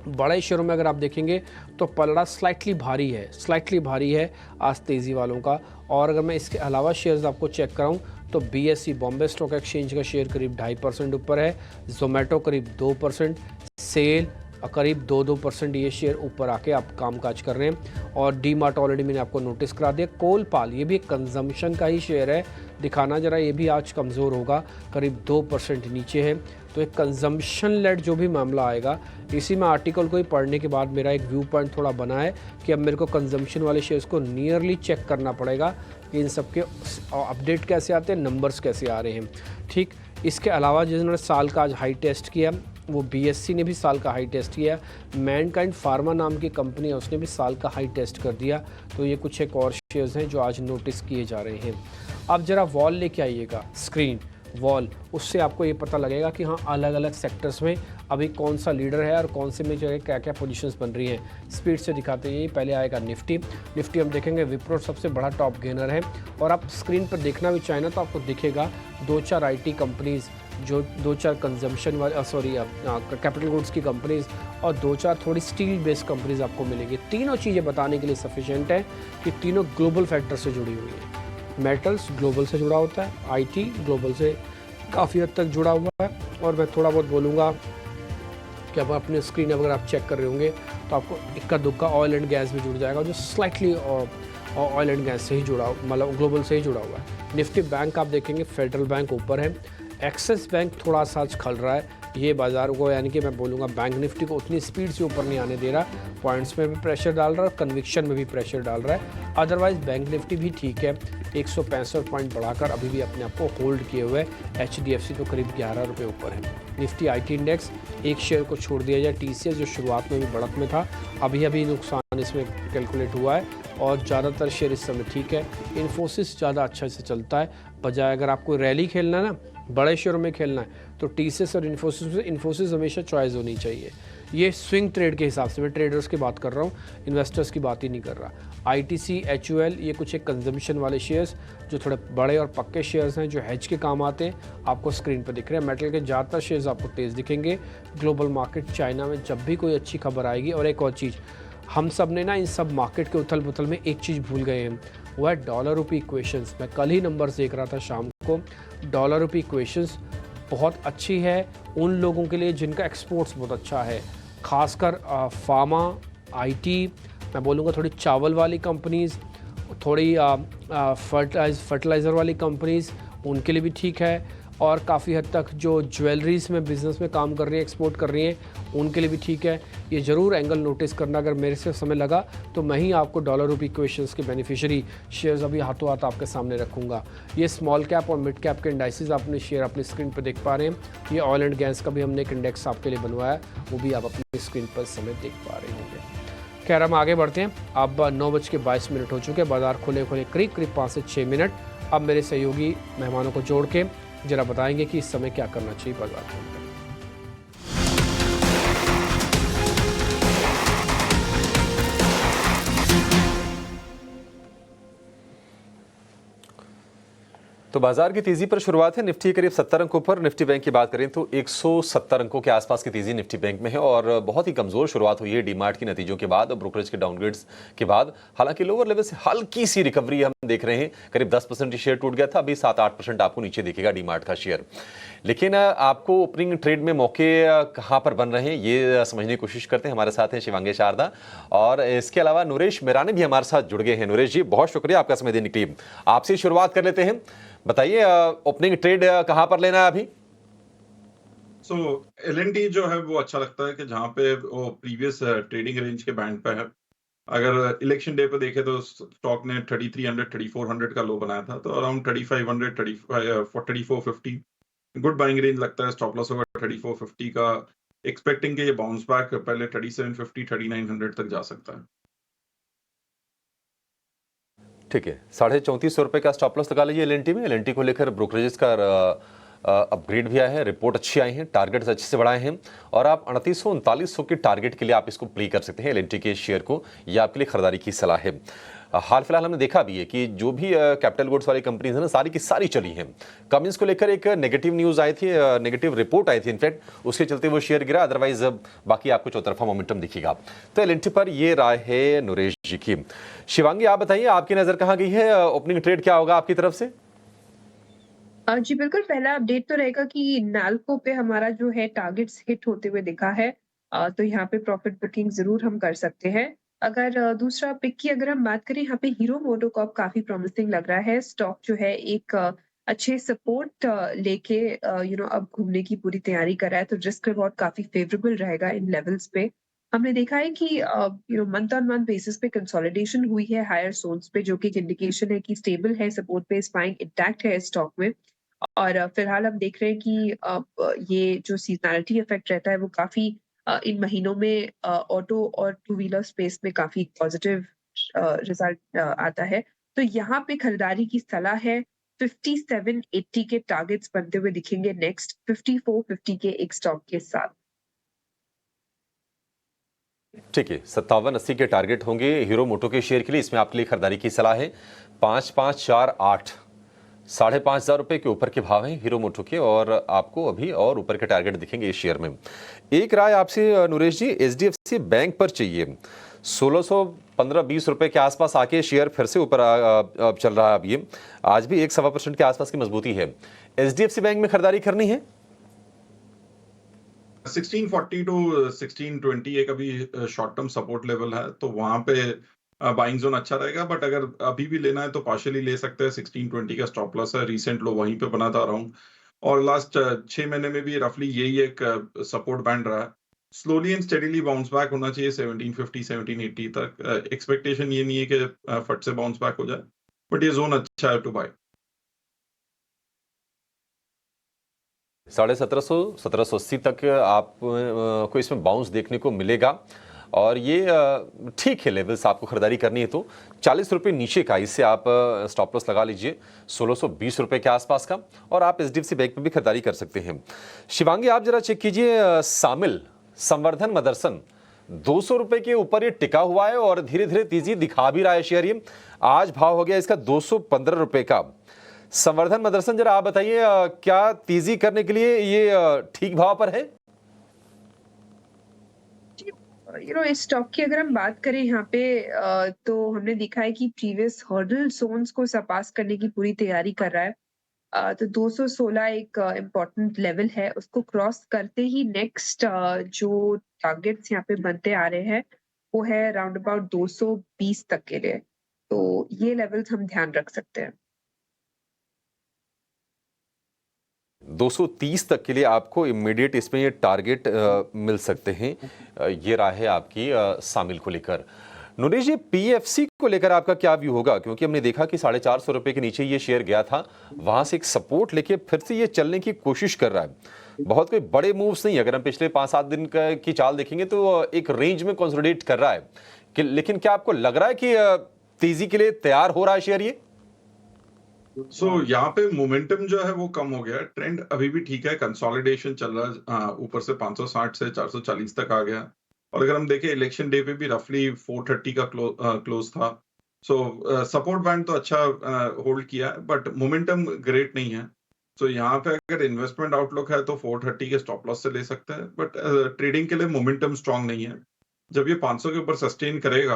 बड़े शेयरों में अगर आप देखेंगे तो पलड़ा स्लाइटली भारी है आज तेज़ी वालों का। और अगर मैं इसके अलावा शेयर्स आपको चेक कराऊं तो BSE बॉम्बे स्टॉक एक्सचेंज का शेयर करीब 2.5% ऊपर है, जोमेटो करीब 2%, सेल करीब 2% ये शेयर ऊपर आके आप कामकाज कर रहे हैं। और डीमार्ट ऑलरेडी मैंने आपको नोटिस करा दिया। कोलपाल ये भी एक कंजम्पशन का ही शेयर है, दिखाना जरा, ये भी आज कमज़ोर होगा, करीब 2% नीचे है। तो एक कंजम्पशन लेड जो भी मामला आएगा, इसी में आर्टिकल को ही पढ़ने के बाद मेरा एक व्यू पॉइंट थोड़ा बना है कि अब मेरे को कंजम्पशन वाले शेयर्स को नियरली चेक करना पड़ेगा कि इन सब के अपडेट कैसे आते हैं, नंबर्स कैसे आ रहे हैं। ठीक, इसके अलावा जिन्होंने साल का आज हाई टेस्ट किया वो BSC ने भी साल का हाई टेस्ट किया, मैनकाइंड फार्मा नाम की कंपनी है उसने भी साल का हाई टेस्ट कर दिया। तो ये कुछ एक और शेयर्स हैं जो आज नोटिस किए जा रहे हैं। अब ज़रा वॉल लेके आइएगा, स्क्रीन वॉल, उससे आपको ये पता लगेगा कि हाँ अलग अलग सेक्टर्स में अभी कौन सा लीडर है और कौन से में जो है क्या क्या पोजीशंस बन रही हैं। स्पीड से दिखाते हैं। पहले आएगा निफ्टी हम देखेंगे विप्रो सबसे बड़ा टॉप गेनर है। और आप स्क्रीन पर देखना भी चाहें ना तो आपको दिखेगा 2-4 IT कंपनीज़, जो 2-4 कंजम्पशन वाले कैपिटल गुड्स की कंपनीज़ और 2-4 थोड़ी स्टील बेस्ड कंपनीज़ आपको मिलेंगी। तीनों चीज़ें बताने के लिए सफिशिएंट है कि तीनों ग्लोबल फैक्टर से जुड़ी हुई है। मेटल्स ग्लोबल से जुड़ा होता है, IT ग्लोबल से काफ़ी हद तक जुड़ा हुआ है। और मैं थोड़ा बहुत बोलूँगा कि अब अपने स्क्रीन अगर आप चेक कर रहे होंगे तो आपको इक्का दुक्का ऑयल एंड गैस भी जुड़ जाएगा, जो स्लाइटली ऑयल एंड गैस से ही जुड़ा, मतलब ग्लोबल से ही जुड़ा हुआ है। निफ्टी बैंक आप देखेंगे फेडरल बैंक ऊपर है, एक्सिस बैंक थोड़ा सा खल रहा है। ये बाज़ार को, यानी कि मैं बोलूँगा बैंक निफ्टी को उतनी स्पीड से ऊपर नहीं आने दे रहा, पॉइंट्स में भी प्रेशर डाल रहा है और कन्विक्शन में भी प्रेशर डाल रहा है। अदरवाइज़ बैंक निफ्टी भी ठीक है, 165 पॉइंट बढ़ाकर अभी भी अपने आप को होल्ड किए हुए। HDFC तो करीब 11 रुपये ऊपर है। निफ्टी IT इंडेक्स एक शेयर को छोड़ दिया जाए, TCS जो शुरुआत में भी बढ़त में था, अभी नुकसान इसमें कैलकुलेट हुआ है और ज़्यादातर शेयर इस समय ठीक है। इन्फोसिस ज़्यादा अच्छा से चलता है, बजाय अगर आपको रैली खेलना है ना, बड़े शेयरों में खेलना है तो TCS और इन्फोसिस हमेशा चॉइस होनी चाहिए। ये स्विंग ट्रेड के हिसाब से, मैं ट्रेडर्स की बात कर रहा हूँ, इन्वेस्टर्स की बात ही नहीं कर रहा। ITC HUL ये कुछ एक कंजम्पशन वाले शेयर्स जो थोड़े बड़े और पक्के शेयर्स हैं, जो हेज के काम आते हैं, आपको स्क्रीन पर दिख रहे हैं। मेटल के ज़्यादातर शेयर्स आपको तेज़ दिखेंगे। ग्लोबल मार्केट, चाइना में जब भी कोई अच्छी खबर आएगी, और एक और चीज़ हम सब ने ना इन सब मार्केट के उथल पुथल में एक चीज़ भूल गए हैं, वो है डॉलर रुपी इक्वेशंस। मैं कल ही नंबर्स देख रहा था शाम को, डॉलर रुपी इक्वेशंस बहुत अच्छी है उन लोगों के लिए जिनका एक्सपोर्ट्स बहुत अच्छा है, खासकर फार्मा, IT, मैं बोलूँगा थोड़ी चावल वाली कंपनीज़, थोड़ी फर्टिलाइज़र वाली कंपनीज़, उनके लिए भी ठीक है। और काफ़ी हद तक जो ज्वेलरीज़ में बिज़नेस में काम कर रही हैं, एक्सपोर्ट कर रही हैं, उनके लिए भी ठीक है। ये ज़रूर एंगल नोटिस करना, अगर मेरे से समय लगा तो मैं ही आपको डॉलर रुपी इक्वेशंस के बेनिफिशियरी शेयर्स अभी हाथों हाथ आपके सामने रखूँगा। ये स्मॉल कैप और मिड कैप के इंडाइसेस आपने शेयर अपनी स्क्रीन पर देख पा रहे हैं। ये ऑयल एंड गैस का भी हमने एक इंडेक्स आपके लिए बनवाया है, वो भी आप अपनी स्क्रीन पर समय देख पा रहे होंगे। खैर हम आगे बढ़ते हैं। अब 9:22 हो चुके हैं, बाजार खुले करीब 5 से 6 मिनट। अब मेरे सहयोगी मेहमानों को जोड़ के जरा बताएंगे कि इस समय क्या करना चाहिए बाजार में। तो बाजार की तेजी पर शुरुआत है। निफ्टी करीब 70 अंकों पर। निफ्टी बैंक की बात करें तो 170 अंकों के आसपास की तेजी निफ्टी बैंक में है और बहुत ही कमजोर शुरुआत हुई है डीमार्ट के नतीजों के बाद, ब्रोकरेज के डाउनग्रेड्स के बाद। हालांकि लोअर लेवल से हल्की सी रिकवरी हम देख रहे हैं, करीब 10% शेयर टूट गया था, अभी 7-8% आपको नीचे दिखेगा डीमार्ट का शेयर। लेकिन आपको ओपनिंग ट्रेड में मौके कहां पर बन रहे हैं ये समझने की कोशिश करते हैं। हमारे साथ हैं शिवांगी शारदा और इसके अलावा नूरेश मिरानी भी हमारे साथ जुड़ गए हैं। नूरेश जी, बहुत शुक्रिया आपका समय देने के लिए। आपसे शुरुआत कर लेते हैं, बताइए ओपनिंग ट्रेड कहां पर लेना है अभी? LNT जो है वो अच्छा लगता है कि जहां पे वो प्रीवियस ट्रेडिंग रेंज के बैंड पे है। अगर इलेक्शन डे पे देखे तो स्टॉक ने 3300 3400 का लो बनाया था, तो अराउंड 3500 3450 गुड बाइंग रेंज लगता है। स्टॉप लॉस होगा 3450 का, एक्सपेक्टिंग कि ये बाउंस बैक पहले 3750 3900 तक जा सकता है। ठीक है, 3450 रुपए का स्टॉप लॉस लगा लीजिए एलएनटी में। एलएनटी को लेकर ब्रोकरेजेस का अपग्रेड भी आया है, रिपोर्ट अच्छी आई है, टारगेट्स अच्छे से बढ़ाए हैं और आप 3800-3900 के टारगेट के लिए आप इसको प्ले कर सकते हैं एलएनटी के शेयर को। यह आपके लिए खरीदारी की सलाह है। हाल फिलहाल हमने देखा भी है कि जो भी कैपिटल गुड्स वाली कंपनीज है ना, सारी की सारी चली हैं। कमिंस को लेकर एक नेगेटिव न्यूज़ आई थी, नेगेटिव रिपोर्ट आई थी इनफैक्ट, उसके चलते वो शेयर गिरा, अदरवाइज बाकी आपको चौतरफा मोमेंटम दिखेगा। तो एलएनटी पर ये राय है नूरेश जी की। शिवांगी, आप बताइए आपकी नज़र कहाँ गई है, ओपनिंग ट्रेड क्या होगा आपकी तरफ से? जी बिल्कुल, पहला अपडेट तो रहेगा कि नाल्को पे हमारा जो है टारगेट्स हिट होते हुए दिखा है। तो यहाँ पे प्रॉफिट बुकिंग ज़रूर हम कर सकते हैं। अगर दूसरा पिक की अगर हम बात करें, यहाँ पे हीरो मोटोकॉर्प काफ़ी प्रॉमिसिंग लग रहा है। स्टॉक जो है एक अच्छे सपोर्ट लेके अब घूमने की पूरी तैयारी कर रहा है, तो रिस्क रिवॉर्ड काफ़ी फेवरेबल रहेगा इन लेवल्स पे। हमने देखा है कि मंथ ऑन मंथ बेसिस पे कंसोलिडेशन हुई है हायर जोन्स पे, जो कि एक इंडिकेशन है कि स्टेबल है, सपोर्ट पे स्पाइंग इंटैक्ट है स्टॉक में। और फिलहाल हम देख रहे हैं कि ये जो सीजनैलिटी इफेक्ट रहता है वो काफ़ी इन महीनों में ऑटो और टू व्हीलर स्पेस में काफ़ी पॉजिटिव रिजल्ट आता है। तो यहाँ पे खरीदारी की सलाह है। 5780 के टारगेट्स बनते हुए दिखेंगे नेक्स्ट 5450 के एक स्टॉक के साथ। ठीक है, 5780 के टारगेट होंगे हीरो मोटो के शेयर के लिए। इसमें आपके लिए खरीदारी की सलाह है। 5548 5,500 रुपए के ऊपर के भाव हैं हीरो मोटो के, और आपको अभी और ऊपर के टारगेट दिखेंगे इस शेयर में। एक राय आपसे नूरेश जी, एचडीएफसी बैंक पर चाहिए। 1615-20 रुपए के आसपास आके शेयर फिर से ऊपर चल रहा है। अब ये आज भी 1-1.25% के आसपास की मजबूती है। एचडीएफसी बैंक में खरीदारी करनी है। 1640 टू 1620 एक अभी शॉर्ट टर्म सपोर्ट लेवल है, तो वहां पे बाइंग जोन अच्छा रहेगा। बट अगर अभी भी लेना है तो पार्शियली ले सकते हैं। 1620 का स्टॉप लॉस है, रिसेंट लो वहीं पे बनाता रहा हूँ, और लास्ट 6 महीने में भी रफली यही एक सपोर्ट बैंड रहा है। Slowly and steadily bounce back होना चाहिए 1750 1780 तक। एक्सपेक्टेशन ये नहीं है कि फट से बाउंस बैक हो जाए, बट ये जोन अच्छा है टू बाय। 1750 1780 तक आप को इसमें बाउंस देखने को मिलेगा, और ये ठीक है लेवल्स। आपको खरीदारी करनी है तो 40 रुपये नीचे का इससे आप स्टॉप लॉस लगा लीजिए 1620 रुपये के आसपास का, और आप एचडीएफसी बैंक में भी खरीदारी कर सकते हैं। शिवांगी, आप जरा चेक कीजिए सामिल संवर्धन मदरसन 200 रुपये के ऊपर ये टिका हुआ है और धीरे धीरे तेजी दिखा भी रहा है शेयर। ये आज भाव हो गया इसका 215 रुपये का। संवर्धन मदरसन, जरा आप बताइए क्या तेजी करने के लिए ये ठीक भाव पर है? इस स्टॉक की अगर हम बात करें यहाँ पे तो हमने देखा है कि प्रीवियस हर्डल जोन्स को सरपास करने की पूरी तैयारी कर रहा है। तो 216 एक इम्पोर्टेंट लेवल है, उसको क्रॉस करते ही नेक्स्ट जो टारगेट्स यहाँ पे बनते आ रहे हैं वो है राउंड अबाउट 220 तक के लिए। तो ये लेवल्स हम ध्यान रख सकते हैं। 230 तक के लिए आपको इमीडिएट इसमें ये टारगेट मिल सकते हैं। ये राह है आपकी शामिल को लेकर। नूरेश जी, पीएफसी को लेकर आपका क्या व्यू होगा? क्योंकि हमने देखा कि 450 रुपए के नीचे ये शेयर गया था, वहां से एक सपोर्ट लेके फिर से ये चलने की कोशिश कर रहा है। बहुत कोई बड़े मूव्स नहीं, अगर हम पिछले 5-7 दिन की चाल देखेंगे तो एक रेंज में कंसोलिडेट कर रहा है लेकिन क्या आपको लग रहा है कि तेजी के लिए तैयार हो रहा है शेयर? ये यहाँ पे मोमेंटम जो है वो कम हो गया। ट्रेंड अभी भी ठीक है, कंसोलिडेशन चल रहा है। ऊपर से 560 से 440 तक आ गया, और अगर हम देखें इलेक्शन डे पे भी रफली 430 का क्लोज था। सपोर्ट बैंड तो अच्छा होल्ड किया है, बट मोमेंटम ग्रेट नहीं है। यहाँ पे अगर इन्वेस्टमेंट आउटलुक है तो 430 के स्टॉप लॉस से ले सकते हैं, बट ट्रेडिंग के लिए मोमेंटम स्ट्रांग नहीं है। जब ये 500 के ऊपर सस्टेन करेगा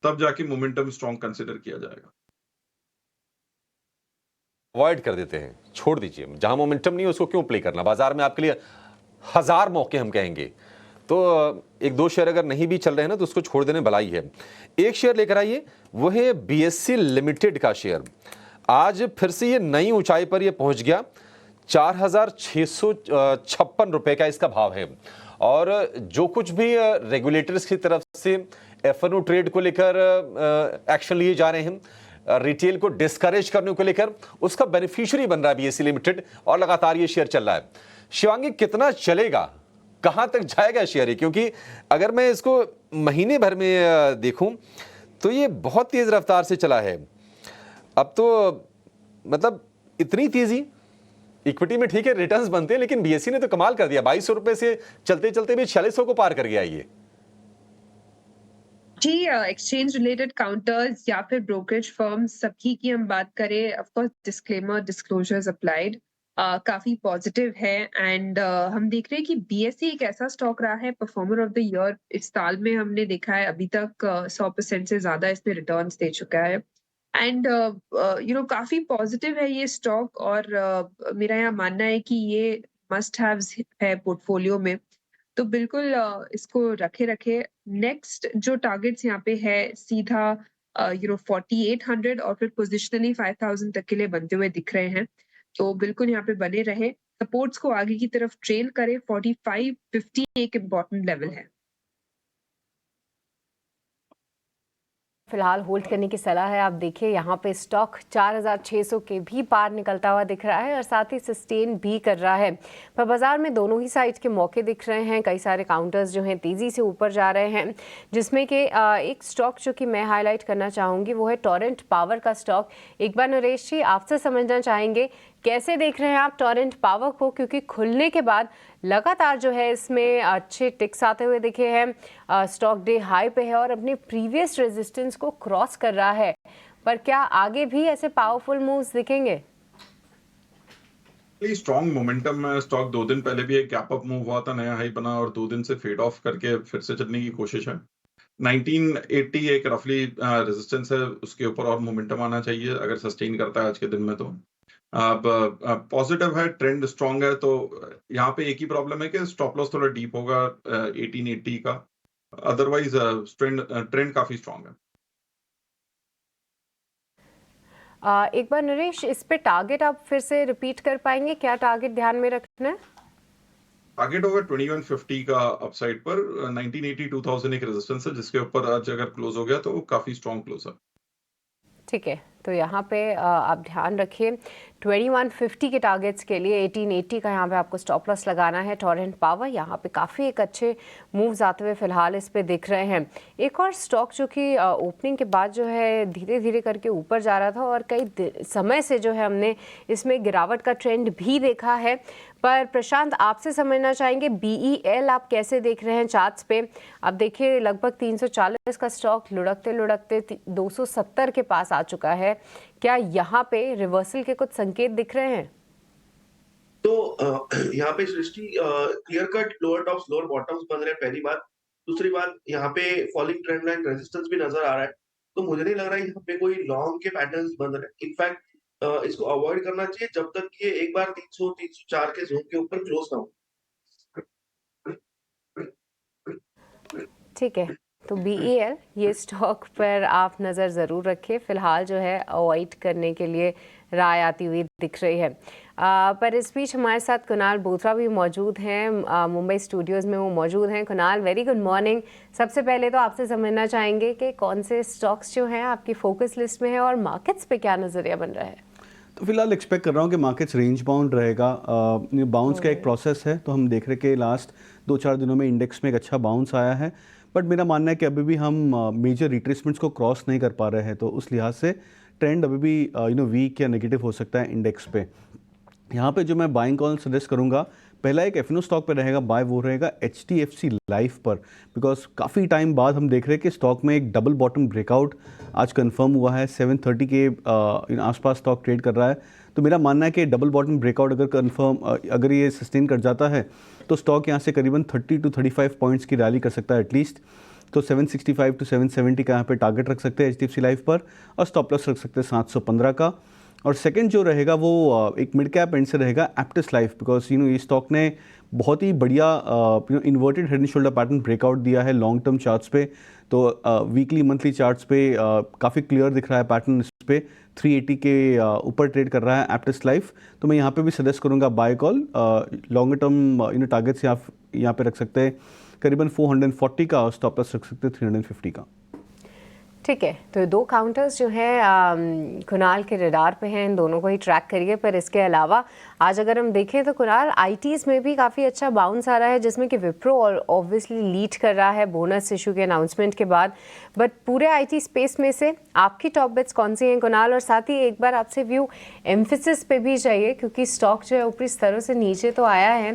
तब जाके मोमेंटम स्ट्रांग कंसिडर किया जाएगा। अवॉइड कर देते हैं, छोड़ दीजिए। जहां मोमेंटम नहीं है उसको क्यों प्ले करना? बाजार में आपके लिए 1000 मौके हम कहेंगे, तो एक दो शेयर अगर नहीं भी चल रहे हैं ना तो उसको छोड़ देने भलाई है। एक शेयर लेकर आइए, वो है बीएससी लिमिटेड का शेयर। आज फिर से ये नई ऊंचाई पर ये पहुंच गया। 4656 रुपए का इसका भाव है, और जो कुछ भी रेगुलेटर्स की तरफ से एफएनओ ट्रेड को लेकर एक्शन लिए जा रहे हैं, रिटेल को डिस्करेज करने को लेकर, उसका बेनिफिशियरी बन रहा है बीएससी लिमिटेड, और लगातार ये शेयर चल रहा है। शिवांगी, कितना चलेगा, कहां तक जाएगा शेयर? क्योंकि अगर मैं इसको महीने भर में देखूं तो ये बहुत तेज रफ्तार से चला है। अब तो मतलब इतनी तेजी इक्विटी में ठीक है, रिटर्न्स बनते हैं, लेकिन बीएससी ने तो कमाल कर दिया। 2200 रुपए से चलते चलते भी 4600 को पार कर गया ये। जी, एक्सचेंज रिलेटेड काउंटर्स या फिर ब्रोकरेज फर्म्स सबकी की हम बात करें, of course disclaimer disclosures applied, काफी पॉजिटिव है। एंड हम देख रहे हैं कि बीएससी एक ऐसा स्टॉक रहा है परफॉर्मर ऑफ द ईयर इस साल में। हमने देखा है अभी तक 100% से ज्यादा इसमें रिटर्न्स दे चुका है। एंड काफी पॉजिटिव है ये स्टॉक, और मेरा यहाँ मानना है कि ये मस्ट हैव्स है पोर्टफोलियो में, तो बिल्कुल इसको रखे। नेक्स्ट जो टारगेट्स यहाँ पे है सीधा 4800 और फिर पोजिशनली 5000 तक के लिए बनते हुए दिख रहे हैं। तो बिल्कुल यहाँ पे बने रहे, सपोर्ट्स को आगे की तरफ ट्रेल करे। 4550 एक इम्पोर्टेंट लेवल है। फिलहाल होल्ड करने की सलाह है। आप देखिए यहाँ पे स्टॉक 4600 के भी पार निकलता हुआ दिख रहा है और साथ ही सस्टेन भी कर रहा है। पर बाजार में दोनों ही साइड के मौके दिख रहे हैं। कई सारे काउंटर्स जो हैं तेज़ी से ऊपर जा रहे हैं, जिसमें कि एक स्टॉक जो कि मैं हाईलाइट करना चाहूँगी वो है टोरेंट पावर का स्टॉक। एक बार नरेश जी आपसे समझना चाहेंगे कैसे देख रहे हैं आप टोरेंट पावर को, क्योंकि खुलने के बाद लगातार जो है इसमें अच्छे टिक्स आते हुए दिखे हैं। स्टॉक डे हाई पे है और अपने प्रीवियस रेजिस्टेंस को क्रॉस कर रहा है, पर क्या आगे भी ऐसे पावरफुल मूव्स दिखेंगे? स्ट्रॉन्ग मोमेंटम में स्टॉक 2 दिन पहले भी एक गैप अप मूव हुआ था, नया हाई बना और 2 दिन से फेड ऑफ करके फिर से चलने की कोशिश है। 1980 एक रफली रेजिस्टेंस है, उसके ऊपर और मोमेंटम आना चाहिए अगर सस्टेन करता है आज के दिन में। तो अब पॉजिटिव है, ट्रेंड स्ट्रांग है। तो यहाँ पे एक ही प्रॉब्लम है कि स्टॉप लॉस थोड़ा डीप होगा 1880 का, अदरवाइज ट्रेंड काफी स्ट्रांग है। एक बार नरेश इस पे टारगेट आप फिर से रिपीट कर पाएंगे, क्या टारगेट ध्यान में रखना है? टारगेट होगा 2150 का अपसाइड पर। 1980 2000 एक रेजिस्टेंस है जिसके ऊपर आज अगर क्लोज हो गया तो वो काफी स्ट्रांग क्लोज है। ठीक है, तो यहाँ पे आप ध्यान रखिए 2150 के टारगेट्स के लिए 1880 का यहाँ पे आपको स्टॉप लॉस लगाना है। टोरेंट पावर यहाँ पे काफ़ी एक अच्छे मूव्स आते हुए फिलहाल इस पे दिख रहे हैं। एक और स्टॉक जो कि ओपनिंग के बाद जो है धीरे धीरे करके ऊपर जा रहा था और कई समय से जो है हमने इसमें गिरावट का ट्रेंड भी देखा है, पर प्रशांत आपसे समझना चाहेंगे BEL आप कैसे देख रहे हैं चार्ट्स पे? आप देखिए लगभग 340 का स्टॉक लुढ़कते लुढ़कते 270 के पास आ चुका है। क्या यहाँ पे रिवर्सल के कुछ संकेत दिख रहे हैं? तो यहाँ पे Srishti clear cut lower tops lower bottoms बन रहे हैं, पहली बात। दूसरी बात, यहाँ पे फॉलिंग ट्रेंड लाइन रेजिस्टेंस भी नजर आ रहा है, तो मुझे नहीं लग रहा है यहाँ पे कोई लॉन्ग के पैटर्न्स बन रहे हैं। इनफैक्ट इसको अवॉइड करना चाहिए जब तक कि ये एक बार 300-304 के जोन के ऊपर क्लोज ना हो। ठीक है, तो BEL ये स्टॉक पर आप नज़र ज़रूर रखें। फिलहाल जो है अवॉइड करने के लिए राय आती हुई दिख रही है। पर इस बीच हमारे साथ कुणाल बोथरा भी मौजूद हैं, मुंबई स्टूडियोज़ में वो मौजूद हैं। Kunal, very good morning. सबसे पहले तो आपसे समझना चाहेंगे कि कौन से स्टॉक्स जो हैं आपकी फोकस लिस्ट में है और मार्केट्स पे क्या नज़रिया बन रहा है? तो फिलहाल एक्सपेक्ट कर रहा हूँ कि मार्केट्स रेंज बाउंड रहेगा। बाउंस का एक प्रोसेस है, तो हम देख रहे कि लास्ट 2-4 दिनों में इंडेक्स में एक अच्छा बाउंस आया है, बट मेरा मानना है कि अभी भी हम मेजर रिट्रेसमेंट्स को क्रॉस नहीं कर पा रहे हैं। तो उस लिहाज से ट्रेंड अभी भी वीक या नेगेटिव हो सकता है इंडेक्स पे। यहाँ पे जो मैं बाइंग कॉल सजेस्ट करूँगा, पहला एक एफनो स्टॉक पे रहेगा बाय, वो रहेगा HDFC लाइफ पर, बिकॉज काफ़ी टाइम बाद हम देख रहे हैं कि स्टॉक में एक डबल बॉटम ब्रेकआउट आज कंफर्म हुआ है। 730 के आसपास स्टॉक ट्रेड कर रहा है। तो मेरा मानना है कि डबल बॉटम ब्रेकआउट अगर ये सस्टेन कर जाता है तो स्टॉक यहाँ से करीबन 30 to 35 पॉइंट्स की रैली कर सकता है एटलीस्ट। तो 765 to 770 का यहाँ पे टारगेट रख सकते हैं HDFC लाइफ पर, और स्टॉप लॉस रख सकते हैं 715 का। और सेकंड जो रहेगा वो एक मिड कैप एंड से रहेगा एप्टिस लाइफ, बिकॉज ये स्टॉक ने बहुत ही बढ़िया inverted head and shoulder pattern breakout दिया है लॉन्ग टर्म चार्ट्स पे। तो वीकली मंथली चार्ट्स पे काफ़ी क्लियर दिख रहा है पैटर्न, इस पे 380 के ऊपर ट्रेड कर रहा है एप्टिस लाइफ। तो मैं यहाँ पे भी सजेस्ट करूँगा buy call. Longer term targets यहाँ पे रख सकते हैं करीबन 440 का, और स्टॉप लॉस रख सकते हैं 350 का। ठीक है, तो दो काउंटर्स जो हैं कुणाल के रडार पे हैं, इन दोनों को ही ट्रैक करिए। पर इसके अलावा आज अगर हम देखें तो कुणाल ITs में भी काफ़ी अच्छा बाउंस आ रहा है, जिसमें कि विप्रो ऑब्वियसली लीड कर रहा है बोनस इशू के अनाउंसमेंट के बाद। बट पूरे IT स्पेस में से आपकी टॉप बेट्स कौन सी हैं कुणाल? और साथ ही एक बार आपसे व्यू एम्फेसिस पे भी चाहिए, क्योंकि स्टॉक जो है ऊपरी स्तरों से नीचे तो आया है,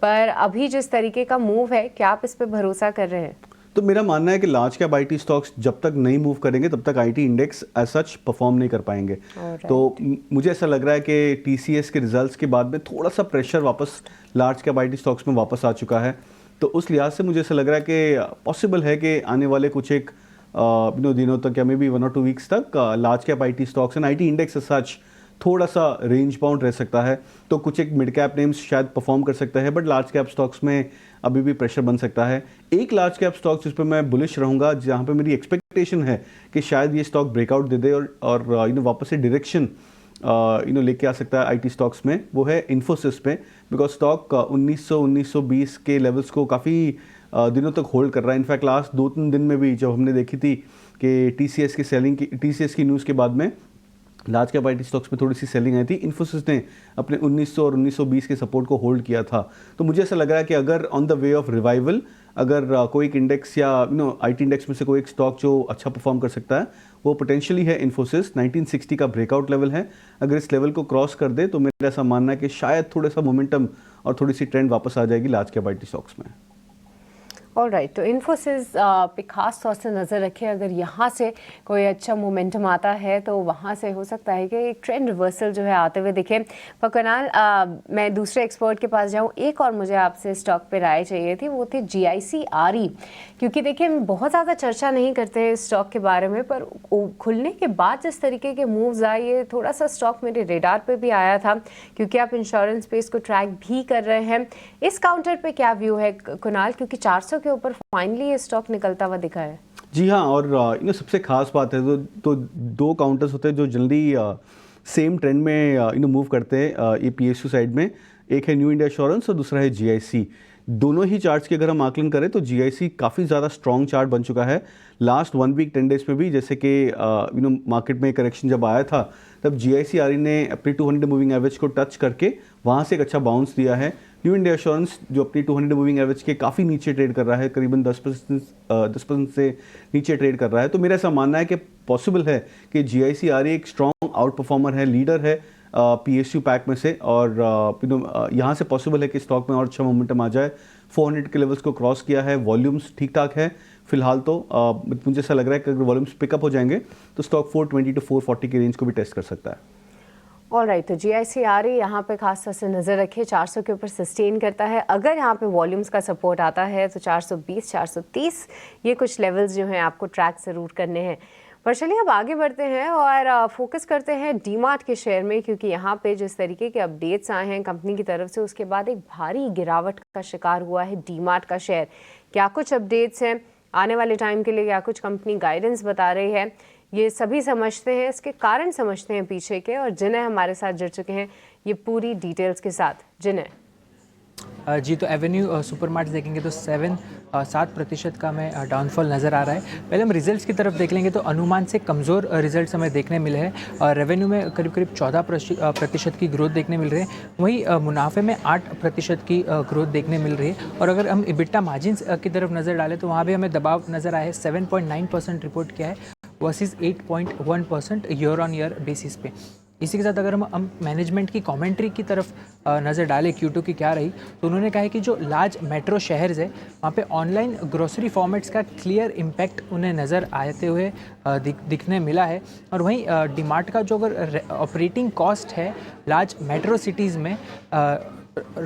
पर अभी जिस तरीके का मूव है, क्या आप इस पर भरोसा कर रहे हैं? तो मेरा मानना है कि लार्ज कैप IT स्टॉक्स जब तक नहीं मूव करेंगे तब तक IT index as such perform नहीं कर पाएंगे। तो मुझे ऐसा लग रहा है कि TCS के रिजल्ट्स के बाद में थोड़ा सा प्रेशर वापस लार्ज कैप IT स्टॉक्स में वापस आ चुका है। तो उस लिहाज से मुझे ऐसा लग रहा है कि पॉसिबल है कि आने वाले कुछ एक दिनों तक या मे बी 1 or 2 वीक्स तक large cap IT stocks and IT index as such थोड़ा सा रेंज बाउंड रह सकता है। तो कुछ एक मिड कैप नेम्स शायद परफॉर्म कर सकता है, बट लार्ज कैप स्टॉक्स में अभी भी प्रेशर बन सकता है। एक लार्ज कैप स्टॉक जिस पर मैं बुलिश रहूँगा, जहाँ पे मेरी एक्सपेक्टेशन है कि शायद ये स्टॉक ब्रेकआउट दे दे और वापस से डायरेक्शन लेके आ सकता है IT स्टॉक्स में, वो है इन्फोसिस पे। बिकॉज स्टॉक 1920 के लेवल्स को काफ़ी दिनों तक होल्ड कर रहा है। इनफैक्ट लास्ट 2-3 दिन में भी जब हमने देखी थी कि टीसीएस की न्यूज़ के बाद में लार्ज कैप आईटी स्टॉक्स में थोड़ी सी सेलिंग आई थी। इन्फोसिस ने अपने 1900 और 1920 के सपोर्ट को होल्ड किया था। तो मुझे ऐसा लग रहा है कि अगर on the way of revival अगर कोई एक इंडेक्स या आईटी इंडेक्स में से कोई एक स्टॉक जो अच्छा परफॉर्म कर सकता है वो पोटेंशियली है इन्फोसिस। 1960 का ब्रेकआउट लेवल है, अगर इस लेवल को क्रॉस कर दे तो मेरा ऐसा मानना है कि शायद थोड़ा सा मोमेंटम और थोड़ी सी ट्रेंड वापस आ जाएगी लार्ज कैप आईटी स्टॉक्स में। ऑलराइट, तो इन्फोसिस पे खास तौर से नज़र रखें, अगर यहाँ से कोई अच्छा मोमेंटम आता है तो वहाँ से हो सकता है कि एक ट्रेंड रिवर्सल जो है आते हुए दिखे। पर कुणाल, मैं दूसरे एक्सपर्ट के पास जाऊँ, एक और मुझे आपसे स्टॉक पे राय चाहिए थी, वो थे GIC-RE। क्योंकि देखिए हम बहुत ज़्यादा चर्चा नहीं करते हैं स्टॉक के बारे में, पर खुलने के बाद जिस तरीके के मूव्स आए, ये थोड़ा सा स्टॉक मेरे रेडार पे भी आया था, क्योंकि आप इंश्योरेंस स्पेस को ट्रैक भी कर रहे हैं। इस काउंटर पे क्या व्यू है कुणाल, क्योंकि 400 के ऊपर फाइनली ये स्टॉक निकलता हुआ दिखा है? जी हाँ, और सबसे खास बात है तो दो काउंटर्स होते हैं जो जल्दी सेम ट्रेंड में मूव करते हैं ये PSU साइड में। एक है न्यू इंडिया एश्योरेंस और दूसरा है GIC। दोनों ही चार्ट्स की अगर हम आकलन करें तो GIC काफ़ी ज़्यादा स्ट्रॉन्ग चार्ट बन चुका है लास्ट 1 वीक 10 डेज में भी। जैसे कि मार्केट में करेक्शन जब आया था तब GIC-RE ने अपनी 200 मूविंग एवरेज को टच करके वहाँ से एक अच्छा बाउंस दिया है। न्यू इंडिया एश्योरेंस जो अपनी 200 मूविंग एवरेज के काफ़ी नीचे ट्रेड कर रहा है, करीबन 10% से नीचे ट्रेड कर रहा है। तो मेरा ऐसा मानना है कि पॉसिबल है कि GIC-RE एक स्ट्रॉन्ग आउट परफॉर्मर है, लीडर है PSU पैक में से, और यहाँ से पॉसिबल है कि स्टॉक में और अच्छा मोमेंटम आ जाए। 400 के लेवल्स को क्रॉस किया है, वॉल्यूम्स ठीक ठाक है फिलहाल। तो मुझे ऐसा लग रहा है कि अगर वॉल्यूम्स पिकअप हो जाएंगे तो स्टॉक 420 to 440 की रेंज को भी टेस्ट कर सकता है। ऑलराइट, तो GIC-RE यहाँ पे खास तौर से नज़र रखिए, 400 के ऊपर सस्टेन करता है। अगर यहाँ पे वॉल्यूम्स का सपोर्ट आता है तो 420 430 ये कुछ लेवल्स जो हैं आपको ट्रैक ज़रूर करने हैं। पर चलिए अब आगे बढ़ते हैं और फोकस करते हैं डीमार्ट के शेयर में, क्योंकि यहाँ पे जिस तरीके के अपडेट्स आए हैं कंपनी की तरफ से, उसके बाद एक भारी गिरावट का शिकार हुआ है डीमार्ट का शेयर। क्या कुछ अपडेट्स हैं आने वाले टाइम के लिए, क्या कुछ कंपनी गाइडेंस बता रही है, ये सभी समझते हैं, इसके कारण समझते हैं पीछे के, और जिन्हें हमारे साथ जुड़ चुके हैं ये पूरी डिटेल्स के साथ। जिन्हें जी, तो एवेन्यू सुपरमार्ट्स देखेंगे तो 7% का हमें डाउनफॉल नज़र आ रहा है। पहले हम रिजल्ट्स की तरफ देख लेंगे तो अनुमान से कमज़ोर रिजल्ट्स हमें देखने मिले हैं, और रेवेन्यू में करीब 14% की ग्रोथ देखने मिल रही है। वहीं मुनाफे में 8% की ग्रोथ देखने मिल रही है। और अगर हम EBITDA मार्जिन्स की तरफ नज़र डालें तो वहाँ भी हमें दबाव नज़र आया है। 7.9% रिपोर्ट किया है versus 8.1% year on year basis पे। इसी के साथ अगर हम मैनेजमेंट की कमेंट्री की तरफ नज़र डालें Q2 की क्या रही, तो उन्होंने कहा है कि जो लार्ज मेट्रो शहर्स है वहाँ पे ऑनलाइन ग्रोसरी फॉर्मेट्स का क्लियर इम्पैक्ट उन्हें नज़र आते हुए दिखने मिला है। और वहीं डीमार्ट का जो अगर ऑपरेटिंग कॉस्ट है लार्ज मेट्रो सिटीज़ में,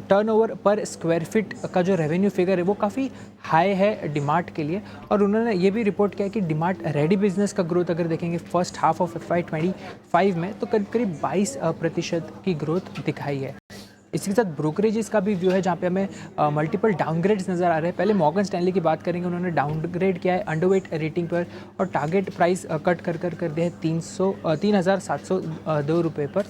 टर्नओवर पर स्क्वायर फीट का जो रेवेन्यू फिगर है वो काफ़ी हाई है डीमार्ट के लिए। और उन्होंने ये भी रिपोर्ट किया कि डीमार्ट रेडी बिजनेस का ग्रोथ अगर देखेंगे फर्स्ट हाफ ऑफ FY25 में तो करीब 22% की ग्रोथ दिखाई है। इसी के साथ ब्रोकरेजेस का भी व्यू है जहाँ पे हमें मल्टीपल डाउनग्रेड्स नज़र आ रहे हैं। पहले मॉर्गन स्टैनली की बात करेंगे, उन्होंने डाउनग्रेड किया है अंडरवेट रेटिंग पर, और टारगेट प्राइस कट कर दिया है 3,702 रुपये पर।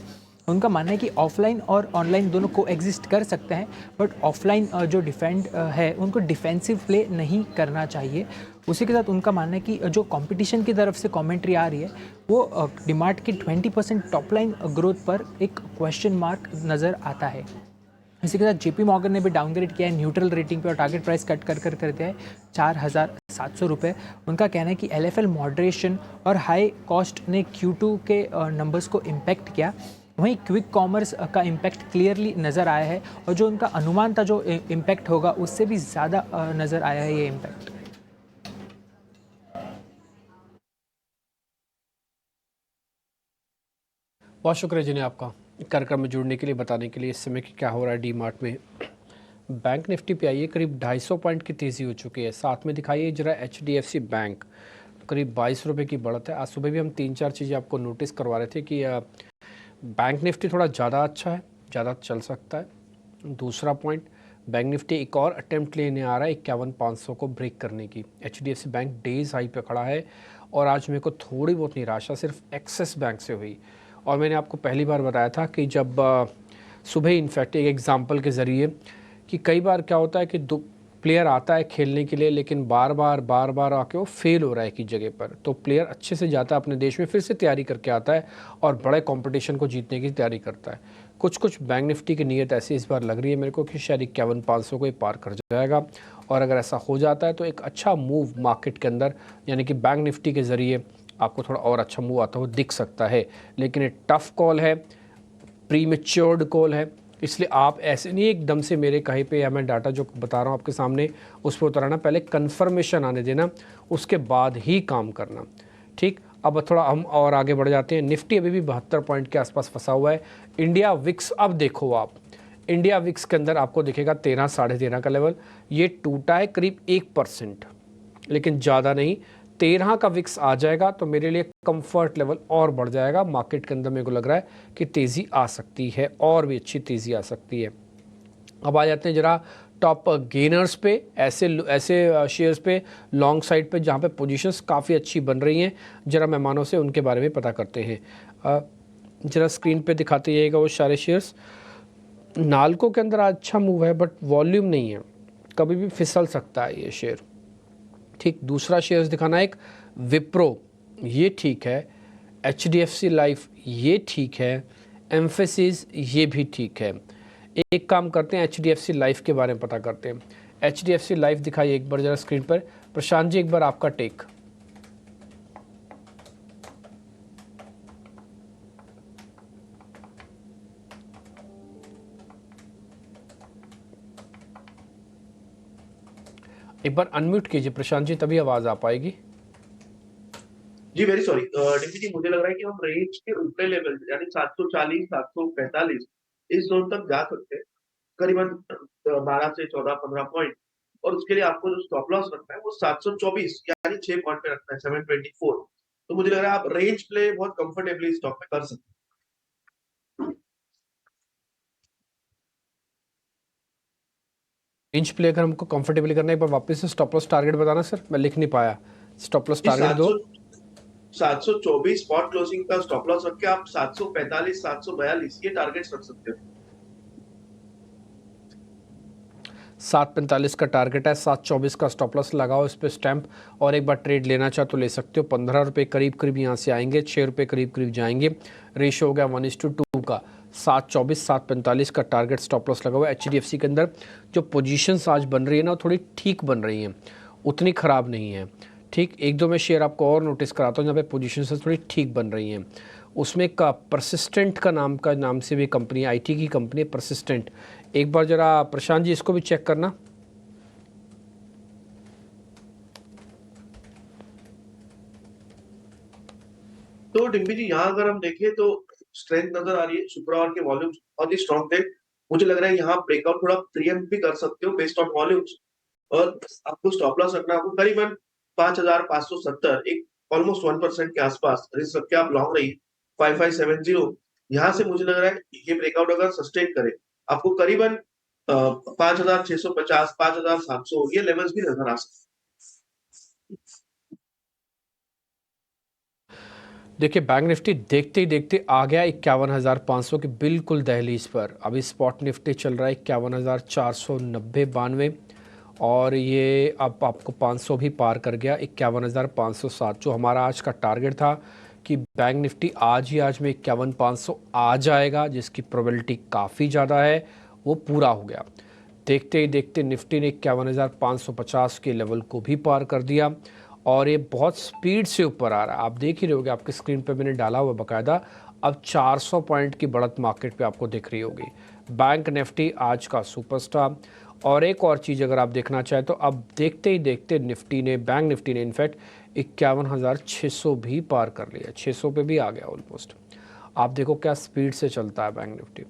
उनका मानना है कि ऑफलाइन और ऑनलाइन दोनों को एग्जिस्ट कर सकते हैं, बट ऑफलाइन जो डिफेंड है उनको डिफेंसिव प्ले नहीं करना चाहिए। उसी के साथ उनका मानना है कि जो कंपटीशन की तरफ से कमेंट्री आ रही है वो डीमार्ट की 20% टॉप लाइन ग्रोथ पर एक क्वेश्चन मार्क नज़र आता है। इसी के साथ JP मॉर्गन ने भी डाउनग्रेड किया है न्यूट्रल रेटिंग पे, और टारगेट प्राइस कट कर दिया है 4,700 रुपये। उनका कहना है कि LFL मॉडरेशन और हाई कॉस्ट ने Q2 के नंबर्स को इम्पैक्ट किया। वहीं क्विक कॉमर्स का इम्पैक्ट क्लियरली नज़र आया है, और जो उनका अनुमान था जो इम्पैक्ट होगा उससे भी ज़्यादा नज़र आया है ये इम्पैक्ट। बहुत शुक्रिया जिन्हें आपका कार्यक्रम में जुड़ने के लिए, बताने के लिए इस समय क्या हो रहा है डीमार्ट में। बैंक निफ्टी पे आइए, करीब 250 पॉइंट की तेज़ी हो चुकी है। साथ में दिखाइए जरा HDFC बैंक, करीब 22 रुपये की बढ़त है। आज सुबह भी हम 3-4 चीज़ें आपको नोटिस करवा रहे थे कि बैंक निफ्टी थोड़ा ज़्यादा अच्छा है, ज़्यादा चल सकता है। दूसरा पॉइंट, बैंक निफ्टी एक और अटेम्प्ट लेने आ रहा है 51,500 को ब्रेक करने की। HDFC बैंक डेज हाई पे खड़ा है, और आज मेरे को थोड़ी बहुत निराशा सिर्फ एक्सिस बैंक से हुई। और मैंने आपको पहली बार बताया था कि जब सुबह इनफैक्ट एक एग्जांपल के ज़रिए कि कई बार क्या होता है कि प्लेयर आता है खेलने के लिए, लेकिन बार बार आके वो फेल हो रहा है एक ही जगह पर। तो प्लेयर अच्छे से जाता है अपने देश में, फिर से तैयारी करके आता है और बड़े कंपटीशन को जीतने की तैयारी करता है। कुछ बैंक निफ्टी की नीयत ऐसी इस बार लग रही है मेरे को कि शायद 51,500 को ही पार कर जाएगा, और अगर ऐसा हो जाता है तो एक अच्छा मूव मार्केट के अंदर, यानी कि बैंक निफ्टी के ज़रिए आपको थोड़ा और अच्छा मूव आता हुआ दिख सकता है। लेकिन ये टफ़ कॉल है, प्रीमेच्योर्ड कॉल है, इसलिए आप ऐसे नहीं एकदम से मेरे कहीं पे, या मैं डाटा जो बता रहा हूँ आपके सामने उस पर उतराना, पहले कन्फर्मेशन आने देना, उसके बाद ही काम करना। ठीक, अब थोड़ा हम और आगे बढ़ जाते हैं। निफ्टी अभी भी 72 पॉइंट के आसपास फंसा हुआ है। इंडिया विक्स, अब देखो आप इंडिया विक्स के अंदर आपको दिखेगा 13 साढ़े 13 का लेवल, ये टूटा है करीब 1%, लेकिन ज़्यादा नहीं। 13 का विक्स आ जाएगा तो मेरे लिए कंफर्ट लेवल और बढ़ जाएगा। मार्केट के अंदर मेरे को लग रहा है कि तेज़ी आ सकती है, और भी अच्छी तेज़ी आ सकती है। अब आ जाते हैं जरा टॉप गेनर्स पे, ऐसे शेयर्स पे लॉन्ग साइड पे जहाँ पे पोजीशंस काफ़ी अच्छी बन रही हैं। जरा मेहमानों से उनके बारे में पता करते हैं। जरा स्क्रीन पे दिखाते जाइएगा वो सारे शेयर्स। नाल्को के अंदर अच्छा मूव है, बट वॉल्यूम नहीं है, कभी भी फिसल सकता है ये शेयर। ठीक, दूसरा शेयर्स दिखाना, एक विप्रो, ये ठीक है, HDFC लाइफ ये ठीक है, एम्फेसिस ये भी ठीक है। एक काम करते हैं, HDFC लाइफ के बारे में पता करते हैं। HDFC लाइफ दिखाइए एक बार जरा स्क्रीन पर। प्रशांत जी, एक बार आपका टेक। एक बार अनम्यूट कीजिए प्रशांत जी, तभी आवाज आ पाएगी। जी वेरी सॉरी डीपी जी, मुझे लग रहा है कि हम रेंज के ऊपरी लेवल यानी 740 745 इस जोन तक जा सकते हैं, करीबन 12 से 14-15 पॉइंट। और उसके लिए आपको जो स्टॉप लॉस रखना है वो 724 यानी 6 पॉइंट पे रखना है, 724। तो मुझे लग रहा है आप रेंज प्ले बहुत कंफर्टेबली स्टॉक में कर सकते हैं। रेंज प्ले अगर हमको कंफर्टेबली करना है, एक बार वापस से स्टॉप लॉस टारगेट बताना सर, मैं लिख नहीं पाया। स्टॉप लॉस टारगेट दो। 724 स्पॉट क्लोजिंग का स्टॉप लॉस रख के आप 745 742 ये टारगेट्स रख सकते हो। 745 का टारगेट है, 724 का स्टॉप लॉस लगाओ इस पे स्टैंप, और एक बार ट्रेड लेना चाहो तो ले सकते हो। 15 रुपये करीब यहाँ से आएंगे, 6 रुपये करीब जाएंगे। रेशो हो गया 1:2 का। 724 745 का टारगेट स्टॉप लॉस लगा हुआ है। HDFC के अंदर जो पोजीशंस आज बन रही है ना, थोड़ी ठीक बन रही हैं, उतनी ख़राब नहीं है। ठीक, एक दो मैं शेयर आपको और नोटिस कराता हूँ जहाँ पे पोजीशंस थोड़ी ठीक बन रही हैं। उसमें का परसिस्टेंट का नाम से भी कंपनी, IT की कंपनी परसिस्टेंट, एक बार जरा प्रशांत जी इसको भी चेक करना। तो डिम्पी जी, यहाँ अगर हम देखें तो स्ट्रेंथ नजर आ रही है, शुक्रवार के वॉल्यूम्स बहुत ही स्ट्रॉन्ग थे। मुझे लग रहा है यहाँ ब्रेकआउट थोड़ा प्रीएम्प्ट भी कर सकते हो बेस्ड ऑन वॉल्यूम्स, और आपको स्टॉप लॉस रखना आपको करीबन 5,570, एक ऑलमोस्ट 1% के आसपास रिस्क रख के आप लॉन्ग रही 5570। यहाँ से मुझे लग रहा है ये ब्रेकआउट अगर सस्टेन करे, आपको करीबन 5,650 5,700 ये लेवल्स भी नजर आ सकते हैं। देखिए, बैंक निफ्टी देखते ही देखते आ गया 51,500 की बिल्कुल दहलीज पर। अभी स्पॉट निफ्टी चल रहा है 51,490-92, और ये अब आपको 500 भी पार कर गया, 51,507। जो हमारा आज का टारगेट था कि बैंक निफ्टी आज में 51,500 आ जाएगा, जिसकी प्रोबेबिलिटी काफ़ी ज़्यादा है, वो पूरा हो गया। देखते ही देखते निफ्टी ने 51,550 के लेवल को भी पार कर दिया, और ये बहुत स्पीड से ऊपर आ रहा है। आप देख ही रहे होगे, आपके स्क्रीन पे मैंने डाला हुआ बाकायदा। अब 400 पॉइंट की बढ़त मार्केट पे आपको दिख रही होगी। बैंक निफ्टी आज का सुपरस्टार। और एक और चीज़ अगर आप देखना चाहें तो अब देखते ही देखते बैंक निफ्टी ने इनफैक्ट 51,600 भी पार कर लिया, 600 पे भी आ गया ऑलमोस्ट। आप देखो क्या स्पीड से चलता है बैंक निफ्टी।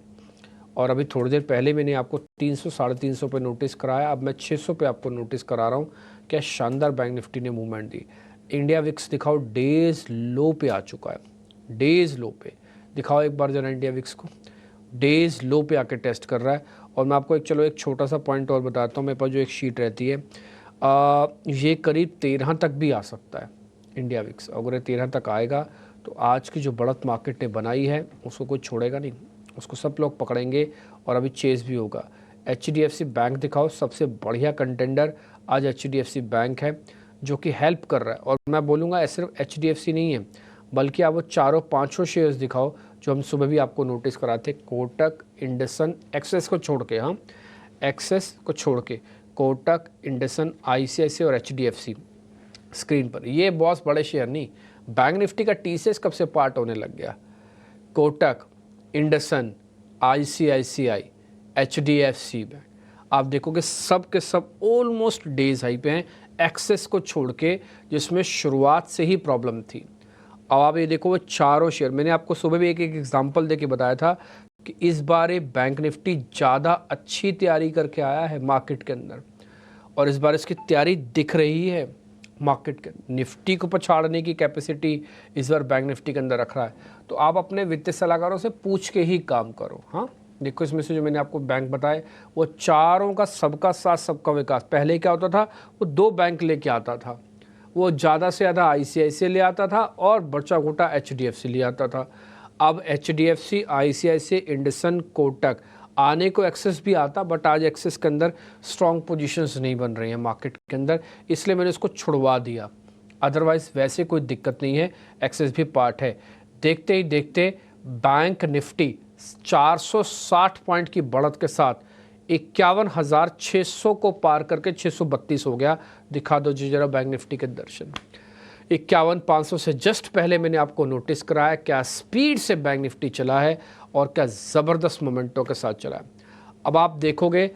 और अभी थोड़ी देर पहले मैंने आपको 300 350 पे नोटिस कराया, अब मैं 600 पे आपको नोटिस करा रहा हूँ। क्या शानदार बैंक निफ्टी ने मूवमेंट दी। इंडिया विक्स दिखाओ, डेज लो पे आ चुका है, डेज लो पे दिखाओ एक बार जरा इंडिया विक्स को। डेज लो पे आके टेस्ट कर रहा है। और मैं आपको एक छोटा सा पॉइंट और बताता हूँ। मेरे पास जो एक शीट रहती है, ये करीब 13 तक भी आ सकता है इंडिया विक्स। अगर ये 13 तक आएगा तो आज की जो बढ़त मार्केट ने बनाई है उसको कोई छोड़ेगा नहीं, उसको सब लोग पकड़ेंगे, और अभी चेस भी होगा। HDFC बैंक दिखाओ, सबसे बढ़िया कंटेंडर आज HDFC बैंक है जो कि हेल्प कर रहा है। और मैं बोलूँगा सिर्फ HDFC नहीं है, बल्कि आप वो चारों पांचों शेयर्स दिखाओ जो हम सुबह भी आपको नोटिस कराते, कोटक, इंडसन, एक्सेस को छोड़ के, हाँ एक्सेस को छोड़ के, कोटक, इंडसन, ICICI और HDFC स्क्रीन पर। ये बॉस बड़े शेयर नहीं, बैंक निफ्टी का TCS कब से पार्ट होने लग गया। Kotak, IndusInd, ICICI, HDFC bank, आप देखोगे सब के सब ऑलमोस्ट डेज हाई पे हैं, एक्सेस को छोड़ के जिसमें शुरुआत से ही प्रॉब्लम थी। अब आप ये देखो वो चारों शेयर, मैंने आपको सुबह भी एक एग्जांपल देके बताया था कि इस बार ये बैंक निफ्टी ज़्यादा अच्छी तैयारी करके आया है मार्केट के अंदर, और इस बार इसकी तैयारी दिख रही है मार्केट के। निफ्टी को पछाड़ने की कैपेसिटी इस बार बैंक निफ्टी के अंदर रख रहा है। तो आप अपने वित्तीय सलाहकारों से पूछ के ही काम करो। हाँ देखो, इसमें से जो मैंने आपको बैंक बताए वो चारों का सबका साथ सबका विकास। पहले क्या होता था, वो 2 बैंक लेके आता था, वो ज़्यादा से ज़्यादा ICICI ले आता था और बचा घोटा HDFC ले आता था। अब HDFC, ICICI, इंडसन, कोटक आने को एक्सेस भी आता, बट आज एक्सेस के अंदर स्ट्रॉन्ग पोजीशंस नहीं बन रही हैं मार्केट के अंदर, इसलिए मैंने इसको छुड़वा दिया। अदरवाइज़ वैसे कोई दिक्कत नहीं है, एक्सेस भी पार्ट है। देखते ही देखते बैंक निफ्टी 460 पॉइंट की बढ़त के साथ 51,600 को पार करके 632 हो गया। दिखा दो जी जरा बैंक निफ्टी के दर्शन। 51,500 से जस्ट पहले मैंने आपको नोटिस कराया क्या स्पीड से बैंक निफ्टी चला है और क्या ज़बरदस्त मोमेंटों के साथ चला है। अब आप देखोगे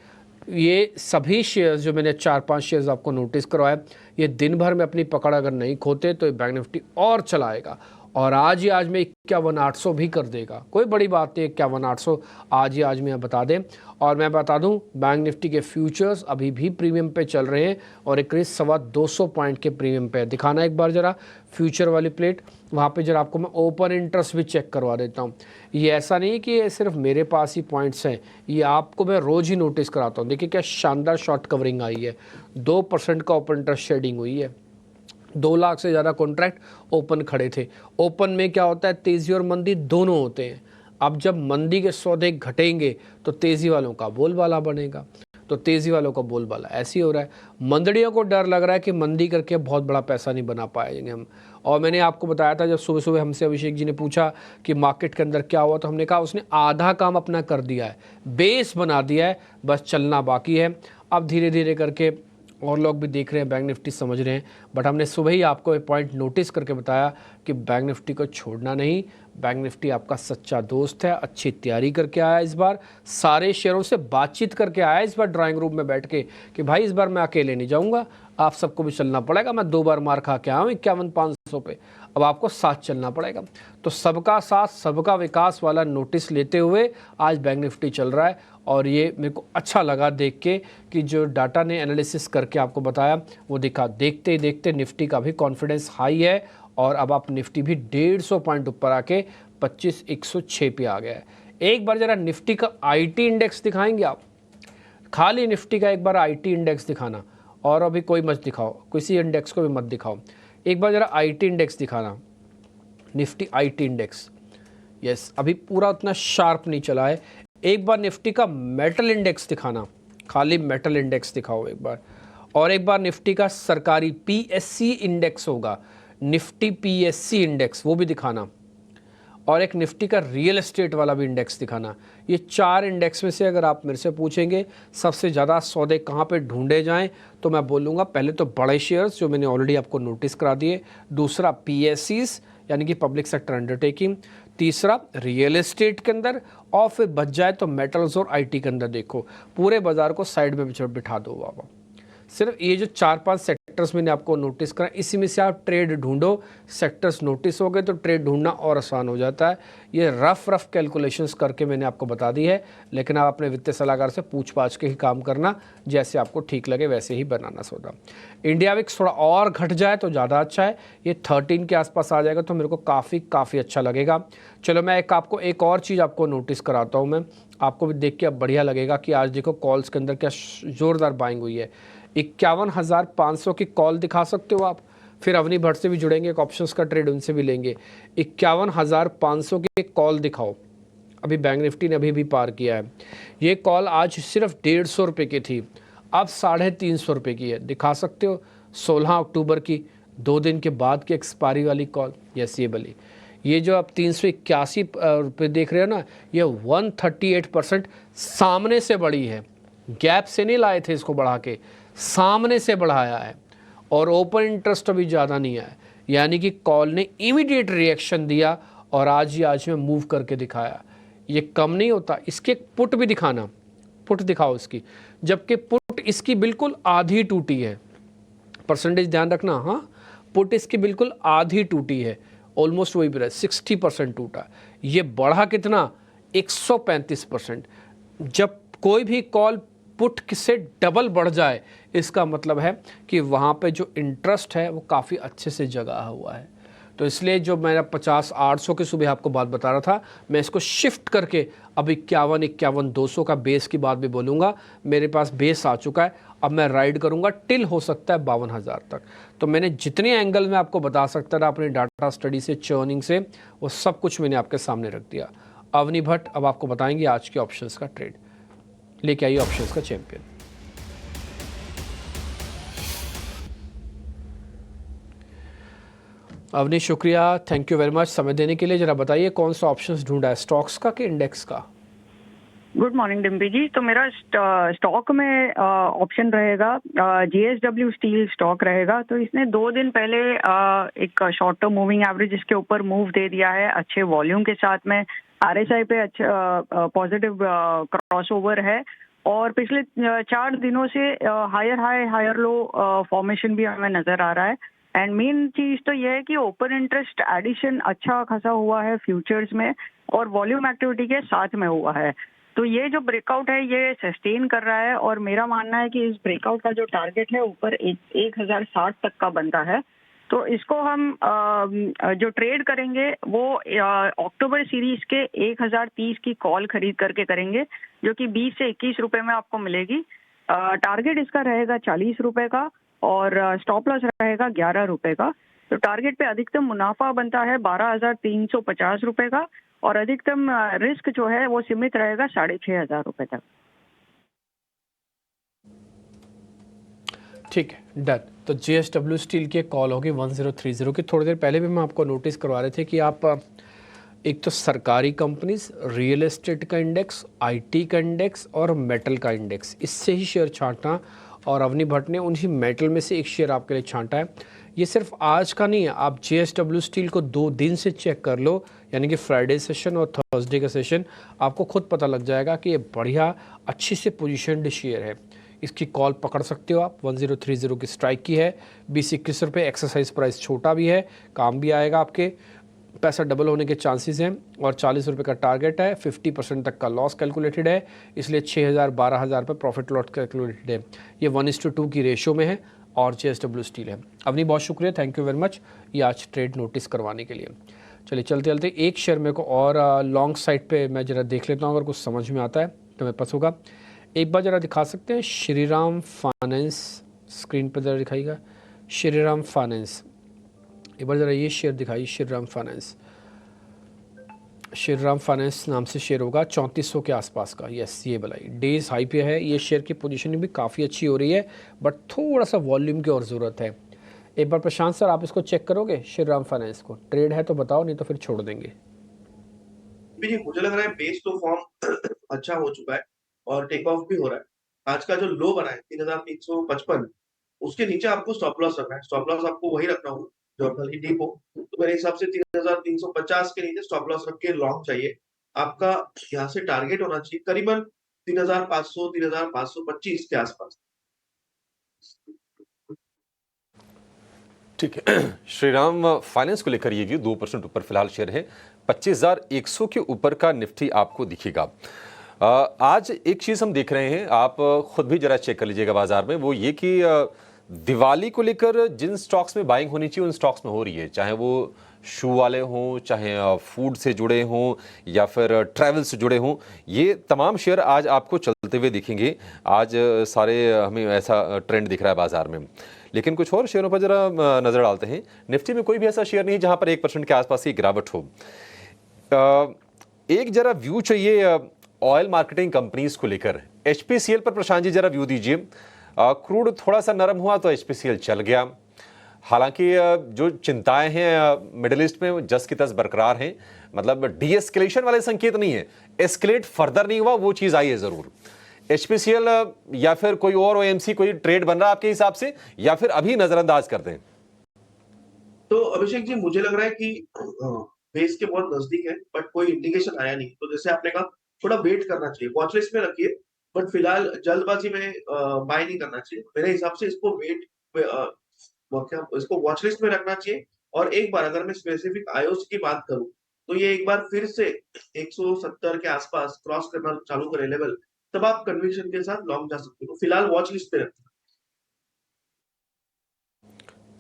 ये सभी शेयर्स जो मैंने 4-5 शेयर्स आपको नोटिस करवाए, ये दिन भर में अपनी पकड़ अगर नहीं खोते तो ये बैंक निफ्टी और चलाएगा, और आज ही आज में 51,800 भी कर देगा। कोई बड़ी बात नहीं, 51,800 आज ही आज में बता दें। और मैं बता दूं बैंक निफ्टी के फ्यूचर्स अभी भी प्रीमियम पे चल रहे हैं और एक 250 पॉइंट के प्रीमियम पे है। दिखाना एक बार जरा फ्यूचर वाली प्लेट, वहाँ पे जरा आपको मैं ओपन इंटरेस्ट भी चेक करवा देता हूँ। ये ऐसा नहीं कि ये सिर्फ मेरे पास ही पॉइंट्स हैं, ये आपको मैं रोज़ ही नोटिस कराता हूँ। देखिए क्या शानदार शॉर्ट कवरिंग आई है, 2% का ओपन इंटरेस्ट शेडिंग हुई है, 2 लाख से ज़्यादा कॉन्ट्रैक्ट ओपन खड़े थे। ओपन में क्या होता है, तेज़ी और मंदी दोनों होते हैं। अब जब मंदी के सौदे घटेंगे तो तेज़ी वालों का बोलबाला बनेगा, तो तेज़ी वालों का बोलबाला ऐसे ही हो रहा है। मंदड़ियों को डर लग रहा है कि मंदी करके बहुत बड़ा पैसा नहीं बना पाएंगे हम। और मैंने आपको बताया था जब सुबह सुबह हमसे अभिषेक जी ने पूछा कि मार्केट के अंदर क्या हुआ, तो हमने कहा उसने आधा काम अपना कर दिया है, बेस बना दिया है, बस चलना बाकी है। अब धीरे धीरे करके और लोग भी देख रहे हैं, बैंक निफ्टी समझ रहे हैं, बट हमने सुबह ही आपको एक पॉइंट नोटिस करके बताया कि बैंक निफ्टी को छोड़ना नहीं। बैंक निफ्टी आपका सच्चा दोस्त है, अच्छी तैयारी करके आया इस बार, सारे शेयरों से बातचीत करके आया इस बार ड्राइंग रूम में बैठ के कि भाई इस बार मैं अकेले नहीं जाऊंगा, आप सबको भी चलना पड़ेगा। मैं 2 बार मार खा के आया हूँ 51,500 पे, अब आपको साथ चलना पड़ेगा। तो सबका साथ सबका विकास वाला नोटिस लेते हुए आज बैंक निफ्टी चल रहा है। और ये मेरे को अच्छा लगा देख के कि जो डाटा ने एनालिसिस करके आपको बताया वो दिखा। देखते ही देखते निफ्टी का भी कॉन्फिडेंस हाई है और अब आप निफ्टी भी 150 पॉइंट ऊपर आके 25,106 पे आ गया है। एक बार जरा निफ्टी का IT इंडेक्स दिखाएंगे आप, खाली निफ्टी का एक बार IT इंडेक्स दिखाना, और अभी कोई मत दिखाओ, किसी इंडेक्स को भी मत दिखाओ, एक बार जरा IT इंडेक्स दिखाना, निफ्टी IT इंडेक्स। यस, अभी पूरा उतना शार्प नहीं चला है। एक बार निफ्टी का मेटल इंडेक्स दिखाना, खाली मेटल इंडेक्स दिखाओ एक बार, और एक बार निफ्टी का सरकारी PSC इंडेक्स होगा, निफ्टी PSC इंडेक्स, वो भी दिखाना, और एक निफ्टी का रियल एस्टेट वाला भी इंडेक्स दिखाना। ये 4 इंडेक्स में से अगर आप मेरे से पूछेंगे सबसे ज़्यादा सौदे कहाँ पे ढूंढे जाएं, तो मैं बोलूँगा पहले तो बड़े शेयर्स जो मैंने ऑलरेडी आपको नोटिस करा दिए, दूसरा PSCs यानी कि पब्लिक सेक्टर अंडरटेकिंग, तीसरा रियल एस्टेट के अंदर, और फिर बच जाए तो मेटल्स और IT के अंदर। देखो पूरे बाजार को साइड में बिठा दो बाबा। सिर्फ ये जो 4-5 सेक्टर्स मैंने आपको नोटिस करा, इसी में से आप ट्रेड ढूंढो। सेक्टर्स नोटिस हो गए तो ट्रेड ढूंढना और आसान हो जाता है। ये रफ कैलकुलेशंस करके मैंने आपको बता दी है, लेकिन आप अपने वित्तीय सलाहकार से पूछ पाछ के ही काम करना, जैसे आपको ठीक लगे वैसे ही बनाना सौदा। इंडिया विक्स थोड़ा और घट जाए तो ज़्यादा अच्छा है, ये 13 के आसपास आ जाएगा तो मेरे को काफ़ी अच्छा लगेगा। चलो मैं आपको एक और चीज़ आपको नोटिस कराता हूँ, मैं आपको भी देख के अब बढ़िया लगेगा कि आज देखो कॉल्स के अंदर क्या ज़ोरदार बाइंग हुई है। 51,500 की कॉल दिखा सकते हो आप, फिर अवनी भट्ट से भी जुड़ेंगे, एक ऑप्शंस का ट्रेड उनसे भी लेंगे। 51,500 की कॉल दिखाओ, अभी बैंक निफ्टी ने अभी भी पार किया है। ये कॉल आज सिर्फ 150 रुपये की थी, अब 350 रुपये की है। दिखा सकते हो 16 अक्टूबर की 2 दिन के बाद की एक्सपायरी वाली कॉल। यस, ये वाली, ये जो आप 381 रुपये देख रहे हो ना, ये 138% सामने से बढ़ी है। गैप से नहीं लाए थे इसको बढ़ा के, सामने से बढ़ाया है। और ओपन इंटरेस्ट अभी ज़्यादा नहीं आया, यानी कि कॉल ने इमीडिएट रिएक्शन दिया और आज में मूव करके दिखाया। ये कम नहीं होता। इसके पुट भी दिखाना, पुट दिखाओ इसकी, जबकि पुट इसकी बिल्कुल आधी टूटी है। परसेंटेज ध्यान रखना, हाँ, पुट इसकी बिल्कुल आधी टूटी है, ऑलमोस्ट वही पर है, 60% टूटा। ये बढ़ा कितना? 135%। जब कोई भी कॉल पुट से डबल बढ़ जाए, इसका मतलब है कि वहाँ पे जो इंटरेस्ट है वो काफ़ी अच्छे से जगा हुआ है। तो इसलिए जो मेरा 50-800 की सुबह आपको बात बता रहा था, मैं इसको शिफ्ट करके अब 51-200 का बेस की बात भी बोलूँगा। मेरे पास बेस आ चुका है, अब मैं राइड करूँगा टिल हो सकता है 52,000 तक। तो मैंने जितने एंगल में आपको बता सकता था अपनी डाटा स्टडी से, चर्निंग से, वो सब कुछ मैंने आपके सामने रख दिया। अवनी भट्ट अब आपको बताएंगे आज के ऑप्शंस का ट्रेड। लेके आइए ऑप्शंस का चैंपियन। अवनी, शुक्रिया, थैंक यू वेरी मच समय देने के लिए। जरा बताइए कौन सा ऑप्शंस ढूंढा है, स्टॉक्स का कि इंडेक्स का? गुड मॉर्निंग डिम्पी जी। तो मेरा स्टॉक में ऑप्शन रहेगा JSW स्टील स्टॉक रहेगा। तो इसने 2 दिन पहले एक शॉर्ट टर्म मूविंग एवरेज इसके ऊपर मूव दे दिया है, अच्छे वॉल्यूम के साथ में। RSI पे अच्छा पॉजिटिव क्रॉसओवर है और पिछले 4 दिनों से higher high higher low formation भी हमें नजर आ रहा है। एंड मेन चीज तो यह है कि ओपन इंटरेस्ट एडिशन अच्छा खासा हुआ है फ्यूचर्स में और वॉल्यूम एक्टिविटी के साथ में हुआ है। तो ये जो ब्रेकआउट है ये सस्टेन कर रहा है और मेरा मानना है कि इस ब्रेकआउट का जो टारगेट है ऊपर 1060 तक का बनता है। तो इसको हम जो ट्रेड करेंगे वो अक्टूबर सीरीज के 1030 की कॉल खरीद करके करेंगे, जो कि 20 से 21 रुपए में आपको मिलेगी। टारगेट इसका रहेगा 40 रुपए का और स्टॉप लॉस रहेगा 11 रुपए का। तो टारगेट पे अधिकतम मुनाफा बनता है 12,350 रुपए का और अधिकतम रिस्क जो है वो सीमित रहेगा 6,500 रुपए तक। ठीक है, डन। तो JSW स्टील की कॉल होगी 1030 की। थोड़ी देर पहले भी मैं आपको नोटिस करवा रहे थे कि आप एक तो सरकारी कंपनीज, रियल एस्टेट का इंडेक्स, IT का इंडेक्स और मेटल का इंडेक्स, इससे ही शेयर छांटना। और अवनी भट्ट ने उन्हीं मेटल में से एक शेयर आपके लिए छांटा है। ये सिर्फ आज का नहीं है, आप JSW स्टील को 2 दिन से चेक कर लो, यानी कि फ्राइडे सेशन और थर्सडे का सेशन, आपको खुद पता लग जाएगा कि ये बढ़िया अच्छी से पोजीशनड शेयर है। इसकी कॉल पकड़ सकते हो आप, 1030 की स्ट्राइक की है, 20-21 रुपये एक्सरसाइज प्राइस छोटा भी है, काम भी आएगा आपके, पैसा डबल होने के चांसेस हैं और 40 रुपये का टारगेट है। 50% तक का लॉस कैलकुलेटेड है, इसलिए 6,000-12,000 रुपये प्रॉफिट लॉस कैलकुलेटेड है। ये 1:2 की रेशो में है और JSW स्टील है। अवनी, बहुत शुक्रिया, थैंक यू वेरी मच ये आज ट्रेड नोटिस करवाने के लिए। चलिए चलते चलते एक शेयर मेरे को और लॉन्ग साइड पे मैं ज़रा देख लेता हूँ, अगर कुछ समझ में आता है तो मेरे पास होगा। एक बार ज़रा दिखा सकते हैं श्रीराम फाइनेंस, स्क्रीन पर ज़रा दिखाइएगा श्रीराम फाइनेंस। एक बार ज़रा ये शेयर दिखाइए, श्रीराम फाइनेंस। श्रीराम फाइनेंस नाम से शेयर होगा 3400 के आसपास का। यस, ये बनाइए, डेज हाई पे है। ये शेयर की पोजीशनिंग भी काफ़ी अच्छी हो रही है, बट थोड़ा सा वॉल्यूम की और ज़रूरत है। एक बार प्रशांत सर आप इसको चेक करोगे श्रीराम फाइनेंस को? ट्रेड है तो बताओ, नहीं तो फिर छोड़ देंगे। मुझे लग रहा है बेस तो फॉर्म अच्छा हो चुका है और टेक ऑफ भी हो रहा है। आज का जो लो बना है 3,355, उसके नीचे आपको स्टॉप लॉस रखना है। स्टॉप लॉस आपको वही रखना होगा जो भले डीप हो। तो मेरे हिसाब से 3,350 के नीचे स्टॉप लॉस रख के लॉन्ग चाहिए। आपका यहाँ से टारगेट होना चाहिए करीबन 3,500, 3,525 के आसपास। ठीक है, श्रीराम फाइनेंस को लेकर ये व्यू 2% ऊपर फिलहाल शेयर है। 25,100 के ऊपर का निफ्टी आपको दिखेगा। आज एक चीज़ हम देख रहे हैं, आप खुद भी जरा चेक कर लीजिएगा बाजार में, वो ये कि दिवाली को लेकर जिन स्टॉक्स में बाइंग होनी चाहिए उन स्टॉक्स में हो रही है, चाहे वो शू वाले हों, चाहे फूड से जुड़े हों या फिर ट्रैवल से जुड़े हों। ये तमाम शेयर आज आपको चलते हुए दिखेंगे। आज सारे हमें ऐसा ट्रेंड दिख रहा है बाजार में। लेकिन कुछ और शेयरों पर जरा नज़र डालते हैं। निफ्टी में कोई भी ऐसा शेयर नहीं जहां पर 1% के आसपास की गिरावट हो। एक जरा व्यू चाहिए ऑयल मार्केटिंग कंपनीज को लेकर। एचपीसीएल पर प्रशांत जी जरा व्यू दीजिए। क्रूड थोड़ा सा नरम हुआ तो एचपीसीएल चल गया, हालांकि जो चिंताएं हैं मिडिल ईस्ट में जस की तस बरकरार हैं, मतलब डी एस्केलेशन वाले संकेत नहीं है, एस्केलेट फर्दर नहीं हुआ, वो चीज आई है जरूर। एचपीसीएल या फिर कोई और ओएमसी कोई ट्रेड बन रहा है आपके हिसाब से, या फिर अभी नजरअंदाज कर दें? तो अभिषेक जी मुझे लग रहा है कि बेस के बहुत नजदीक है, बट कोई इंडिकेशन आया नहीं, तो जैसे आपने कहा थोड़ा वेट करना चाहिए, वॉच लिस्ट में रखिए, बट फिलहाल जल्दबाजी में बाय नहीं करना चाहिए। मेरे हिसाब से इसको इसको वॉच लिस्ट में रखना चाहिए। और एक बार अगर मैं स्पेसिफिक आईओसी की बात करूं, तो ये एक बार फिर से 170 के आसपास क्रॉस करना चालू करे लेवल, तब आप कन्विक्शन के साथ लॉन्ग जा सकते हो। तो फिलहाल वॉच लिस्ट पे रखिए।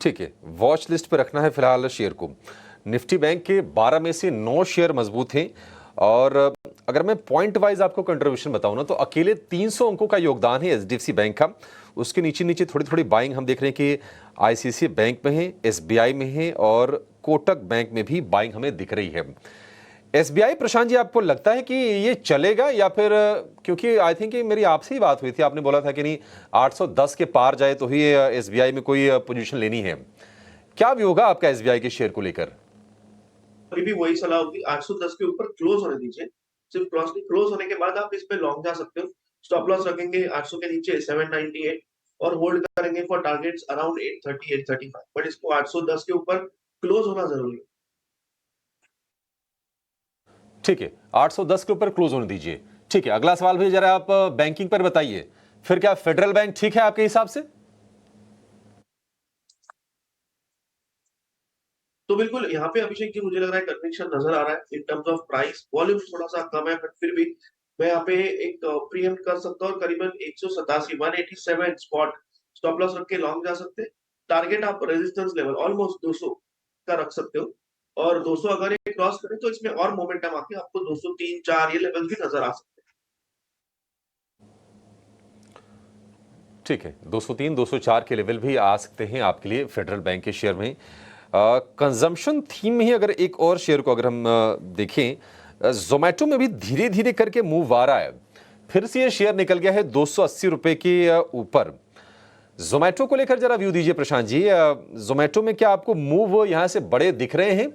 ठीक है, वॉच लिस्ट पर रखना है फिलहाल शेयर को। निफ्टी बैंक के 12 में से 9 शेयर मजबूत हैं, और अगर मैं पॉइंट वाइज आपको कंट्रीब्यूशन बताऊं ना, तो अकेले 300 अंकों का योगदान है एचडीएफसी बैंक का। उसके नीचे नीचे थोड़ी थोड़ी बाइंग हम देख रहे हैं कि आईसीआईसीआई बैंक में है, एसबीआई में है, और कोटक बैंक में भी बाइंग हमें दिख रही है। एसबीआई, प्रशांत जी आपको लगता है कि ये चलेगा, या फिर, क्योंकि आई थिंक मेरी आपसे ही बात हुई थी, आपने बोला था कि नहीं 810 के पार जाए तो ही एसबीआई में कोई पोजीशन लेनी है। क्या व्यू होगा आपका एसबीआई के शेयर को लेकर? अभी भी वही सलाह होगी, 810 के ऊपर क्लोज होने दीजिए। सिर्फ क्लोज होने के बाद आप इस पे लॉन्ग जा सकते हो। स्टॉप लॉस रखेंगे 800 के नीचे 798, और होल्ड करेंगे फॉर टारगेट्स अराउंड 830 835, बट इसको 810 के ऊपर क्लोज होना जरूरी है। ठीक है, 810 के ऊपर क्लोज होने दीजिए। ठीक है, अगला सवाल भी जरा आप बैंकिंग पर बताइए, फिर क्या फेडरल बैंक ठीक है आपके हिसाब से? तो बिल्कुल यहाँ पे अभिषेक जी मुझे लग रहा है कन्विक्शन नजर आ रहा है in terms of price. Volume थोड़ा सा कम है, बट फिर भी मैं यहाँ पे एक प्रीएम्प्ट कर सकता हूँ, करीबन 187 स्पॉट स्टॉप लॉस रख के लॉन्ग जा सकते हैं। टारगेट आप रेजिस्टेंस लेवल ऑलमोस्ट 200 का रख सकते हो, और 200 अगर ये क्रॉस करें तो इसमें और मोमेंटम आके आपको 203 4 ये लेवल भी नजर आ सकते हैं। ठीक है, 203 204 के लेवल भी आ सकते हैं आपके लिए फेडरल बैंक के शेयर में। कंजम्पशन थीम में ही अगर एक और शेयर को अगर हम देखें, जोमेटो में भी धीरे धीरे करके मूव आ रहा है, फिर से ये शेयर निकल गया है 280 रुपए के ऊपर। जोमेटो को लेकर जरा व्यू दीजिए प्रशांत जी। जोमेटो में क्या आपको मूव यहां से बड़े दिख रहे हैं,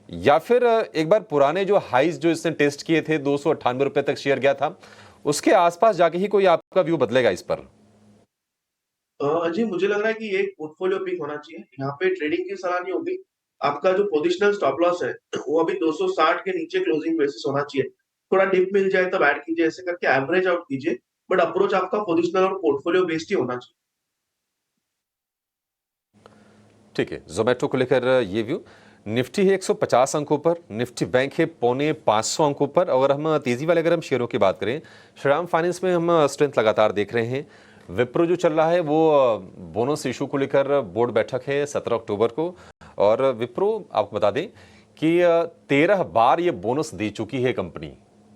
या फिर एक बार पुराने जो हाइज जो इसने टेस्ट किए थे 298 रुपए तक शेयर गया था, उसके आसपास जाके ही कोई आपका व्यू बदलेगा इस पर? जी मुझे लग रहा है कि ये एक पोर्टफोलियो पिक होना चाहिए, यहाँ पे ट्रेडिंग की सलाह नहीं होगी। आपका जो पोजिशनल स्टॉप लॉस है वो अभी 260 के नीचे क्लोजिंग बेसिस होना चाहिए। थोड़ा डिप मिल जाए तब ऐड कीजिए, ऐसे करके एवरेज आउट कीजिए, बट अप्रोच आपका पोजिशनल और पोर्टफोलियो बेस्ड ही होना चाहिए। ठीक है, जोमेटो को लेकर ये व्यू। निफ्टी है 150 अंकों पर, निफ्टी बैंक है 450 अंकों पर। अगर हम तेजी वाले अगर हम शेयरों की बात करें, श्रीराम फाइनेंस में हम स्ट्रेंथ लगातार देख रहे हैं। विप्रो जो चल रहा है वो बोनस इशू को लेकर बोर्ड बैठक है 17 अक्टूबर को, और विप्रो आपको बता दें कि 13 बार ये बोनस दे चुकी है कंपनी।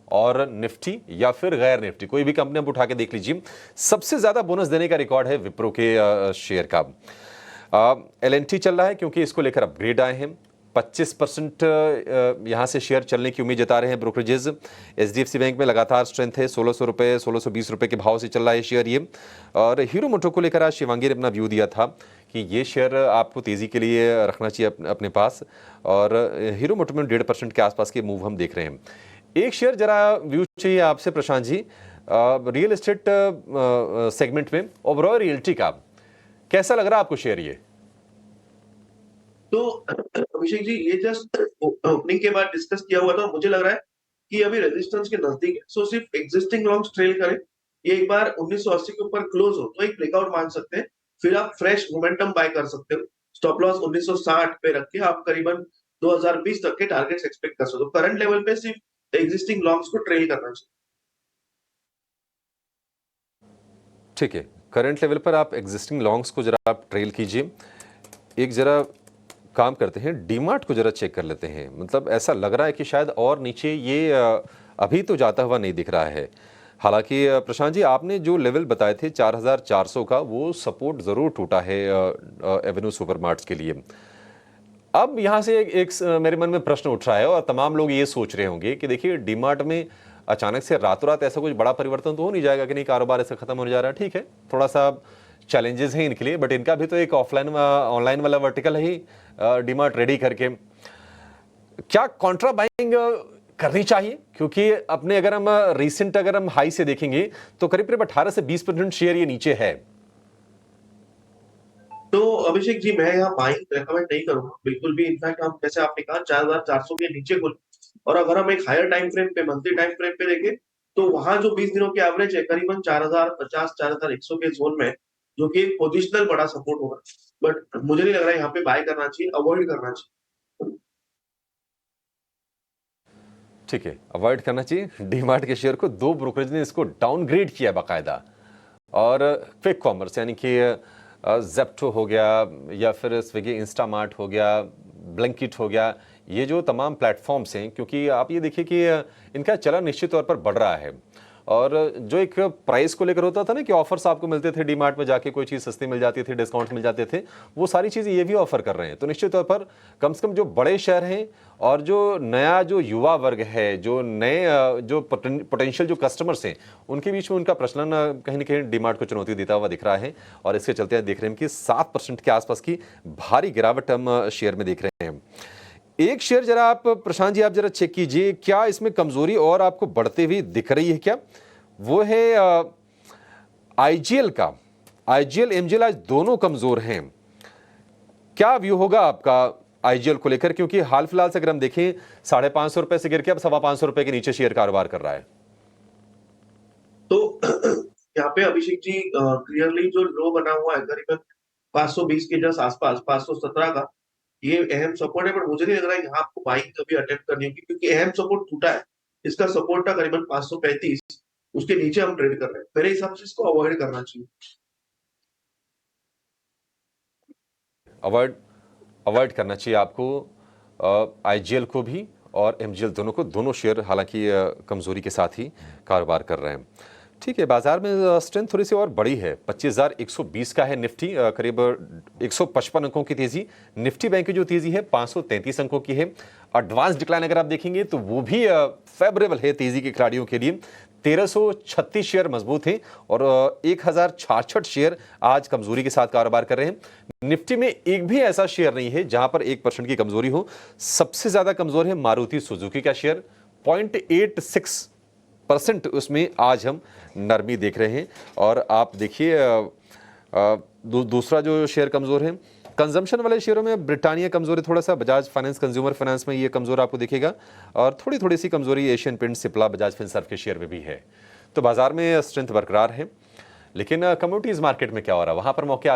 और निफ्टी या फिर गैर निफ्टी कोई भी कंपनी आप उठा के देख लीजिए, सबसे ज्यादा बोनस देने का रिकॉर्ड है विप्रो के शेयर का। एलएनटी चल रहा है क्योंकि इसको लेकर अपग्रेड आए हैं। 25% यहाँ से शेयर चलने की उम्मीद जता रहे हैं ब्रोकरेजेस। एचडीएफसी बैंक में लगातार स्ट्रेंथ है, 1600 रुपये 1620 रुपये के भाव से चल रहा है शेयर ये। और हीरो मोटो को लेकर आज शिवांगी ने अपना व्यू दिया था कि ये शेयर आपको तेज़ी के लिए रखना चाहिए अपने पास, और हीरो मोटो में 1.5% के आसपास के मूव हम देख रहे हैं। एक शेयर जरा व्यू चाहिए आपसे Prashant ji, real estate segment में ओबरॉय रियल्टी का कैसा लग रहा है आपको शेयर ये? तो अभिषेक जी ये जस्ट ओपनिंग के बाद डिस्कस किया हुआ था, मुझे लग रहा है कि अभी रेजिस्टेंस के नजदीक है, सो सिर्फ एग्जिस्टिंग लॉन्ग्स ट्रेल करें। ये एक बार 1980 के ऊपर क्लोज हो तो एक ब्रेकआउट मान सकते हैं, फिर आप फ्रेश मोमेंटम बाय कर सकते हो। स्टॉप लॉस 1960 पे रख के आप करीबन 2020 तक के टारगेट्स एक्सपेक्ट कर सकते हो। करंट लेवल पे सिर्फ एग्जिस्टिंग लॉन्ग्स को ट्रेल करना चाहिए। ठीक है, करंट लेवल पर आप एग्जिस्टिंग लॉन्ग्स को जरा आप ट्रेल कीजिए। एक जरा काम करते हैं, डीमार्ट को जरा चेक कर लेते हैं। मतलब ऐसा लग रहा है कि शायद और नीचे ये अभी तो जाता हुआ नहीं दिख रहा है। हालांकि प्रशांत जी आपने जो लेवल बताए थे 4400 का, वो सपोर्ट ज़रूर टूटा है एवेन्यू सुपरमार्ट्स के लिए। अब यहाँ से मेरे मन में प्रश्न उठ रहा है और तमाम लोग ये सोच रहे होंगे कि देखिए डीमार्ट में अचानक से रातों रात ऐसा कुछ बड़ा परिवर्तन तो हो नहीं जाएगा कि नहीं कारोबार ऐसा खत्म होने जा रहा है। ठीक है, थोड़ा सा चैलेंजेस हैं इनके लिए, बट इनका भी तो एक ऑफलाइन ऑनलाइन वाला वर्टिकल है ही डीमार्ट रेडी करके। क्या कॉन्ट्रा बाइंग करनी चाहिए? क्योंकि अपने अगर हम हाई से देखेंगे तो करीब करीब 18 से 20% शेयर ये नीचे है। तो अभिषेक जी, मैं यहाँ बाइंग रेकमेंड नहीं करूंगा बिल्कुल भी। इनफैक्ट हम, जैसे आपने कहा, 4400 के नीचे खुले, और अगर हम एक हायर टाइम फ्रेम पे, मंथली टाइम फ्रेम पे देखें तो वहां जो 20 दिनों की एवरेज है करीबन 4050 4100 के जोन में, जो कि एक पोजिशनल बड़ा सपोर्ट होगा। बट मुझे नहीं लग रहा है यहाँ पे बाय करना चाहिए, अवॉइड करना चाहिए। ठीक है, अवॉइड करना चाहिए डीमार्ट के शेयर को। 2 ब्रोकरेज ने इसको डाउनग्रेड किया बाकायदा, और क्विक कॉमर्स यानी कि जेप्टो हो गया या फिर स्विगी इंस्टामार्ट हो गया, ब्लिंकिट हो गया, ये जो तमाम प्लेटफॉर्म्स हैं, क्योंकि आप ये देखिए कि इनका चलन निश्चित तौर पर बढ़ रहा है। और जो एक प्राइस को लेकर होता था ना कि ऑफर्स आपको मिलते थे, डीमार्ट में जाके कोई चीज़ सस्ती मिल जाती थी, डिस्काउंट मिल जाते थे, वो सारी चीज़ें ये भी ऑफर कर रहे हैं। तो निश्चित तौर पर कम से कम जो बड़े शहर हैं और जो नया जो युवा वर्ग है, जो नए जो पोटेंशियल जो कस्टमर्स हैं, उनके बीच में उनका प्रचलन कहीं ना कहीं डीमार्ट को चुनौती देता हुआ दिख रहा है। और इसके चलते देख रहे हैं कि 7% के आसपास की भारी गिरावट हम शेयर में देख रहे हैं। एक शेयर जरा आप प्रशांत जी, आप जरा चेक कीजिए, क्या इसमें कमजोरी और आपको बढ़ते हुई दिख रही है क्या? वो है आईजीएल का। आईजीएल एमजीएल आज दोनों कमजोर हैं। क्या व्यू होगा आपका आईजीएल को लेकर? क्योंकि हाल फिलहाल से अगर हम देखें 550 रुपए से गिर के अब 525 रुपए के नीचे शेयर कारोबार कर रहा है। तो यहाँ पे अभिषेक जी, क्लियरली जो लो बना हुआ है करीबन 520 के जस्ट आसपास, 517 का, ये अहम सपोर्ट है। पर मुझे नहीं लग रहा है यहाँ आपको बाइंग कभी अटेम्प्ट करनी होगी, क्योंकि अहम सपोर्ट टूटा है। इसका सपोर्ट था करीबन 535, उसके नीचे हम ट्रेड कर रहे हैं। मेरे हिसाब से इसको अवॉइड करना चाहिए। अवॉइड करना चाहिए आपको आईजीएल को भी और एमजीएल दोनों को। दोनों शेयर हालांकि कमजोरी के साथ ही कारोबार कर रहे हैं। ठीक है, बाजार में स्ट्रेंथ थोड़ी सी और बड़ी है। 25,120 का है निफ्टी, करीब 155 अंकों की तेजी। निफ्टी बैंक की जो तेजी है 533 अंकों की है। एडवांस डिक्लाइन अगर आप देखेंगे तो वो भी फेवरेबल है तेजी के खिलाड़ियों के लिए। 1336 शेयर मजबूत हैं और 1066 शेयर आज कमजोरी के साथ कारोबार कर रहे हैं। निफ्टी में एक भी ऐसा शेयर नहीं है जहां पर 1% की कमजोरी हो। सबसे ज्यादा कमजोर है मारुति सुजुकी का शेयर, 0.86% उसमें आज हम नरमी देख रहे हैं। और आप देखिए दूसरा जो शेयर कमजोर है, कंजम्पशन वाले शेयरों में ब्रिटानिया कमजोर है थोड़ा सा, बजाज फाइनेंस कंज्यूमर फाइनेंस में ये कमजोर आपको दिखेगा, और थोड़ी सी कमजोरी एशियन पेंट, सिप्ला, बजाज फिनसर्व के शेयर में भी है। तो बाजार में स्ट्रेंथ बरकरार है। लेकिन कमोडिटीज मार्केट में क्या हो रहा है, वहां पर मौके